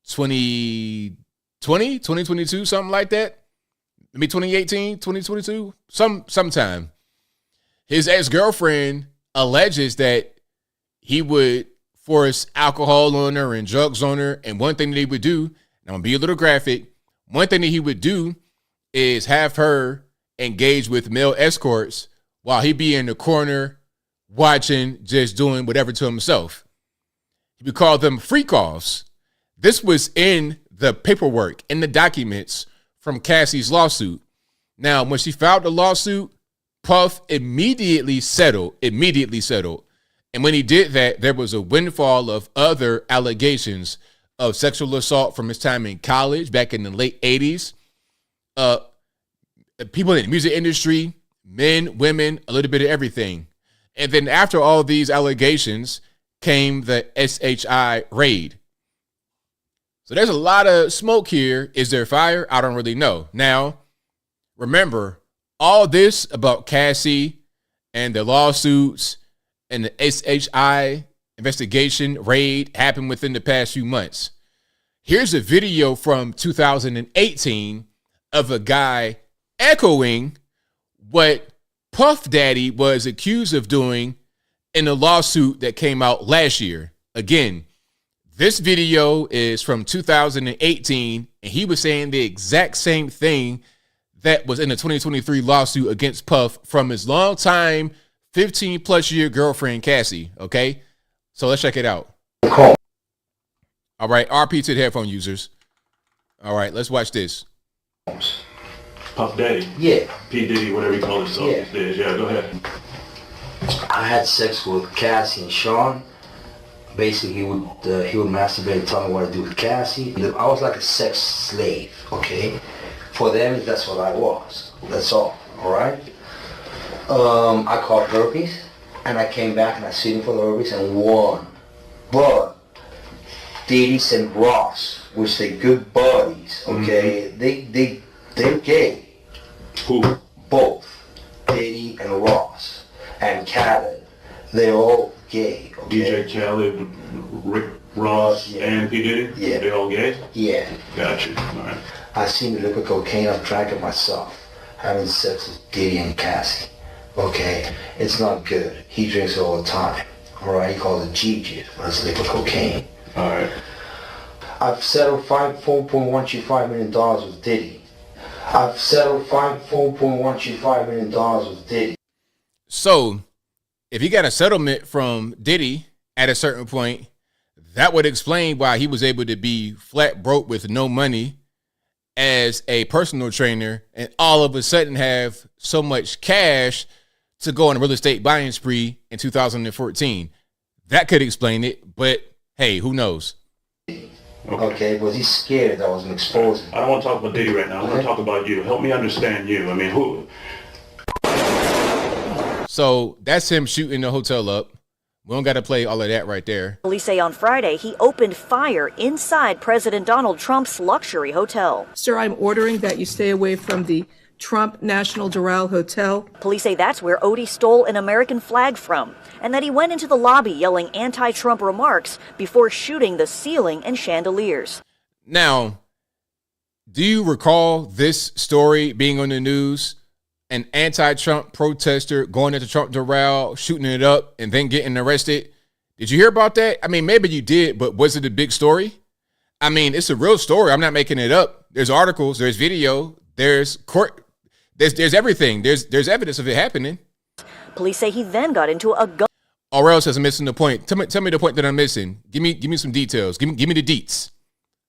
2022, something like that. Maybe 2018, 2022, sometime. His ex-girlfriend alleges that he would force alcohol on her and drugs on her. And one thing that he would do, and I'm going to be a little graphic, one thing that he would do is have her engage with male escorts while he be in the corner watching, just doing whatever to himself. He would call them freak-offs. This was in the paperwork, in the documents from Cassie's lawsuit. Now, when she filed the lawsuit, Puff immediately settled. And when he did that, there was a windfall of other allegations of sexual assault from his time in college back in the late 80s. People in the music industry, men, women, a little bit of everything. And then after all these allegations came the SHI raid. So there's a lot of smoke here. Is there fire? I don't really know. Now, remember, all this about Cassie and the lawsuits and the SHI investigation raid happened within the past few months. Here's a video from 2018 of a guy echoing what Puff Daddy was accused of doing in a lawsuit that came out last year. Again, this video is from 2018, and he was saying the exact same thing that was in the 2023 lawsuit against Puff from his longtime 15-plus year girlfriend, Cassie, okay? So let's check it out. All right, RP to the headphone users. All right, let's watch this. Puff Daddy? Yeah. P. Diddy, whatever you call yourself these days. Yeah, go ahead. I had sex with Cassie and Sean. Basically, he would masturbate and tell me what to do with Cassie. I was like a sex slave, okay? For them, that's what I was. That's all right? I caught herpes, and I came back and I sued him for the herpes and won. But Diddy and Ross, which they good buddies, okay? They're gay. Who? Both. Diddy and Ross. And Khaled. They're all gay. Okay? DJ Khaled, Rick Ross, and P. Diddy? Yeah. They all gay? Yeah. Got you. All right. I seen the liquid cocaine, I've drank it myself. Having sex with Diddy and Cassie. Okay? It's not good. He drinks it all the time. Alright? He calls it G-Juice, but it's liquid cocaine. Alright. I've settled $4.125 million with Diddy. I've settled $4.125 million with Diddy. So, if he got a settlement from Diddy at a certain point, that would explain why he was able to be flat broke with no money as a personal trainer and all of a sudden have so much cash to go on a real estate buying spree in 2014. That could explain it, but hey, who knows? Okay, was he scared that I was going to expose him? I don't want to talk about Diddy right now. I want to talk about you. Help me understand you. I mean, who? So that's him shooting the hotel up. We don't got to play all of that right there. Police say on Friday he opened fire inside President Donald Trump's luxury hotel. Sir, I'm ordering that you stay away from the Trump National Doral Hotel. Police say that's where Odie stole an American flag from, and that he went into the lobby yelling anti-Trump remarks before shooting the ceiling and chandeliers. Now, do you recall this story being on the news? An anti-Trump protester going into Trump Doral, shooting it up, and then getting arrested. Did you hear about that? I mean, maybe you did, but was it a big story? I mean, it's a real story. I'm not making it up. There's articles, there's video, there's court, there's everything. There's evidence of it happening. Police say he then got into a gun. Or else I'm missing the point. Tell me the point that I'm missing. Give me some details. Give me the deets.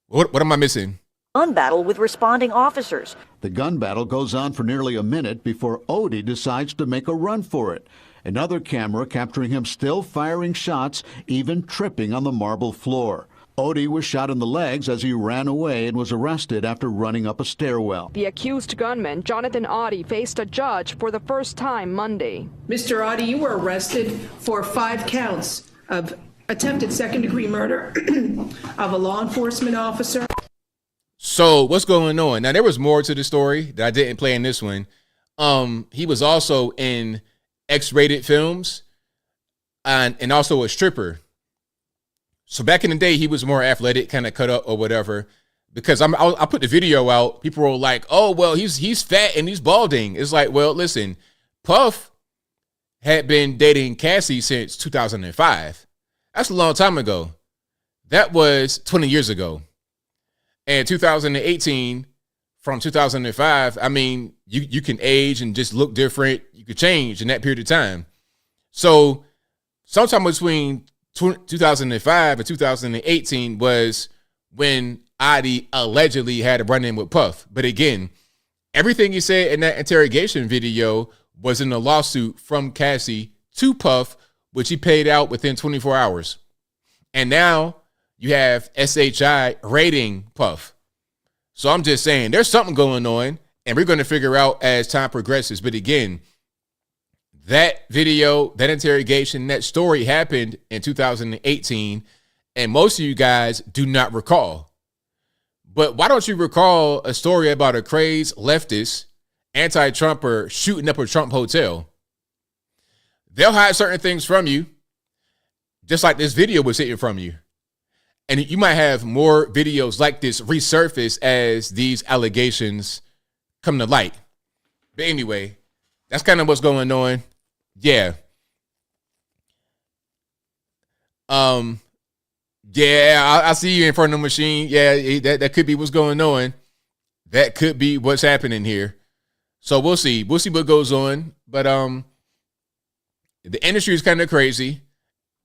What am I missing? Gun battle with responding officers. The gun battle goes on for nearly a minute before Odie decides to make a run for it. Another camera capturing him still firing shots, even tripping on the marble floor. Odie was shot in the legs as he ran away and was arrested after running up a stairwell. The accused gunman, Jonathan Odie, faced a judge for the first time Monday. Mr. Odie, you were arrested for 5 counts of attempted second-degree murder of a law enforcement officer. So what's going on? Now, there was more to the story that I didn't play in this one. He was also in X-rated films and also a stripper. So back in the day, he was more athletic, kind of cut up or whatever. Because I put the video out, people were like, "Oh, well, he's fat and he's balding." It's like, well, listen, Puff had been dating Cassie since 2005. That's a long time ago. That was 20 years ago. And 2018, from 2005, I mean, you can age and just look different. You could change in that period of time. So sometime between 2005 and 2018 was when Adi allegedly had a run-in with Puff. But again, everything he said in that interrogation video was in a lawsuit from Cassie to Puff, which he paid out within 24 hours. And now you have SHI raiding Puff. So I'm just saying there's something going on, and we're going to figure out as time progresses. But again, that video, that interrogation, that story happened in 2018, and most of you guys do not recall. But why don't you recall a story about a crazed leftist, anti-Trumper shooting up a Trump hotel? They'll hide certain things from you, just like this video was hidden from you. And you might have more videos like this resurface as these allegations come to light. But anyway, that's kind of what's going on. Yeah. Yeah, I see you in front of the machine. Yeah, that could be what's going on. That could be what's happening here. So we'll see. We'll see what goes on. But the industry is kind of crazy.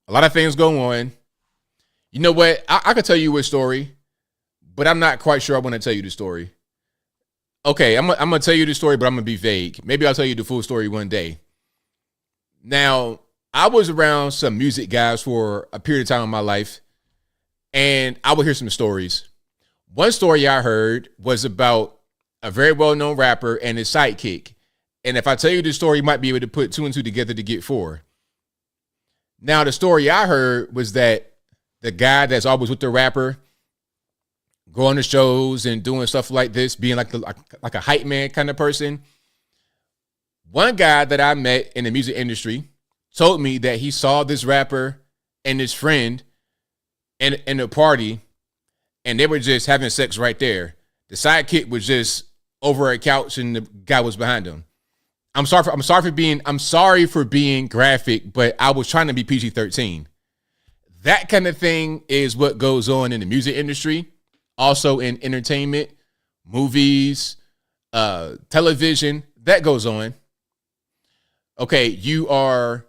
A lot of things go on. You know what? I could tell you a story, but I'm not quite sure I want to tell you the story. Okay, I'm going to tell you the story, but I'm going to be vague. Maybe I'll tell you the full story one day. Now, I was around some music guys for a period of time in my life, and I would hear some stories. One story I heard was about a very well-known rapper and his sidekick. And if I tell you the story, you might be able to put 2 and 2 together to get 4. Now, the story I heard was that the guy that's always with the rapper, going to shows and doing stuff like this, being like a hype man kind of person. One guy that I met in the music industry told me that he saw this rapper and his friend in a party, and they were just having sex right there. The sidekick was just over a couch, and the guy was behind him. I'm sorry for being graphic, but I was trying to be PG-13. That kind of thing is what goes on in the music industry, also in entertainment, movies, television. That goes on. Okay, you are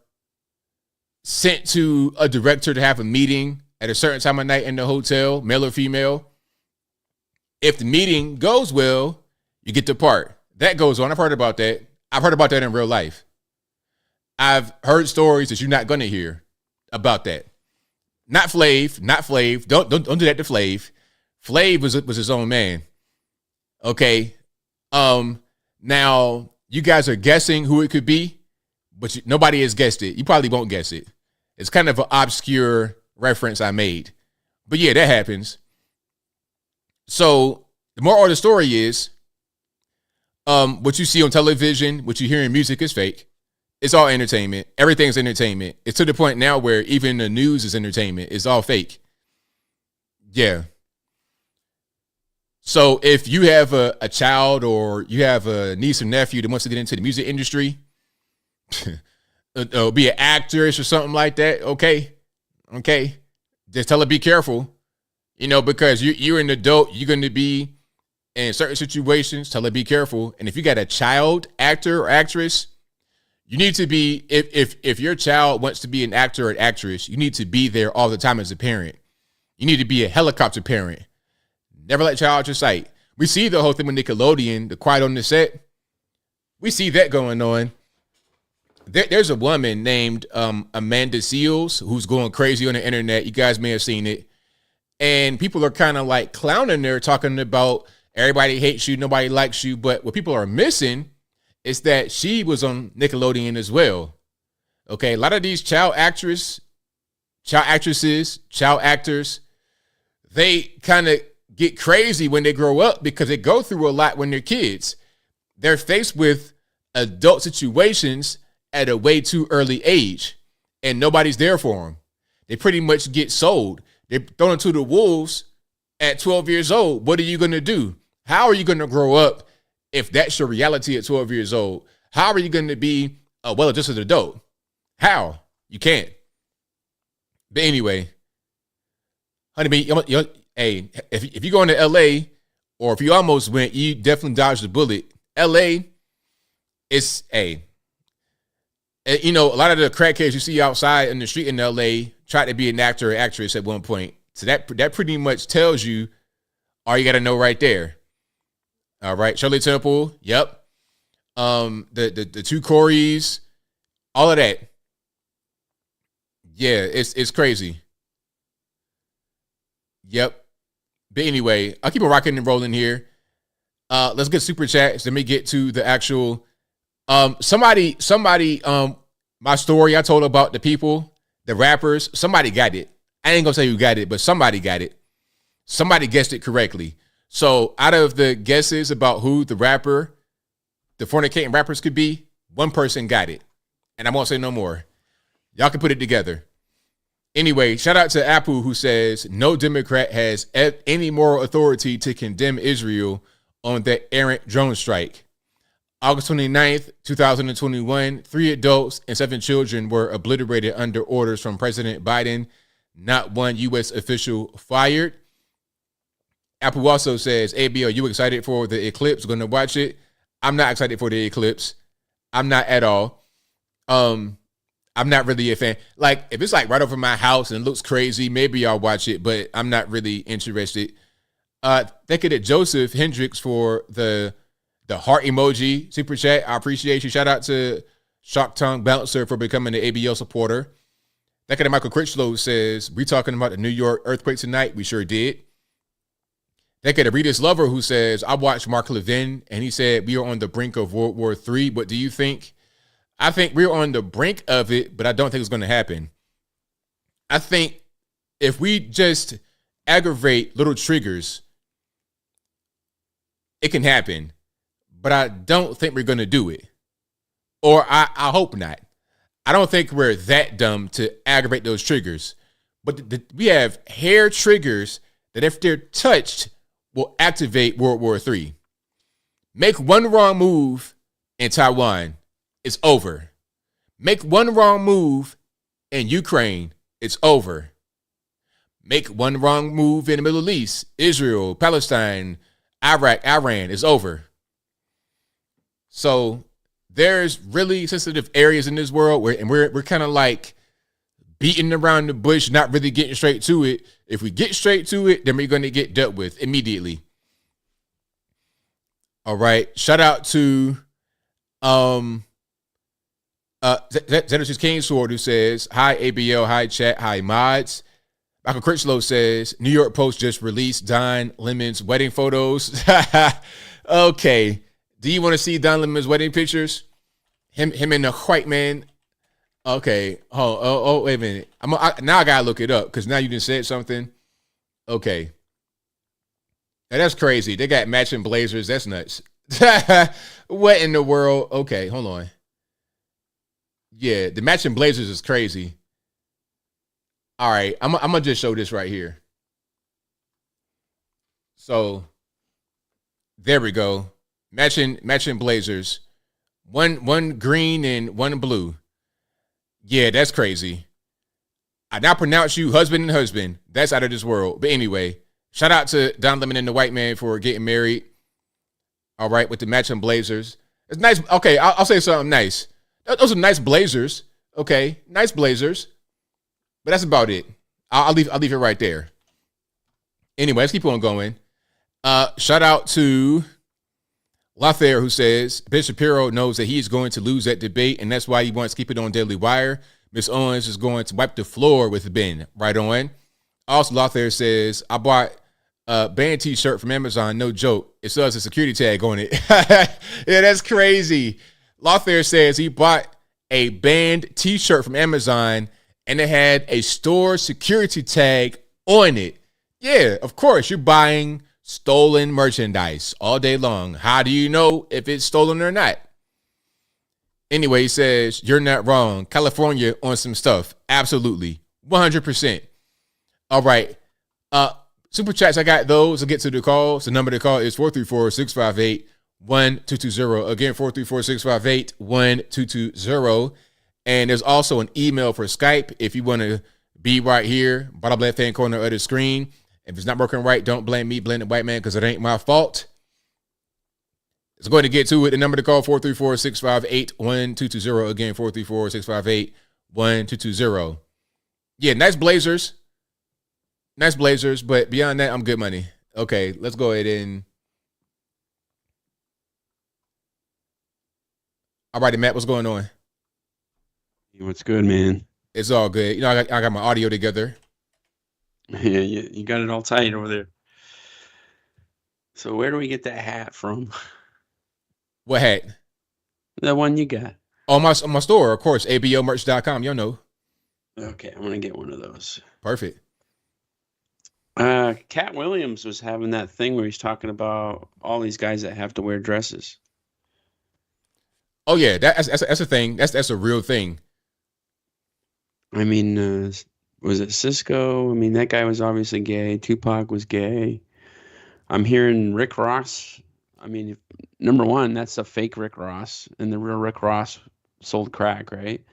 sent to a director to have a meeting at a certain time of night in the hotel, male or female. If the meeting goes well, you get the part. That goes on. I've heard about that. I've heard about that in real life. I've heard stories that you're not going to hear about that. Not Flav. Don't do that to Flav. Flav was his own man. Okay. Now you guys are guessing who it could be, but nobody has guessed it. You probably won't guess it. It's kind of an obscure reference I made. But yeah, that happens. So the moral of the story is, what you see on television, what you hear in music is fake. It's all entertainment. Everything's entertainment. It's to the point now where even the news is entertainment. It's all fake. Yeah. So if you have a child or you have a niece or nephew that wants to get into the music industry, be an actress or something like that, okay. Just tell her be careful, because you're an adult. You're going to be in certain situations. Tell her be careful. And if you got a child actor or actress, you need to be, if your child wants to be an actor or an actress, you need to be there all the time as a parent. You need to be a helicopter parent. Never let child out your sight. We see the whole thing with Nickelodeon, the quiet on the set. We see that going on. There's a woman named Amanda Seals who's going crazy on the internet. You guys may have seen it. And people are kind of like clowning there, talking about everybody hates you, nobody likes you. But what people are missing is that she was on Nickelodeon as well. Okay, a lot of these child actors, they kind of get crazy when they grow up because they go through a lot when they're kids. They're faced with adult situations at a way too early age, and nobody's there for them. They pretty much get sold. They're thrown into the wolves at 12 years old. What are you going to do? How are you going to grow up if that's your reality at 12 years old? How are you going to be a well-adjusted adult? How? You can't. But anyway, honeybee, hey, if you go into LA, or if you almost went, you definitely dodged the bullet. LA, it's you know, a lot of the crackheads you see outside in the street in LA tried to be an actor or actress at one point. So that pretty much tells you all you got to know right there. All right, Shirley Temple, yep. The two Corys, all of that. Yeah, it's crazy. Yep. But anyway, I'll keep it rocking and rolling here. Let's get super chats. Let me get to the actual. Somebody. My story I told about the people, the rappers. Somebody got it. I ain't gonna say who got it, but somebody got it. Somebody guessed it correctly. So out of the guesses about who the fornicating rappers could be, one person got it, and I won't say no more. Y'all can put it together. Anyway, shout out to Apple, who says no Democrat has any moral authority to condemn Israel on that errant drone strike. August 29th, 2021, 3 adults and 7 children were obliterated under orders from President Biden. Not one U.S. official fired. Apple also says, ABL, you excited for the eclipse? Going to watch it? I'm not excited for the eclipse. I'm not at all. I'm not really a fan. Like, if it's like right over my house and looks crazy, maybe I'll watch it, but I'm not really interested. Thank you to Joseph Hendricks for the heart emoji super chat. I appreciate you. Shout out to Shock Tongue Bouncer for becoming an ABL supporter. Thank you to Michael Critchlow says, we talking about the New York earthquake tonight? We sure did. Thank you to Rita's Lover, who says, I watched Mark Levin and he said we are on the brink of World War III. What do you think? I think we're on the brink of it, but I don't think it's going to happen. I think if we just aggravate little triggers, it can happen. But I don't think we're going to do it. Or I hope not. I don't think we're that dumb to aggravate those triggers. But we have hair triggers that if they're touched will activate World War III. Make one wrong move in Taiwan, it's over. Make one wrong move in Ukraine, it's over. Make one wrong move in the Middle East, Israel, Palestine, Iraq, Iran, it's over. So there's really sensitive areas in this world where we're kind of like beating around the bush, not really getting straight to it. If we get straight to it, then we're going to get dealt with immediately. All right. Shout out to Zenesis Kingsword, who says, hi, ABL, hi, chat, hi, mods. Michael Critchlow says, New York Post just released Don Lemon's wedding photos. Okay. Do you want to see Don Lemon's wedding pictures? Him and the white man. Okay. Oh, wait a minute. Now I gotta look it up because now you just said something. Okay. Now that's crazy. They got matching blazers. That's nuts. What in the world? Okay, hold on. Yeah, the matching blazers is crazy. All right, I'm gonna just show this right here. So there we go. Matching blazers. One green and one blue. Yeah, that's crazy. I now pronounce you husband and husband. That's out of this world. But anyway, shout out to Don Lemon and the white man for getting married. All right, with the matching blazers. It's nice. Okay, I'll say something nice. Those are nice blazers. Okay, nice blazers. But that's about it. I'll leave it right there. Anyway, let's keep on going. Shout out to Lothair, who says, Ben Shapiro knows that he is going to lose that debate, and that's why he wants to keep it on Daily Wire. Miss Owens is going to wipe the floor with Ben. Right on. Also, Lothair says, I bought a band t-shirt from Amazon. No joke. It still has a security tag on it. Yeah, that's crazy. Lothair says he bought a band t-shirt from Amazon and it had a store security tag on it. Yeah, of course, you're buying stolen merchandise all day long. How do you know if it's stolen or not? Anyway, he says, you're not wrong. California on some stuff. Absolutely. 100%. All right. Super chats, I got those. I'll get to the calls. The number to call is 434-658-1220. Again, 434-658-1220. And there's also an email for Skype if you want to be right here, bottom left-hand corner of the screen. If it's not working right, don't blame me, blame the white man, because it ain't my fault. Let's go ahead and get to it. The number to call, 434-658-1220. Again, 434-658-1220. Yeah, nice blazers. Nice blazers, but beyond that, I'm good money. Okay, let's go ahead and... All righty, Matt, what's going on? What's good, man? It's all good. You know, I got my audio together. Yeah, you got it all tight over there. So where do we get that hat from? What hat? The one you got. On my store, of course, ablmerch.com. Y'all know. Okay, I'm gonna get one of those. Perfect. Cat Williams was having that thing where he's talking about all these guys that have to wear dresses. Oh yeah, that's a thing. That's a real thing. I mean, was it Cisco? I mean, that guy was obviously gay. Tupac was gay. I'm hearing Rick Ross. I mean, number one, that's a fake Rick Ross, and the real Rick Ross sold crack, right?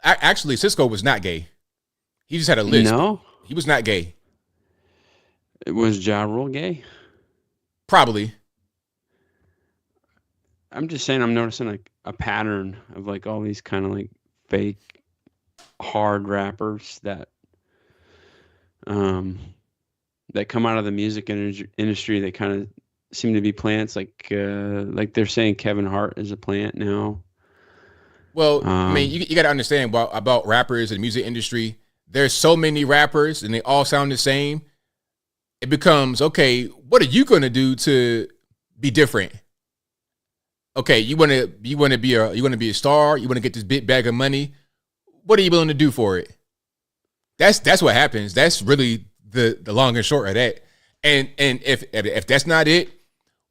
Actually, Cisco was not gay. He just had a list. No, he was not gay. Was Ja Rule gay? Probably. I'm just saying, I'm noticing like a pattern of like all these kind of like fake hard rappers that that come out of the music industry. They kind of seem to be plants, like they're saying Kevin Hart is a plant now. Well, I mean, you got to understand about rappers and the music industry. There's so many rappers and they all sound the same. It becomes, okay, what are you going to do to be different? Okay, you want to be a star, you want to get this big bag of money. What are you willing to do for it? That's what happens. That's really the long and short of that. And if that's not it,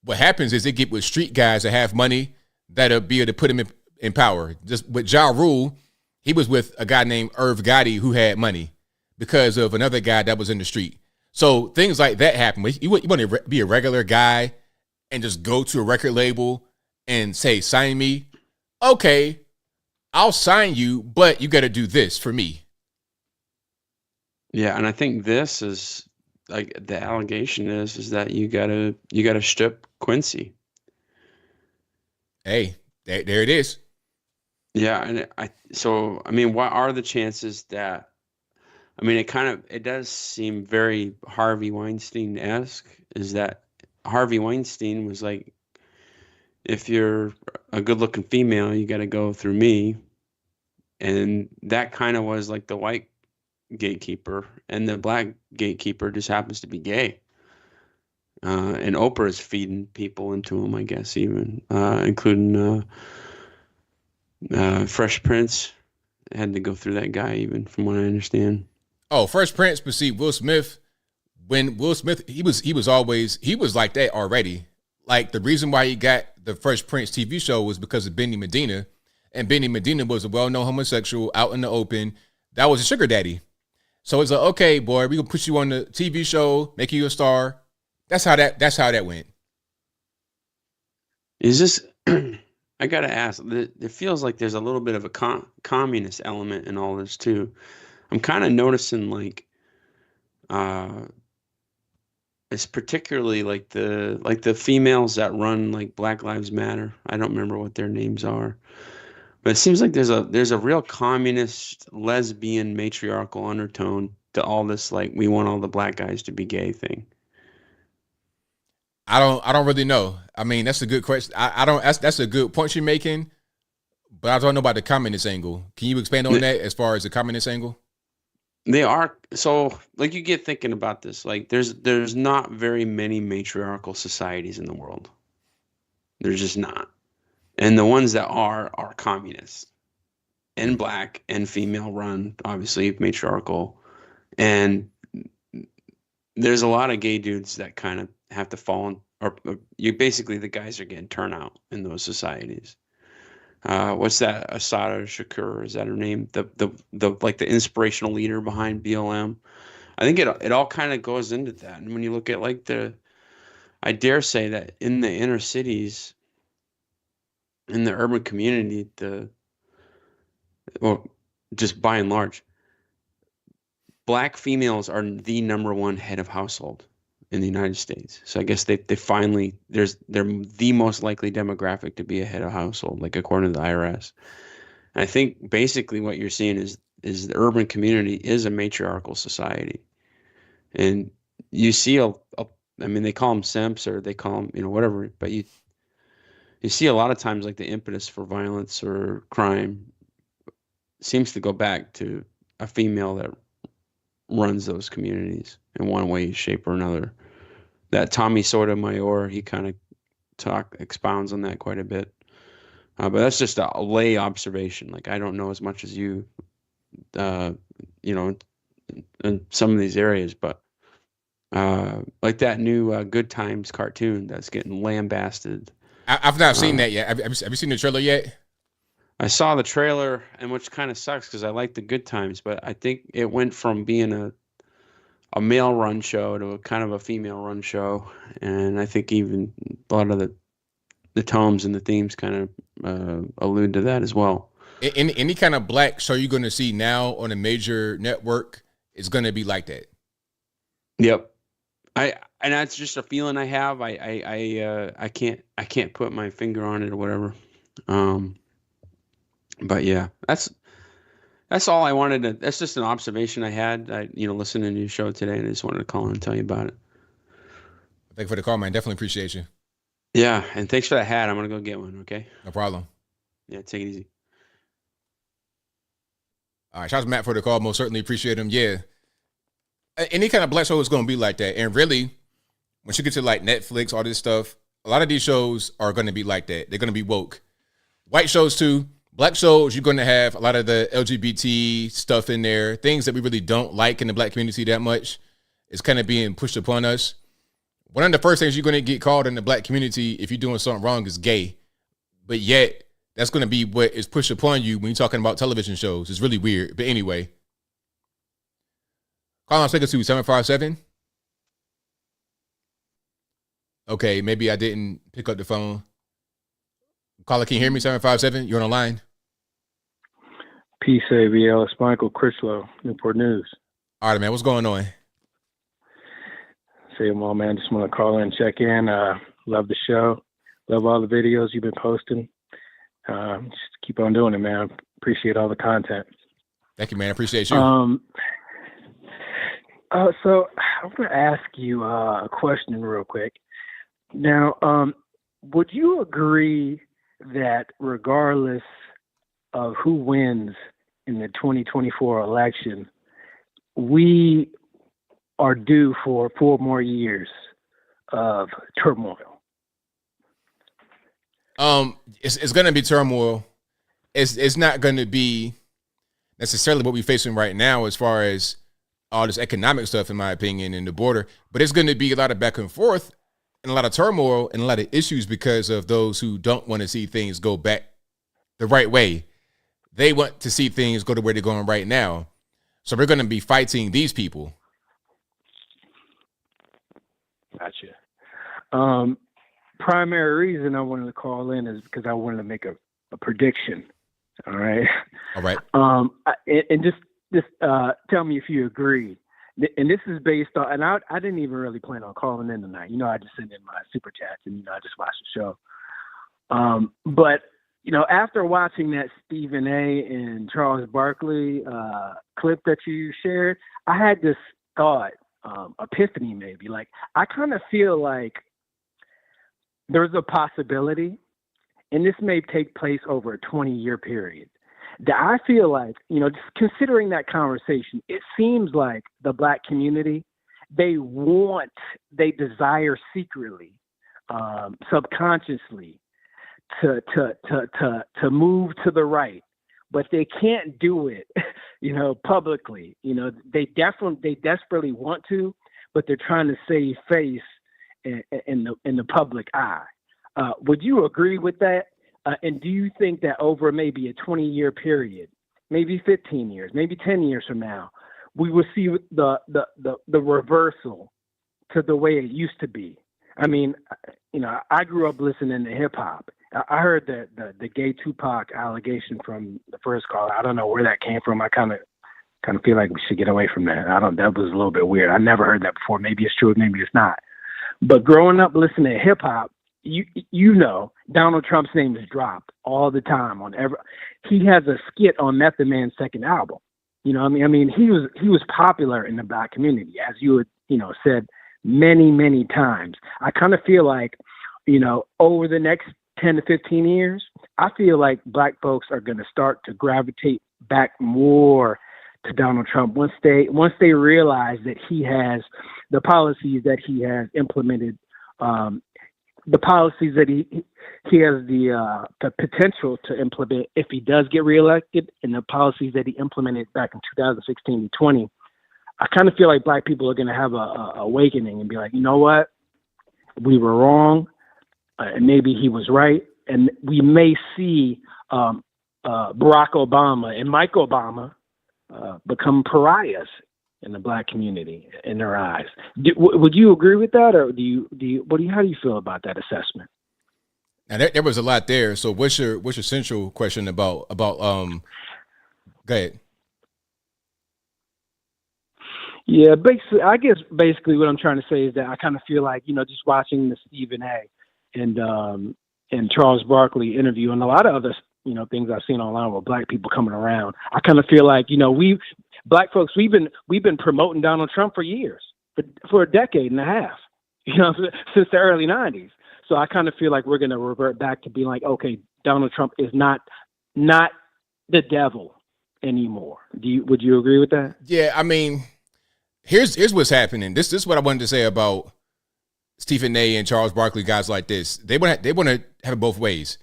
what happens is they get with street guys that have money that'll be able to put him in power. Just with Ja Rule, he was with a guy named Irv Gotti who had money because of another guy that was in the street. So things like that happen. You want to be a regular guy and just go to a record label and say, sign me. Okay, I'll sign you, but you got to do this for me. Yeah, and I think this is like the allegation is that you gotta strip Quincy. Hey, there it is. Yeah, and I mean, what are the chances that? I mean, it does seem very Harvey Weinstein-esque. Is that Harvey Weinstein was like, if you're a good-looking female, you got to go through me, and that kind of was like the white gatekeeper, and the black gatekeeper just happens to be gay. And Oprah is feeding people into him, I guess, even including Fresh Prince had to go through that guy, even from what I understand. Oh, Fresh Prince, but see, Will Smith, when Will Smith, he was like that already. Like the reason why he got the Fresh Prince TV show was because of Benny Medina, and Benny Medina was a well-known homosexual out in the open. That was a sugar daddy. So it's like, okay, boy, we gonna put you on the TV show, make you a star. That's how that went. Is this? I gotta ask. It feels like there's a little bit of a communist element in all this too. I'm kind of noticing like, it's particularly like the females that run like Black Lives Matter. I don't remember what their names are, but it seems like there's a real communist, lesbian, matriarchal undertone to all this. Like, we want all the black guys to be gay thing. I don't really know. I mean, that's a good question. That's a good point you're making, but I don't know about the communist angle. Can you expand on that as far as the communist angle? They are. So like you get thinking about this, like there's not very many matriarchal societies in the world. There's just not. And the ones that are communist and black and female run, obviously matriarchal. And there's a lot of gay dudes that kind of have to fall in, or you basically the guys are getting turned out in those societies. What's that? Asada Shakur, is that her name? The like the inspirational leader behind BLM. I think it all kind of goes into that. And when you look at like I dare say that in the inner cities, in the urban community, just by and large, black females are the number one head of household in the United States. So I guess they finally they're the most likely demographic to be a head of household, like according to the IRS. And I think basically what you're seeing is the urban community is a matriarchal society, and you see I mean they call them simps or they call them whatever, but you see a lot of times like the impetus for violence or crime seems to go back to a female that runs those communities in one way, shape, or another. That Tommy Sotomayor, he kind of expounds on that quite a bit. But that's just a lay observation. Like I don't know as much as you, in some of these areas, but like that new Good Times cartoon that's getting lambasted. I've not seen that yet. Have you seen the trailer yet? I saw the trailer, and which kind of sucks because I like the Good Times, but I think it went from being a male run show to a kind of a female run show, and I think even a lot of the tones and the themes kind of allude to that as well. Any kind of black show you're going to see now on a major network is going to be like that. Yep, and that's just a feeling I have. I can't put my finger on it or whatever. But yeah, that's all I wanted to. That's just an observation I had. Listening to your show today, and I just wanted to call and tell you about it. Thank you for the call, man. Definitely appreciate you. Yeah, and thanks for that hat. I'm gonna go get one. Okay. No problem. Yeah, take it easy. All right, shout out to Matt for the call. Most certainly appreciate him. Yeah, any kind of black show is gonna be like that. And really, once you get to like Netflix, all this stuff, a lot of these shows are gonna be like that. They're gonna be woke. White shows too. Black shows, you're going to have a lot of the LGBT stuff in there, things that we really don't like in the black community that much. It's kind of being pushed upon us. One of the first things you're going to get called in the black community if you're doing something wrong is gay. But yet, that's going to be what is pushed upon you when you're talking about television shows. It's really weird. But anyway, call on speaker to 757. Okay, maybe I didn't pick up the phone. Caller, can you hear me? 757, you're on the line. Peace, ABL. It's Michael Critchlow, Newport News. All right, man. What's going on? Say, well, man, just want to call in and check in. Love the show. Love all the videos you've been posting. Just keep on doing it, man. Appreciate all the content. Thank you, man. I appreciate you. So I'm going to ask you a question real quick. Now, would you agree that regardless of who wins in the 2024 election, we are due for 4 more years of turmoil? It's going to be turmoil. It's not going to be necessarily what we're facing right now as far as all this economic stuff, in my opinion, in the border, but it's going to be a lot of back and forth and a lot of turmoil and a lot of issues because of those who don't want to see things go back the right way. They want to see things go to where they're going right now. So we're going to be fighting these people. Gotcha. Primary reason I wanted to call in is because I wanted to make a prediction. All right. All right. And just tell me if you agree. And this is based on, and I didn't even really plan on calling in tonight. I just send in my super chats and, I just watch the show. But, after watching that Stephen A. and Charles Barkley clip that you shared, I had this thought, epiphany maybe. Like, I kind of feel like there's a possibility, and this may take place over a 20-year period, that I feel like, just considering that conversation, it seems like the Black community, they desire secretly, subconsciously, to move to the right, but they can't do it, publicly. They desperately want to, but they're trying to save face in the public eye. Would you agree with that? And do you think that over maybe a 20-year period, maybe 15 years, maybe 10 years from now, we will see the reversal to the way it used to be? I mean, I grew up listening to hip hop. I heard the gay Tupac allegation from the first caller. I don't know where that came from. I kind of feel like we should get away from that. That was a little bit weird. I never heard that before. Maybe it's true, maybe it's not. But growing up listening to hip hop, Donald Trump's name is dropped all the time he has a skit on Method Man's second album. He was popular in the Black community, as you had, said many, many times. I kind of feel like, over the next 10 to 15 years, I feel like Black folks are going to start to gravitate back more to Donald Trump once they realize that he has the policies that he has implemented, the policies that he has the potential to implement if he does get reelected, and the policies that he implemented back in 2016 and 20. I kind of feel like Black people are going to have a awakening and be like, you know what, we were wrong, and maybe he was right, and we may see Barack Obama and Mike Obama become pariahs in the Black community in their eyes. Would you agree with that, or how do you feel about that assessment? Now there was a lot there. So what's your central question about go ahead. Yeah, basically what I'm trying to say is that I kind of feel like, just watching the Stephen A. and Charles Barkley interview and a lot of other, things I've seen online with Black people coming around, I kind of feel like, Black folks, we've been promoting Donald Trump for years, for a decade and a half, since the early 90s. So I kind of feel like we're going to revert back to being like, okay, Donald Trump is not the devil anymore. Would you agree with that? Yeah, I mean, here's what's happening. This is what I wanted to say about Stephen A. and Charles Barkley, guys like this. They want to have it both ways.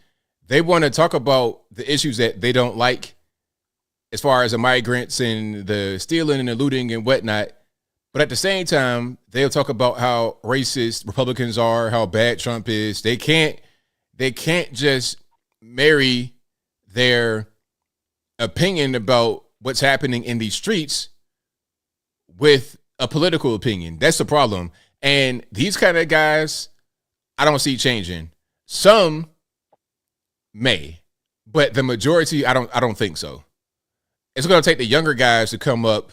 They want to talk about the issues that they don't like, as far as the migrants and the stealing and the looting and whatnot. But at the same time, they'll talk about how racist Republicans are, how bad Trump is. They can't just marry their opinion about what's happening in these streets with a political opinion. That's the problem. And these kind of guys, I don't see changing. Some may, but the majority, I don't think so. It's going to take the younger guys to come up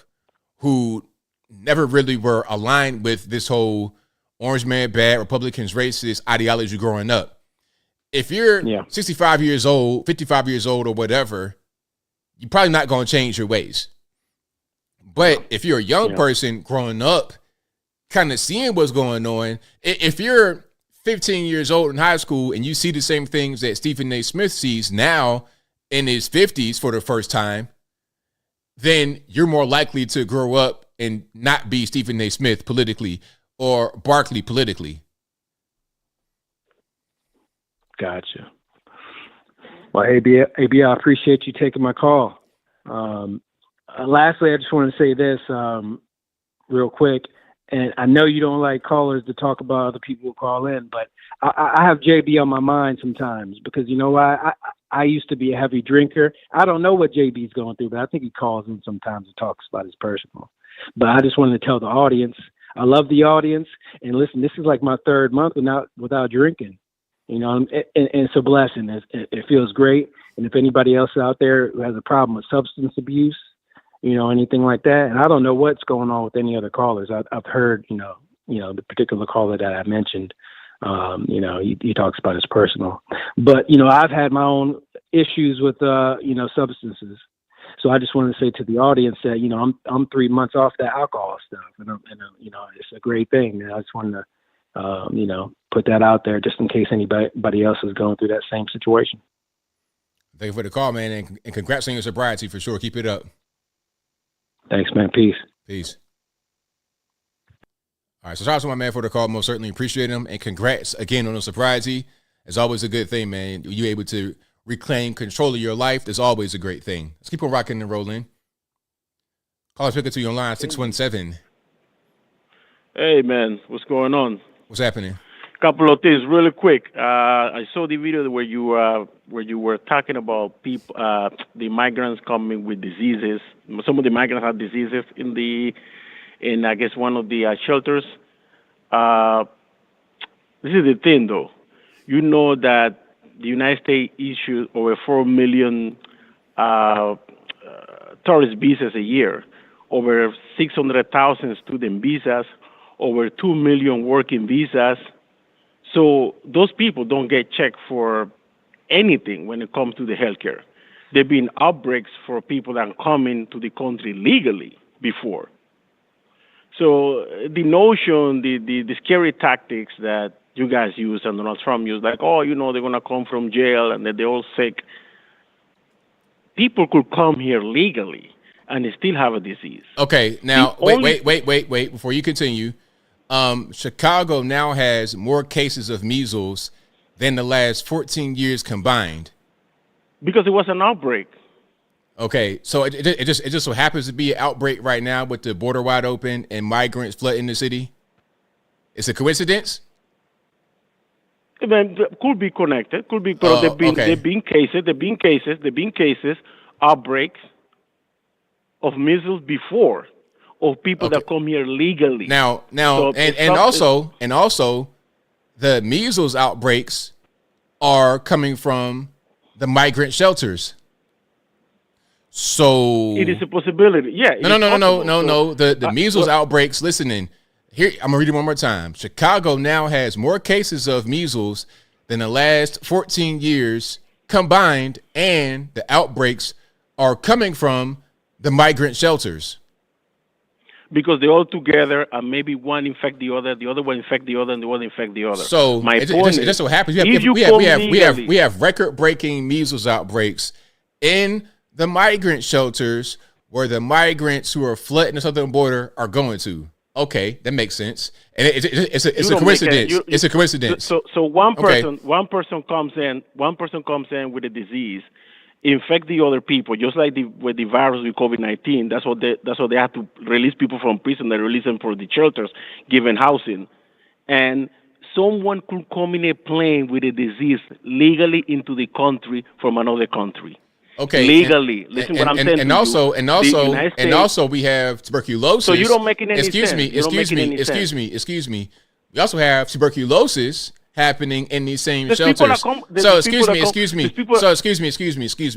who never really were aligned with this whole orange man bad, Republicans racist ideology growing up. If you're 65 years old, 55 years old or whatever, you're probably not going to change your ways. But if you're a young person growing up, kind of seeing what's going on, if you're 15 years old in high school and you see the same things that Stephen A. Smith sees now in his 50s for the first time, then you're more likely to grow up and not be Stephen A. Smith politically or Barkley politically. Gotcha. Well, ABL, I appreciate you taking my call. Lastly, I just want to say this real quick. And I know you don't like callers to talk about other people who call in, but I have JB on my mind sometimes because, you know why? I used to be a heavy drinker. I don't know what JB's going through, but I think he calls in sometimes and talks about his personal. But I just wanted to tell the audience, I love the audience. And listen, this is like my third month without drinking. And it's a blessing. It feels great. And if anybody else out there who has a problem with substance abuse, anything like that, and I don't know what's going on with any other callers. I've heard, the particular caller that I mentioned, he talks about his personal, but, I've had my own issues with, substances. So I just wanted to say to the audience that, I'm 3 months off that alcohol stuff and it's a great thing. And I just wanted to, put that out there just in case anybody else is going through that same situation. Thank you for the call, man, and congrats on your sobriety for sure. Keep it up. Thanks, man. Peace. Peace. All right, so shout out to my man for the call. Most certainly appreciate him, and congrats again on the sobriety. It's always a good thing, man. You able to reclaim control of your life. That's always a great thing. Let's keep on rocking and rolling. Call us, pick it to you on line 617. Hey, man, what's going on? What's happening? Couple of things, really quick. I saw the video where you were talking about people, the migrants coming with diseases. Some of the migrants have diseases in I guess one of the shelters. This is the thing, though. You know that the United States issues over 4 million tourist visas a year, over 600,000 student visas, over 2 million working visas. So those people don't get checked for anything when it comes to the healthcare. There have been outbreaks for people that are coming to the country legally before. So the notion, the scary tactics that you guys use and Donald Trump used, like, oh, you know, they're going to come from jail and that they're all sick. People could come here legally and they still have a disease. Okay, now, wait. Before you continue, Chicago now has more cases of measles than the last 14 years combined. Because it was an outbreak. Okay, so it just so happens to be an outbreak right now with the border wide open and migrants flooding the city. It's a coincidence? Could be connected. Could be, but there've been cases, outbreaks of measles before, of people that come here legally. Now, and also, the measles outbreaks are coming from the migrant shelters. So it is a possibility. Yeah. No. The measles outbreaks. Listening here, I'm gonna read it one more time. Chicago now has more cases of measles than the last 14 years combined, and the outbreaks are coming from the migrant shelters. Because they're all together, and maybe one infect the other one infect the other, and the one infect the other. So it just so happens we have record-breaking measles outbreaks in the migrant shelters where the migrants who are flooding the southern border are going to. Okay, that makes sense, and it's a coincidence. It's a coincidence. So one person comes in with a disease, infect the other people, just like with the virus with COVID-19. That's what they have to release people from prison. They release them for the shelters, given housing, and someone could come in a plane with a disease legally into the country from another country. Okay, legally. Listen what I'm saying. And also, we have tuberculosis. So you don't make any sense. Excuse me. We also have tuberculosis happening in these same shelters. So excuse me.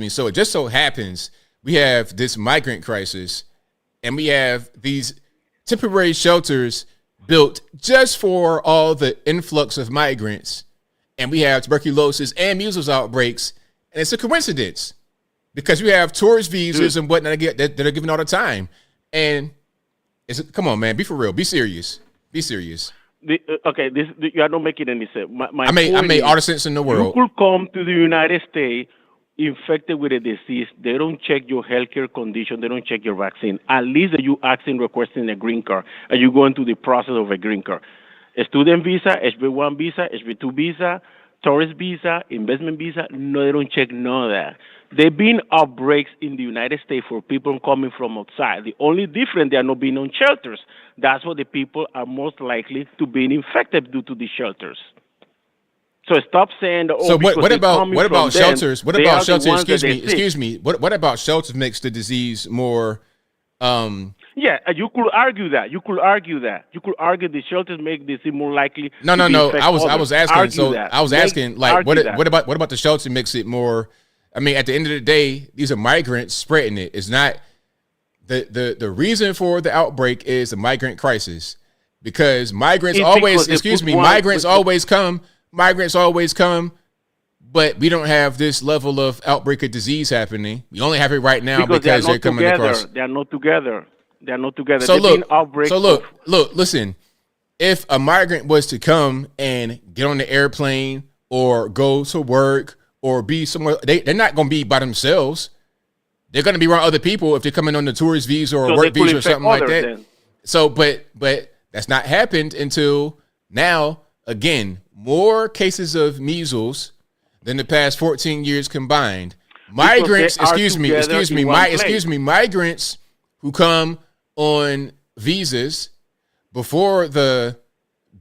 So it just so happens we have this migrant crisis, and we have these temporary shelters built just for all the influx of migrants, and we have tuberculosis and measles outbreaks, and it's a coincidence. Because we have tourist visas and whatnot that are given all the time. And come on, man, be for real. Be serious. Be serious. You are not making any sense. I made all the sense in the world. You could come to the United States infected with a disease. They don't check your healthcare condition. They don't check your vaccine. At least you asking, requesting a green card, and you go into the process of a green card. A student visa, HB1 visa, HB2 visa, tourist visa, investment visa. No, they don't check none of that. There have been outbreaks in the United States for people coming from outside. The only difference, they are not being on shelters. That's why the people are most likely to be infected due to the shelters. So stop saying that. So what about shelters? What about shelters? Excuse me. What about shelters makes the disease more? Yeah, you could argue that. You could argue the shelters make this more likely. No. I was asking. Like, what about the shelter makes it more? I mean, at the end of the day, these are migrants spreading it. It's not the reason for the outbreak is the migrant crisis, because migrants always come, but we don't have this level of outbreak of disease happening. We only have it right now because they're coming across. They're not together. So look, listen. If a migrant was to come and get on the airplane or go to work or be somewhere. They're not going to be by themselves. They're going to be around other people if they're coming on the tourist visa or work visa or something like that. Then. So, but that's not happened until now. Again, more cases of measles than the past 14 years combined. Migrants, migrants who come on visas before the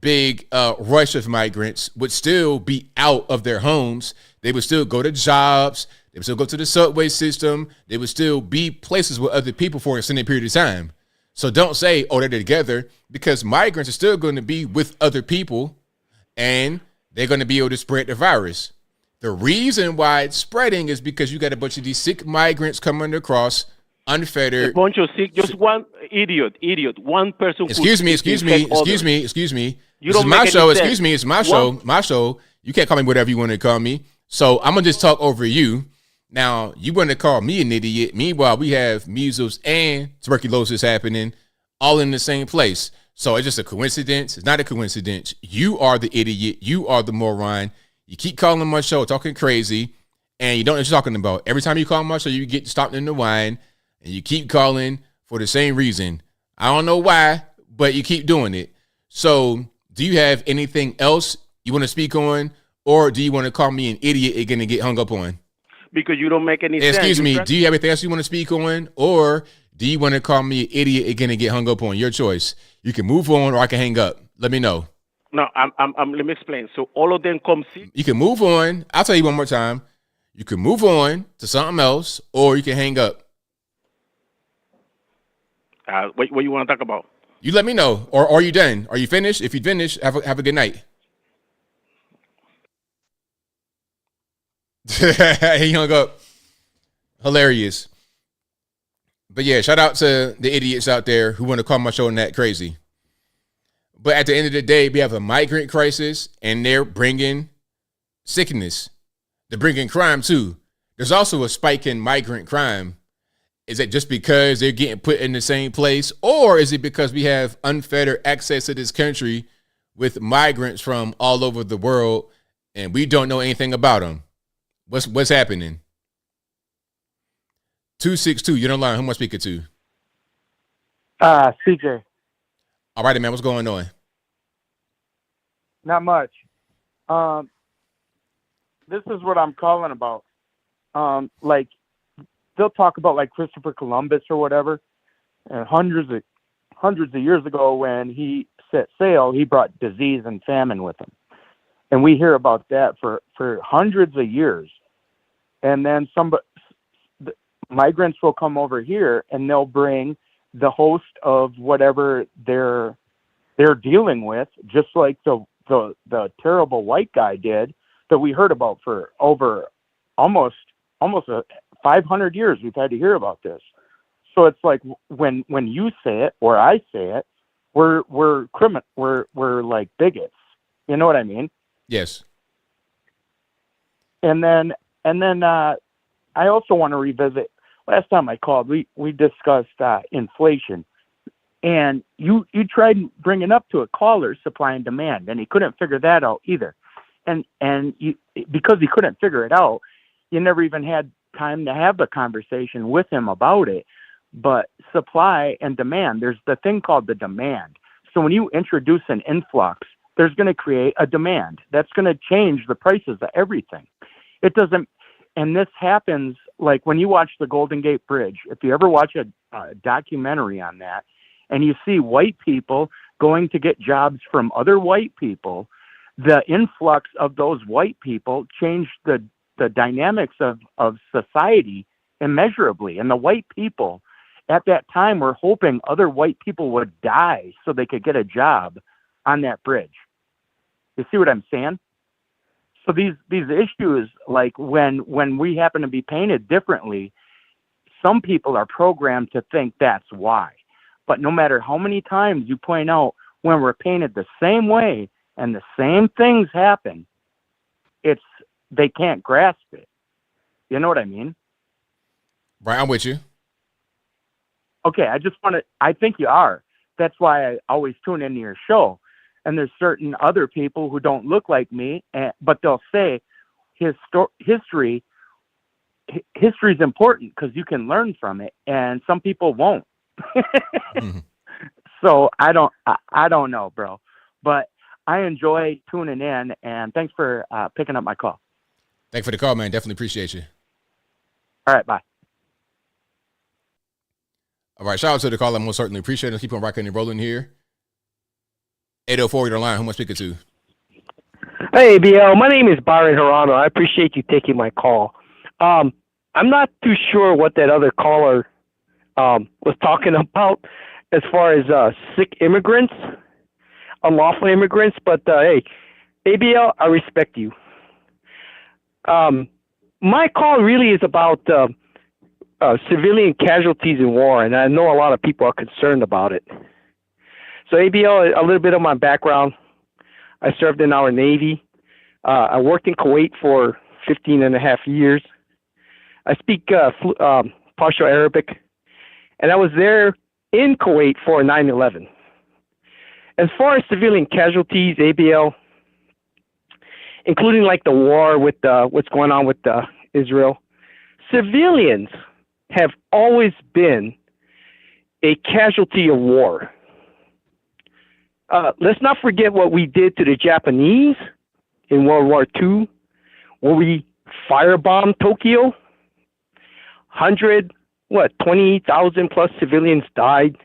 big rush of migrants would still be out of their homes. They would still go to jobs. They would still go to the subway system. They would still be places with other people for an extended period of time. So don't say, oh, they're together, because migrants are still going to be with other people and they're going to be able to spread the virus. The reason why it's spreading is because you got a bunch of these sick migrants coming across unfettered. A bunch of sick, just one idiot, one person. Excuse me. This is my show. Excuse me. It's my show. My show. You can't call me whatever you want to call me. So I'm going to just talk over you. Now, you want to call me an idiot. Meanwhile, we have measles and tuberculosis happening all in the same place. So it's just a coincidence. It's not a coincidence. You are the idiot. You are the moron. You keep calling my show, talking crazy, and you don't know what you're talking about. Every time you call my show, you get stopped in the wine, and you keep calling for the same reason. I don't know why, but you keep doing it. So do you have anything else you want to speak on, or do you want to call me an idiot again and get hung up on? Because you don't make any sense. Excuse me, do you have anything else you want to speak on, or do you want to call me an idiot again and get hung up on? Your choice. You can move on, or I can hang up. Let me know. No, let me explain. So all of them come see. You can move on. I'll tell you one more time. You can move on to something else, or you can hang up. What you want to talk about? You let me know. Or are you done? Are you finished? If you finish, have a good night. He hung up. Hilarious. But yeah, shout out to the idiots out there who want to call my show and that crazy. But at the end of the day, we have a migrant crisis, and they're bringing sickness. They're bringing crime too. There's also a spike in migrant crime. Is it just because they're getting put in the same place, or is it because we have unfettered access to this country with migrants from all over the world, and we don't know anything about them? What's happening? 262, you're on the line. Who am I speaking to? CJ. All right, man. What's going on? Not much. This is what I'm calling about. Like, they'll talk about like Christopher Columbus or whatever, and hundreds of years ago when he set sail, he brought disease and famine with him, and we hear about that for hundreds of years. And then the migrants will come over here and they'll bring the host of whatever they're dealing with, just like the terrible white guy did that we heard about for over almost 500 years. We've had to hear about this. So it's like when you say it or I say it, we're like bigots. You know what I mean? Yes. And then I also want to revisit. Last time I called, we discussed inflation, and you tried bringing up to a caller supply and demand, and he couldn't figure that out either. And because he couldn't figure it out, you never even had time to have a conversation with him about it. But supply and demand, there's the thing called the demand. So when you introduce an influx, there's going to create a demand. That's going to change the prices of everything. It doesn't, and this happens like when you watch the Golden Gate Bridge. If you ever watch a documentary on that, and you see white people going to get jobs from other white people, the influx of those white people changed the dynamics of society immeasurably. And the white people at that time were hoping other white people would die so they could get a job on that bridge. You see what I'm saying? So these issues, like when we happen to be painted differently, some people are programmed to think that's why. But no matter how many times you point out when we're painted the same way and the same things happen, they can't grasp it. You know what I mean? Right, I'm with you. Okay, I think you are. That's why I always tune into your show. And there's certain other people who don't look like me, but they'll say, history is important because you can learn from it, and some people won't. So I don't know, bro, but I enjoy tuning in, and thanks for picking up my call. Thanks for the call, man. Definitely appreciate you. All right, bye. All right, shout out to the call. I most certainly appreciate it. Keep on rocking and rolling here. 804, you're the line. Who am I speaking to? Hey, ABL. My name is Byron Hirano. I appreciate you taking my call. I'm not too sure what that other caller was talking about as far as sick immigrants, unlawful immigrants. But, hey, ABL, I respect you. My call really is about civilian casualties in war, and I know a lot of people are concerned about it. So ABL, a little bit of my background. I served in our Navy. I worked in Kuwait for 15 and a half years. I speak partial Arabic, and I was there in Kuwait for 9/11. As far as civilian casualties, ABL, including like the war with what's going on with Israel, civilians have always been a casualty of war. Let's not forget what we did to the Japanese in World War II, where we firebombed Tokyo. 20,000 plus civilians died.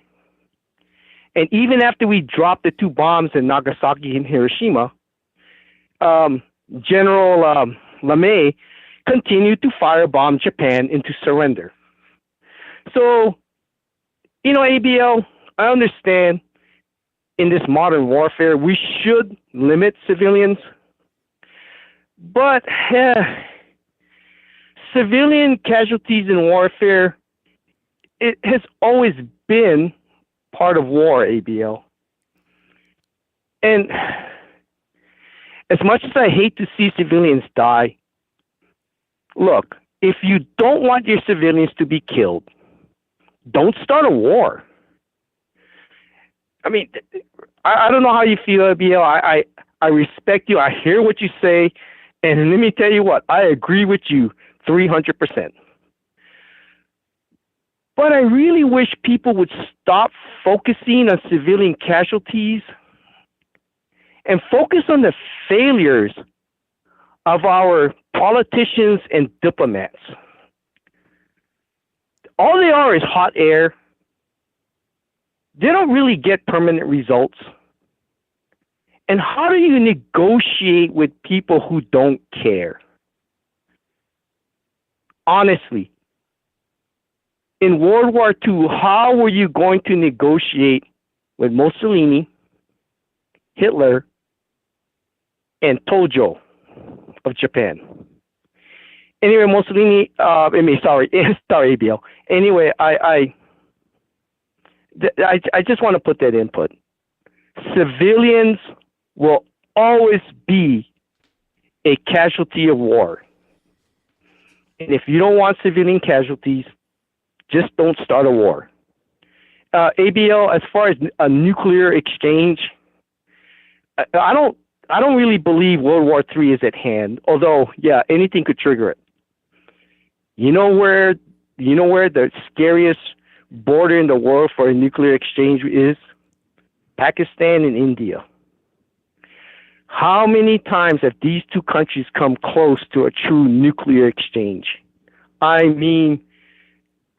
And even after we dropped the 2 bombs in Nagasaki and Hiroshima, General LeMay continued to firebomb Japan into surrender. So, ABL, I understand in this modern warfare, we should limit civilians. But civilian casualties in warfare, it has always been part of war, ABL. And as much as I hate to see civilians die, look, if you don't want your civilians to be killed, don't start a war. I mean, I don't know how you feel, ABL. I respect you. I hear what you say. And let me tell you what, I agree with you 300%. But I really wish people would stop focusing on civilian casualties and focus on the failures of our politicians and diplomats. All they are is hot air. They don't really get permanent results. And how do you negotiate with people who don't care? Honestly, in World War II, how were you going to negotiate with Mussolini, Hitler, and Tojo of Japan? Anyway, Mussolini, sorry, ABL. Anyway, I just want to put that input. Civilians will always be a casualty of war. And if you don't want civilian casualties, just don't start a war. ABL, as far as a nuclear exchange, I don't really believe World War III is at hand. Although, yeah, anything could trigger it. You know where the scariest border in the world for a nuclear exchange is? Pakistan and India. How many times have these two countries come close to a true nuclear exchange? I mean,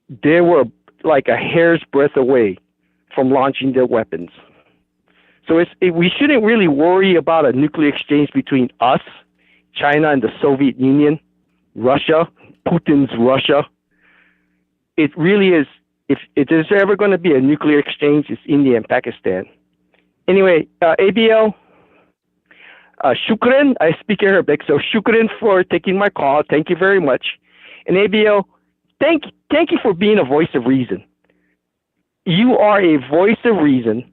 they were like a hair's breadth away from launching their weapons. So we shouldn't really worry about a nuclear exchange between us, China and the Soviet Union, Russia, Putin's Russia. It really is, if there's ever going to be a nuclear exchange, it's India and Pakistan. Anyway, ABL, shukran, I speak Arabic, so shukran for taking my call. Thank you very much. And ABL, thank you for being a voice of reason. You are a voice of reason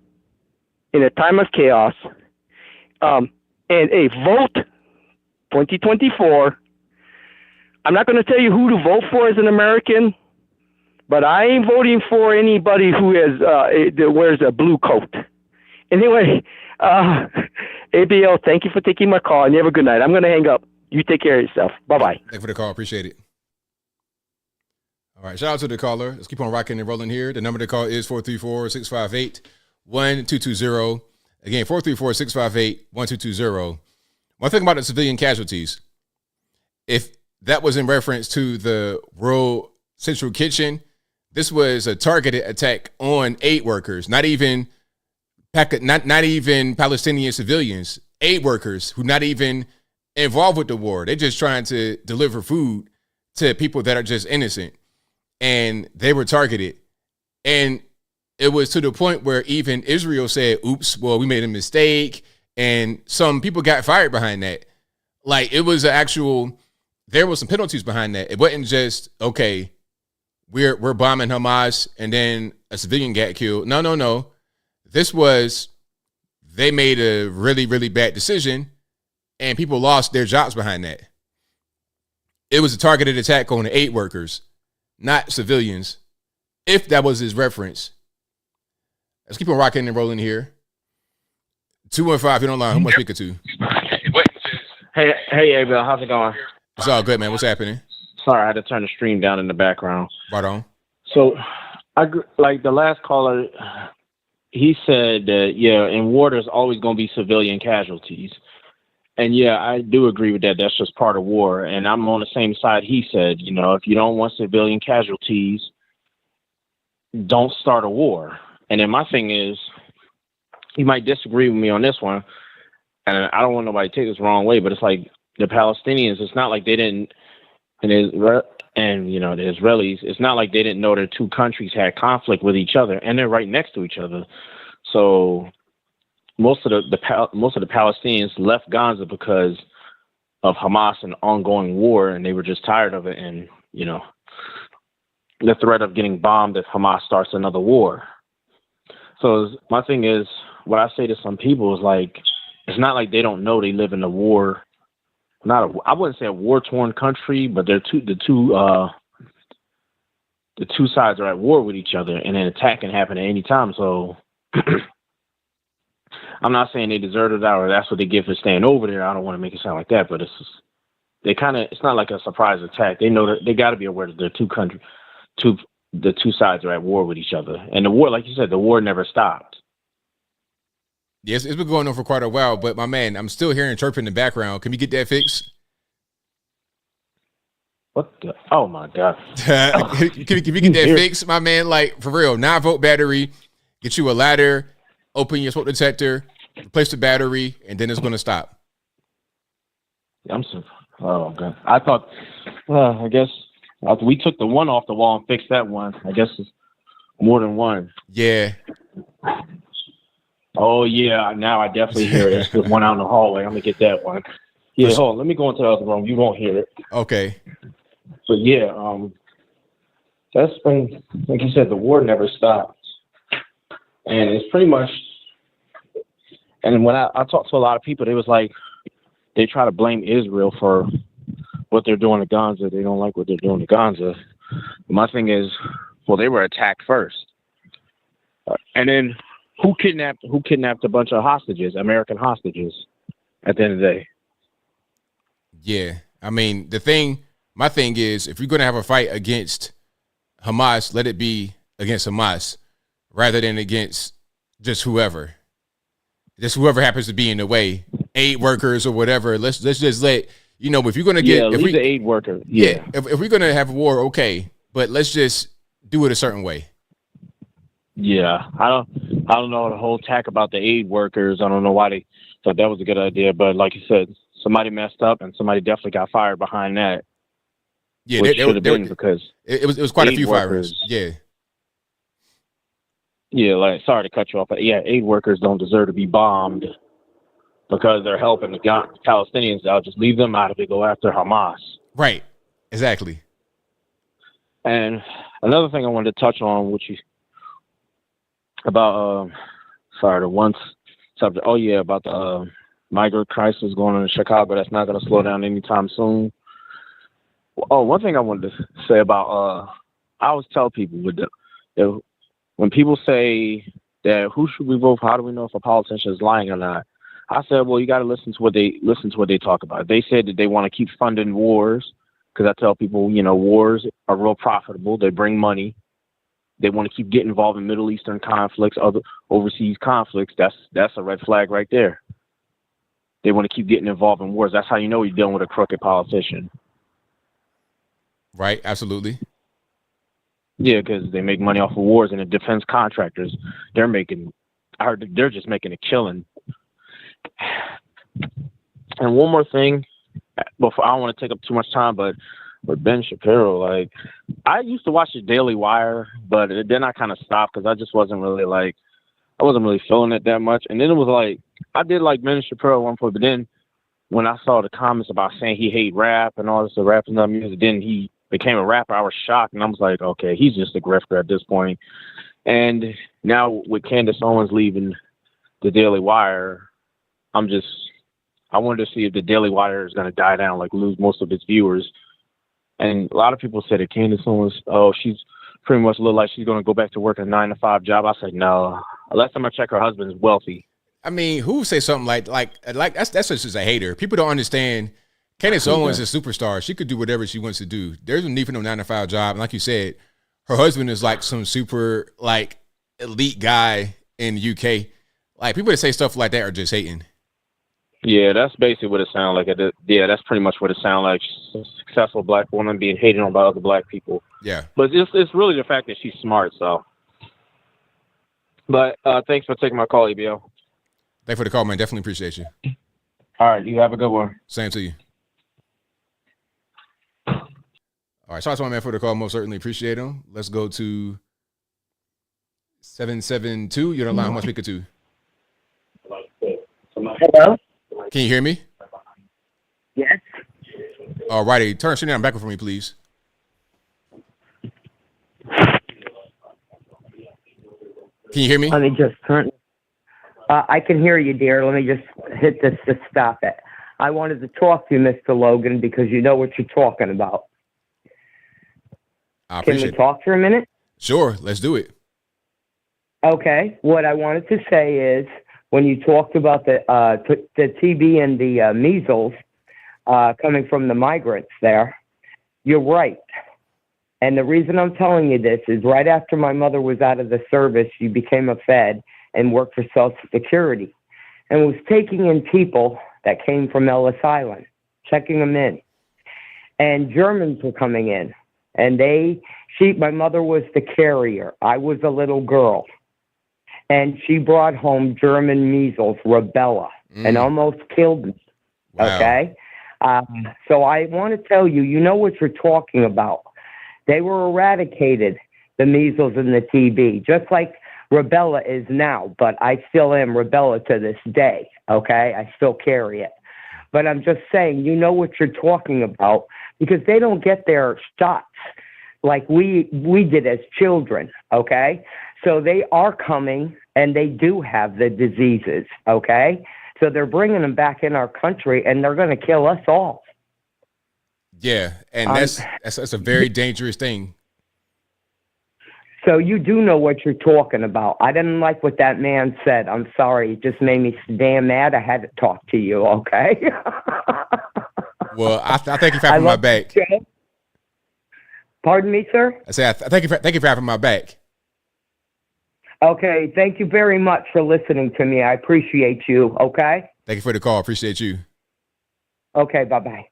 in a time of chaos. And a vote 2024. I'm not going to tell you who to vote for as an American, but I ain't voting for anybody who that wears a blue coat. Anyway, ABL, thank you for taking my call, and you have a good night. I'm going to hang up. You take care of yourself. Bye-bye. Thank you for the call. Appreciate it. All right. Shout out to the caller. Let's keep on rocking and rolling here. The number to call is 434-658-1220. Again, 434-658-1220. One thing about the civilian casualties, if that was in reference to the World Central Kitchen, this was a targeted attack on aid workers, not even Palestinian civilians, aid workers who not even involved with the war. They're just trying to deliver food to people that are just innocent. And they were targeted. And it was to the point where even Israel said, oops, well, we made a mistake. And some people got fired behind that. Like, it was there was some penalties behind that. It wasn't just, okay, we're bombing Hamas and then a civilian got killed. No. This was, they made a really, really bad decision and people lost their jobs behind that. It was a targeted attack on the aid workers, not civilians, if that was his reference. Let's keep on rocking and rolling here. 215, you don't lie. Who am I speaking to? Hey, ABL, how's it going? It's all good, man. What's happening? Sorry, I had to turn the stream down in the background. Right on. So, like the last caller, he said that, in war, there's always going to be civilian casualties. And I do agree with that. That's just part of war. And I'm on the same side he said, if you don't want civilian casualties, don't start a war. And then my thing is, he might disagree with me on this one. And I don't want nobody to take this the wrong way, but it's like the Palestinians, it's not like they didn't, and the Israelis, it's not like they didn't know their two countries had conflict with each other, and they're right next to each other. So most of the Palestinians left Gaza because of Hamas and ongoing war, and they were just tired of it, and the threat of getting bombed if Hamas starts another war. So my thing is, what I say to some people is like, it's not like they don't know they live in a war. I wouldn't say a war-torn country, but the two sides are at war with each other, and an attack can happen at any time. So I'm not saying they deserted out or that's what they get for staying over there. I don't want to make it sound like that, but it's not like a surprise attack. They know that they got to be aware that the two sides are at war with each other, and the war, like you said, the war never stopped. Yes, it's been going on for quite a while, but my man, I'm still hearing chirping in the background. Can we get that fixed? What the? Oh my God. Can we get that fixed, my man? Like, for real, 9-volt battery, get you a ladder, open your smoke detector, replace the battery, and then it's going to stop. Oh, God. I thought, I guess we took the one off the wall and fixed that one. I guess it's more than one. Yeah. Oh, yeah. Now I definitely hear it. There's one out in the hallway. I'm going to get that one. Yeah, hold on. Let me go into the other room. You won't hear it. Okay. But, that's been, like you said, the war never stopped. And it's pretty much, and when I talked to a lot of people, they was like, they try to blame Israel for what they're doing to Gaza. They don't like what they're doing to Gaza. My thing is, well, they were attacked first. And then who kidnapped a bunch of hostages, American hostages, at the end of the day? Yeah. I mean, my thing is, if you're going to have a fight against Hamas, let it be against Hamas rather than against just whoever. Just whoever happens to be in the way, aid workers or whatever. Let's just let, if you're going to get, leave the aid worker. Yeah. If we're going to have a war, okay, but let's just do it a certain way. Yeah. I don't know the whole attack about the aid workers. I don't know why they thought that was a good idea, but like you said, somebody messed up and somebody definitely got fired behind that. Yeah, which should have been because it was quite a few firings. Yeah. Yeah, like, sorry to cut you off, but aid workers don't deserve to be bombed because they're helping the Palestinians out. Just leave them out of it. Go after Hamas. Right. Exactly. And another thing I wanted to touch on, which is about the one subject. Oh yeah, about the migrant crisis going on in Chicago. That's not going to slow down anytime soon. Oh, one thing I wanted to say about I always tell people when people say that who should we vote for, how do we know if a politician is lying or not? I said, well, you got to listen to what they talk about. They said that they want to keep funding wars, because I tell people, wars are real profitable. They bring money. They want to keep getting involved in Middle Eastern conflicts, other overseas conflicts. That's a red flag right there. They want to keep getting involved in wars. That's how you know you're dealing with a crooked politician. Right, absolutely. Yeah, because they make money off of wars, and the defense contractors, they're just making a killing. And one more thing, before I don't want to take up too much time, but Ben Shapiro, like, I used to watch the Daily Wire, but then I kind of stopped because I just wasn't really feeling it that much. And then it was like, I did like Ben Shapiro at one point, but then when I saw the comments about saying he hate rap and all this, the rap and not music, then he became a rapper. I was shocked, and I was like, okay, he's just a grifter at this point. And now with Candace Owens leaving the Daily Wire, I wanted to see if the Daily Wire is going to die down, like lose most of its viewers. And a lot of people said that Candace Owens, she's pretty much look like she's going to go back to work a 9-to-5 job. I said, no. Last time I checked, her husband is wealthy. I mean, who would say something like that's just a hater. People don't understand. Candace Owens is a superstar. She could do whatever she wants to do. There's no need for no 9-to-5 job. And like you said, her husband is like some super like elite guy in the UK. Like, people that say stuff like that are just hating. Yeah, that's basically what it sounds like. Yeah, that's pretty much what it sounds like. A successful black woman being hated on by other black people. Yeah. But it's really the fact that she's smart, so. But thanks for taking my call, ABL. Thanks for the call, man. Definitely appreciate you. All right, you have a good one. Same to you. All right, shout out to my man for the call. Most certainly appreciate him. Let's go to 772. You're on the line. Who am I speaking to? Hello? Can you hear me? Yes. All righty. Turn your down back for me, please. Can you hear me? Let me just turn. I can hear you, dear. Let me just hit this to stop it. I wanted to talk to you, Mr. Logan, because you know what you're talking about. Can we talk for a minute? Sure. Let's do it. Okay. What I wanted to say is, when you talked about the TB and the measles coming from the migrants there, you're right. And the reason I'm telling you this is right after my mother was out of the service, she became a Fed and worked for Social Security and was taking in people that came from Ellis Island, checking them in. And Germans were coming in. And my mother was the carrier. I was a little girl. And she brought home German measles, rubella, and almost killed me. Wow. Okay? So I want to tell you, you know what you're talking about. They were eradicated, the measles and the TB, just like rubella is now, but I still am rubella to this day, okay? I still carry it. But I'm just saying, you know what you're talking about, because they don't get their shots like we did as children, okay? So they are coming, and they do have the diseases, okay? So they're bringing them back in our country, and they're going to kill us all. Yeah, and that's a very dangerous thing. So you do know what you're talking about. I didn't like what that man said. I'm sorry. It just made me damn mad. I had to talk to you, okay? Well, I thank you for having my back. Pardon me, sir? I say thank you for having my back. Okay, thank you very much for listening to me. I appreciate you, okay? Thank you for the call. Appreciate you. Okay, bye-bye.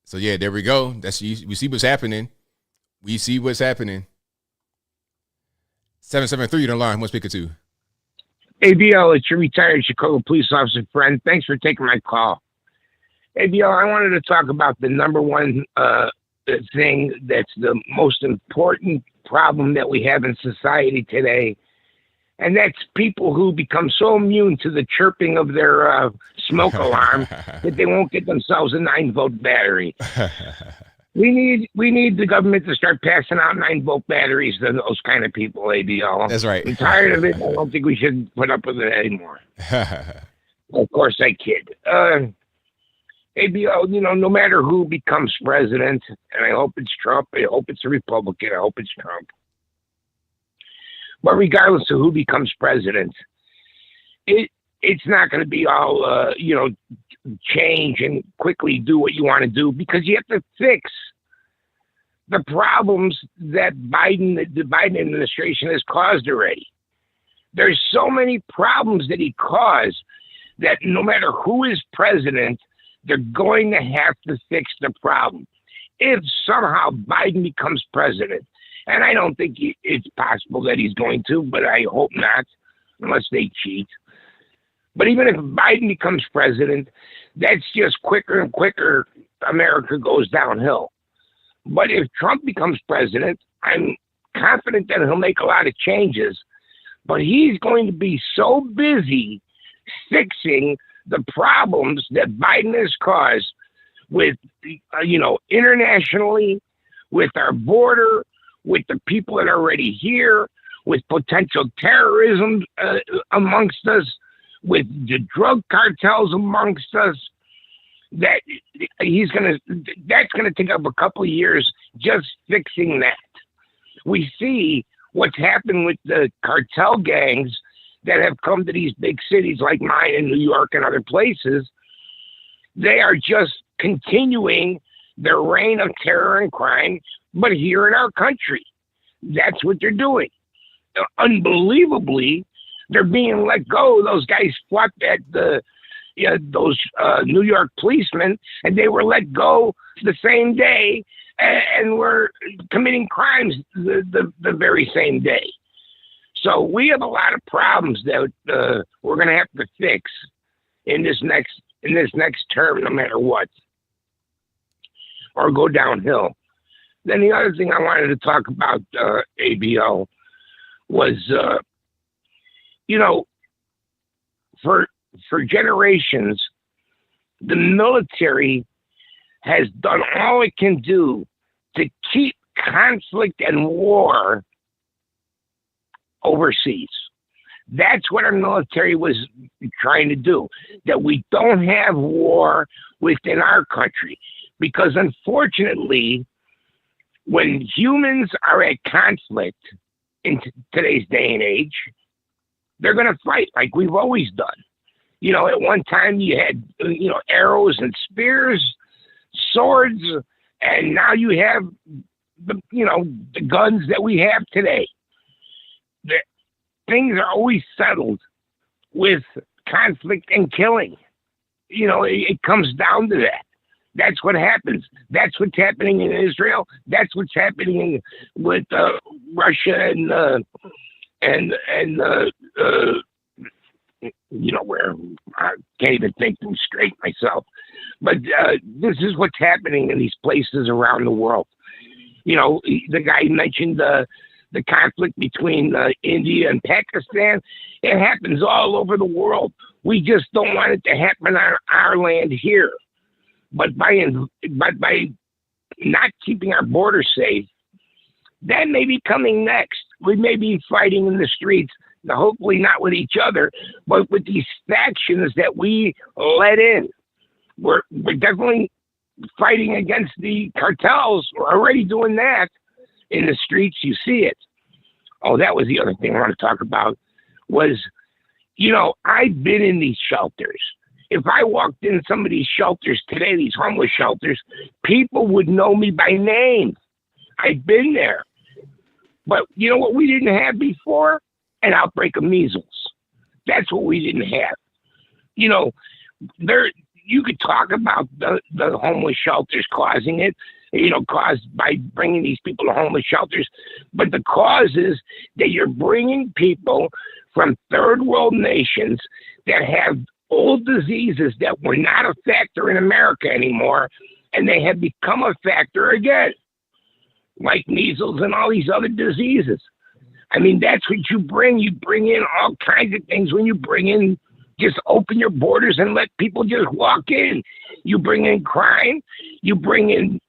So, yeah, there we go. We see what's happening. We see what's happening. 773, you're on the line. Who am I speaking to? ABL, it's your retired Chicago police officer friend. Thanks for taking my call. ABL, I wanted to talk about the number one thing that's the most important problem that we have in society today, and that's people who become so immune to the chirping of their smoke alarm that they won't get themselves a 9-volt battery. We need the government to start passing out 9-volt batteries to those kind of people, ABL. That's right. I'm tired of it. I don't think we should put up with it anymore. Of course I kid. ABL, no matter who becomes president, and I hope it's Trump, I hope it's a Republican, I hope it's Trump. But regardless of who becomes president, it's not going to be all change and quickly do what you want to do, because you have to fix the problems that the Biden administration has caused already. There's so many problems that he caused that no matter who is president, they're going to have to fix the problem. If somehow Biden becomes president, and I don't think it's possible that he's going to, but I hope not, unless they cheat. But even if Biden becomes president, that's just quicker and quicker America goes downhill. But if Trump becomes president, I'm confident that he'll make a lot of changes. But he's going to be so busy fixing the problems that Biden has caused with, internationally, with our border, with the people that are already here, with potential terrorism amongst us, with the drug cartels amongst us, that that's gonna take up a couple of years just fixing that. We see what's happened with the cartel gangs that have come to these big cities like mine in New York and other places. They are just continuing their reign of terror and crime, but here in our country. That's what they're doing. Unbelievably, they're being let go. Those guys fought at those New York policemen, and they were let go the same day and were committing crimes the very same day. So we have a lot of problems that we're going to have to fix in this next term, no matter what, or go downhill. Then the other thing I wanted to talk about, ABL, was, for generations, the military has done all it can do to keep conflict and war overseas. That's what our military was trying to do, that we don't have war within our country. Because unfortunately, when humans are at conflict in today's day and age, they're going to fight like we've always done. At one time you had, arrows and spears, swords, and now you have the guns that we have today. Things are always settled with conflict and killing. It comes down to that. That's what happens. That's what's happening in Israel. That's what's happening with Russia and where I can't even think them straight myself. But this is what's happening in these places around the world. The guy mentioned the conflict between India and Pakistan. It happens all over the world. We just don't want it to happen on our land here. But by not keeping our borders safe, that may be coming next. We may be fighting in the streets, hopefully not with each other, but with these factions that we let in. We're definitely fighting against the cartels. We're already doing that in the streets. You see it. Oh, that was the other thing I want to talk about was, I've been in these shelters. If I walked in some of these shelters today, these homeless shelters, people would know me by name. I've been there. But you know what we didn't have before? An outbreak of measles. That's what we didn't have. You could talk about the homeless shelters causing it, caused by bringing these people to homeless shelters. But the cause is that you're bringing people from third world nations that have old diseases that were not a factor in America anymore, and they have become a factor again, like measles and all these other diseases. I mean, that's what you bring. You bring in all kinds of things when you bring in, just open your borders and let people just walk in. You bring in crime. You bring in,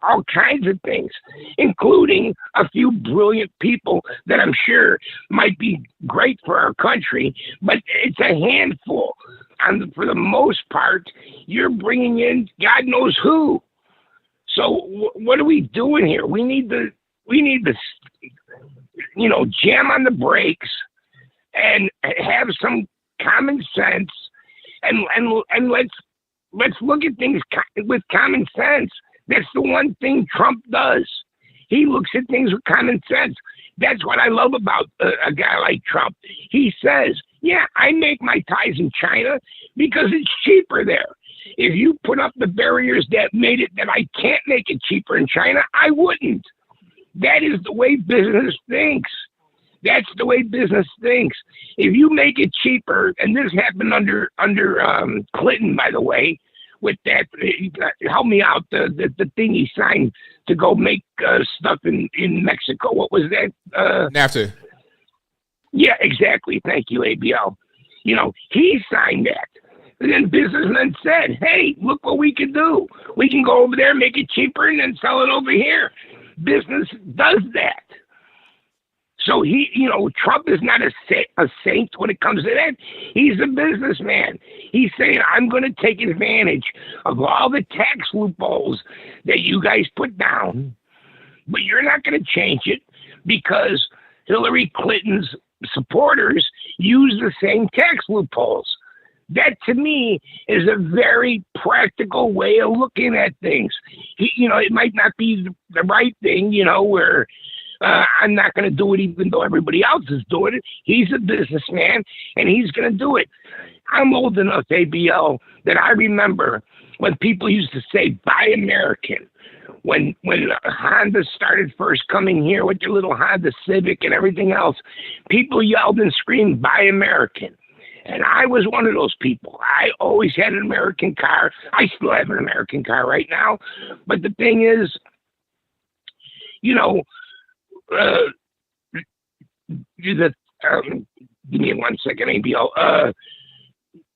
all kinds of things, including a few brilliant people that I'm sure might be great for our country, but it's a handful. And for the most part, you're bringing in God knows who. So what are we doing here? We need to, jam on the brakes and have some common sense, and let's look at things with common sense. That's the one thing Trump does. He looks at things with common sense. That's what I love about a guy like Trump. He says, yeah, I make my ties in China because it's cheaper there. If you put up the barriers that made it that I can't make it cheaper in China, I wouldn't. That is the way business thinks. That's the way business thinks. If you make it cheaper, and this happened under Clinton, by the way, with that, help me out, the thing he signed to go make stuff in Mexico. What was that? NAFTA. Yeah, exactly. Thank you, ABL. You know, he signed that. And then businessmen said, hey, look what we can do. We can go over there, make it cheaper, and then sell it over here. Business does that. So he, you know, Trump is not a saint when it comes to that. He's a businessman. He's saying, I'm going to take advantage of all the tax loopholes that you guys put down, but you're not going to change it because Hillary Clinton's supporters use the same tax loopholes. That, to me, is a very practical way of looking at things. You know, it might not be the right thing, you know, where I'm not going to do it even though everybody else is doing it. He's a businessman, and he's going to do it. I'm old enough, ABL, that I remember when people used to say, buy American. When Honda started first coming here with their little Honda Civic and everything else, people yelled and screamed, buy American. And I was one of those people. I always had an American car. I still have an American car right now. But the thing is, you know, give me 1 second, ABL.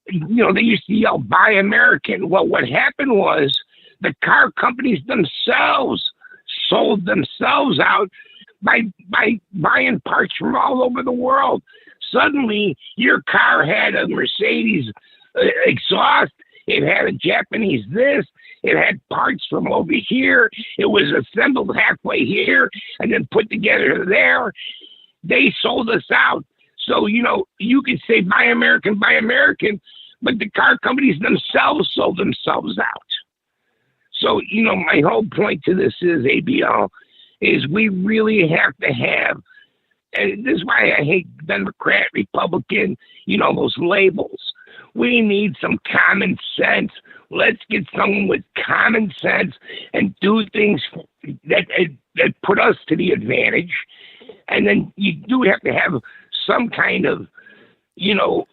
You know, they used to yell, buy American. Well, what happened was the car companies themselves sold themselves out by buying parts from all over the world. Suddenly, your car had a Mercedes exhaust. It had a Japanese this. It had parts from over here. It was assembled halfway here and then put together there. They sold us out. So, you know, you could say buy American, but the car companies themselves sold themselves out. So, you know, my whole point to this is, ABL, is we really have to have, and this is why I hate Democrat, Republican, you know, those labels. We need some common sense. Let's get someone with common sense and do things that put us to the advantage. And then you do have to have some kind of, you know,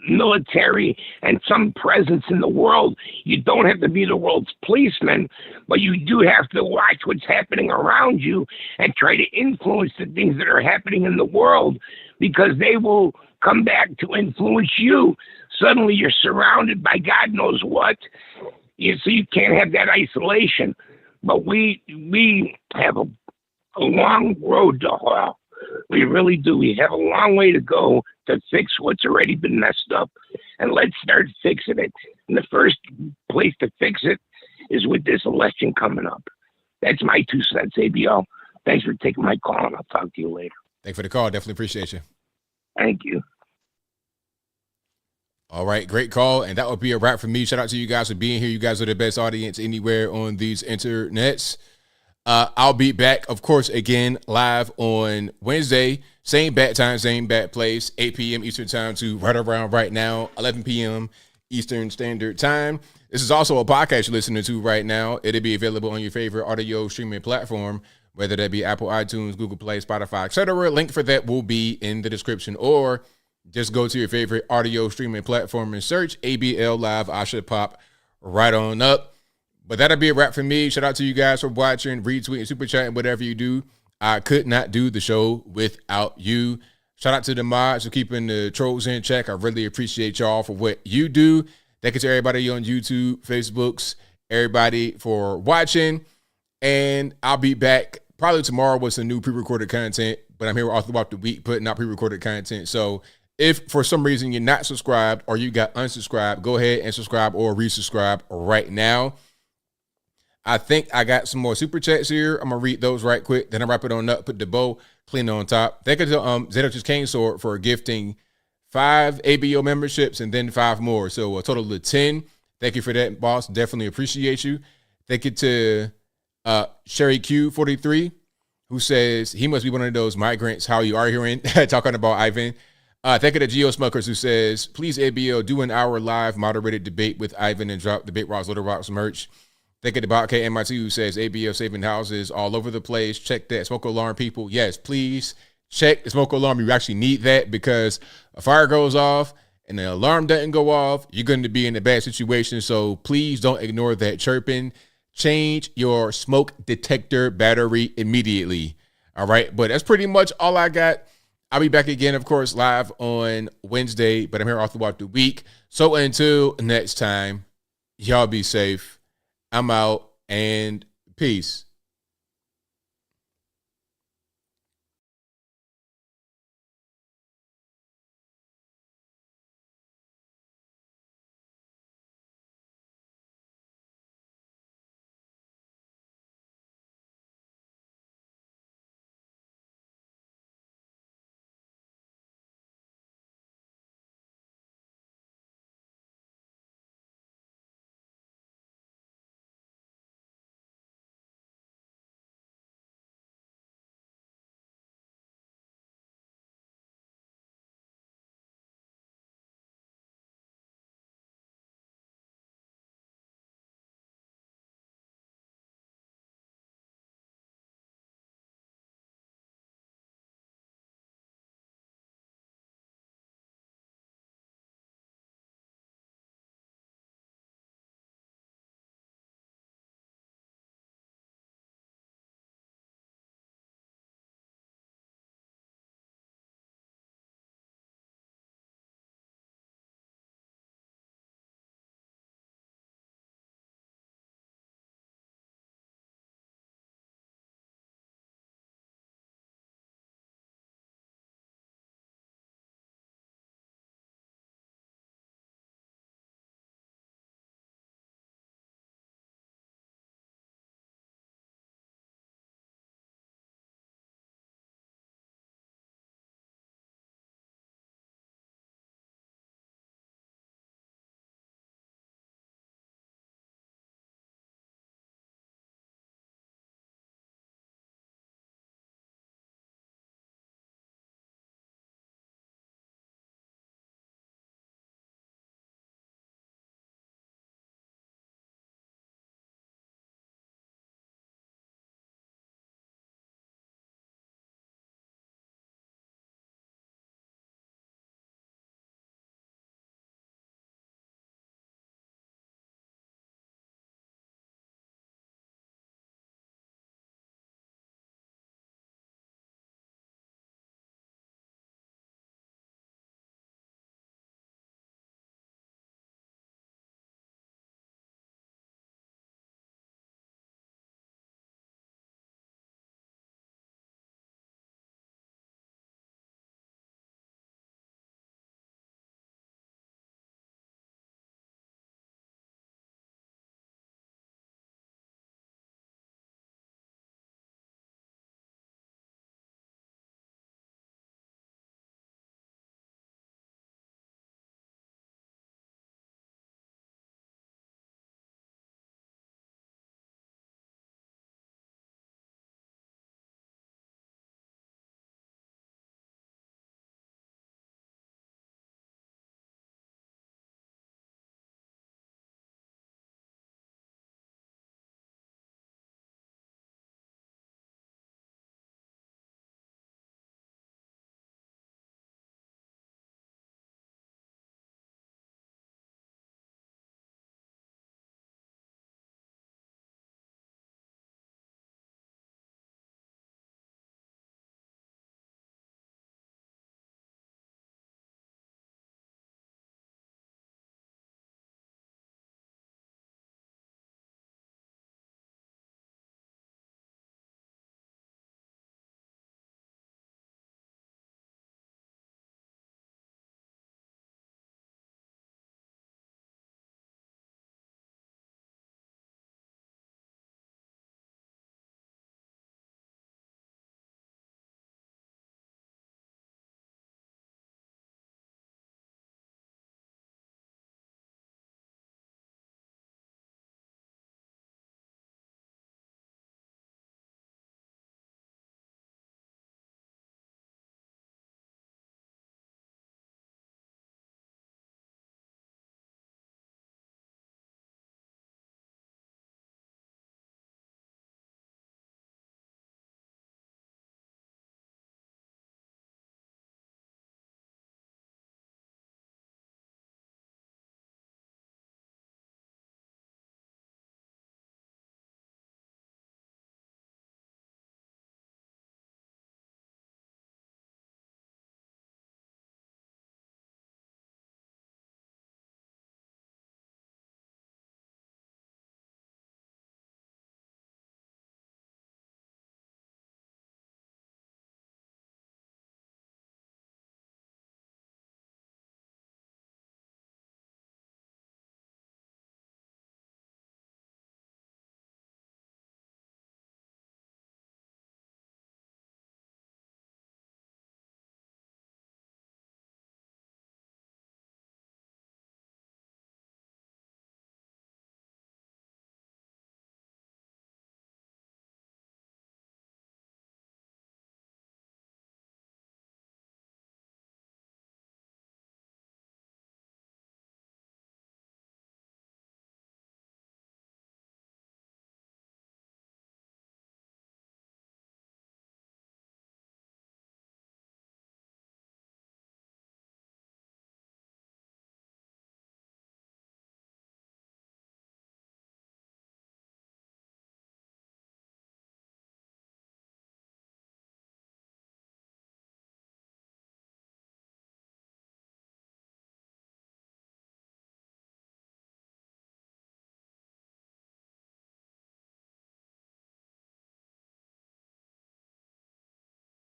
military and some presence in the world. You don't have to be the world's policeman, but you do have to watch what's happening around you and try to influence the things that are happening in the world, because they will come back to influence you. Suddenly you're surrounded by God knows what, so you can't have that isolation. But we have a long road to haul. We really do. We have a long way to go to fix what's already been messed up. And let's start fixing it. And the first place to fix it is with this election coming up. That's my 2 cents, ABL. Thanks for taking my call, and I'll talk to you later. Thanks for the call. Definitely appreciate you. Thank you. All right, great call. And that would be a wrap for me. Shout out to you guys for being here. You guys are the best audience anywhere on these internets. I'll be back, of course, again, live on Wednesday. Same bat time, same bat place, 8 p.m. Eastern time to right around right now, 11 p.m. Eastern Standard Time. This is also a podcast you're listening to right now. It'll be available on your favorite audio streaming platform, whether that be Apple, iTunes, Google Play, Spotify, etc. Link for that will be in the description, or just go to your favorite audio streaming platform and search ABL Live. I should pop right on up. But that'll be a wrap for me. Shout out to you guys for watching, retweeting, super chatting, whatever you do. I could not do the show without you. Shout out to the mods for keeping the trolls in check. I really appreciate y'all for what you do. Thank you to everybody on YouTube, Facebooks, everybody for watching. And I'll be back probably tomorrow with some new pre-recorded content. But I'm here all throughout the week putting out pre-recorded content. So if for some reason you're not subscribed or you got unsubscribed, go ahead and subscribe or resubscribe right now. I think I got some more super chats here. I'm going to read those right quick. Then I'll wrap it on up, put the bow clean on top. Thank you to Zeta Kane Sword for gifting 5 ABO memberships and then 5 more. So a total of 10. Thank you for that, boss. Definitely appreciate you. Thank you to Sherry Q43, who says he must be one of those migrants. How you arguing? Talking about Ivan. Thank you to Geo Smokers, who says, please, ABL, do an hour live moderated debate with Ivan and drop Debate Rocks, Little Rocks merch. Thank you to Bot KMIT, who says, ABL saving houses all over the place. Check that. Smoke alarm, people. Yes, please check the smoke alarm. You actually need that, because a fire goes off and the alarm doesn't go off, you're going to be in a bad situation. So please don't ignore that chirping. Change your smoke detector battery immediately. All right. But that's pretty much all I got. I'll be back again, of course, live on Wednesday, but I'm here all throughout the week. So until next time, y'all be safe. I'm out, and peace.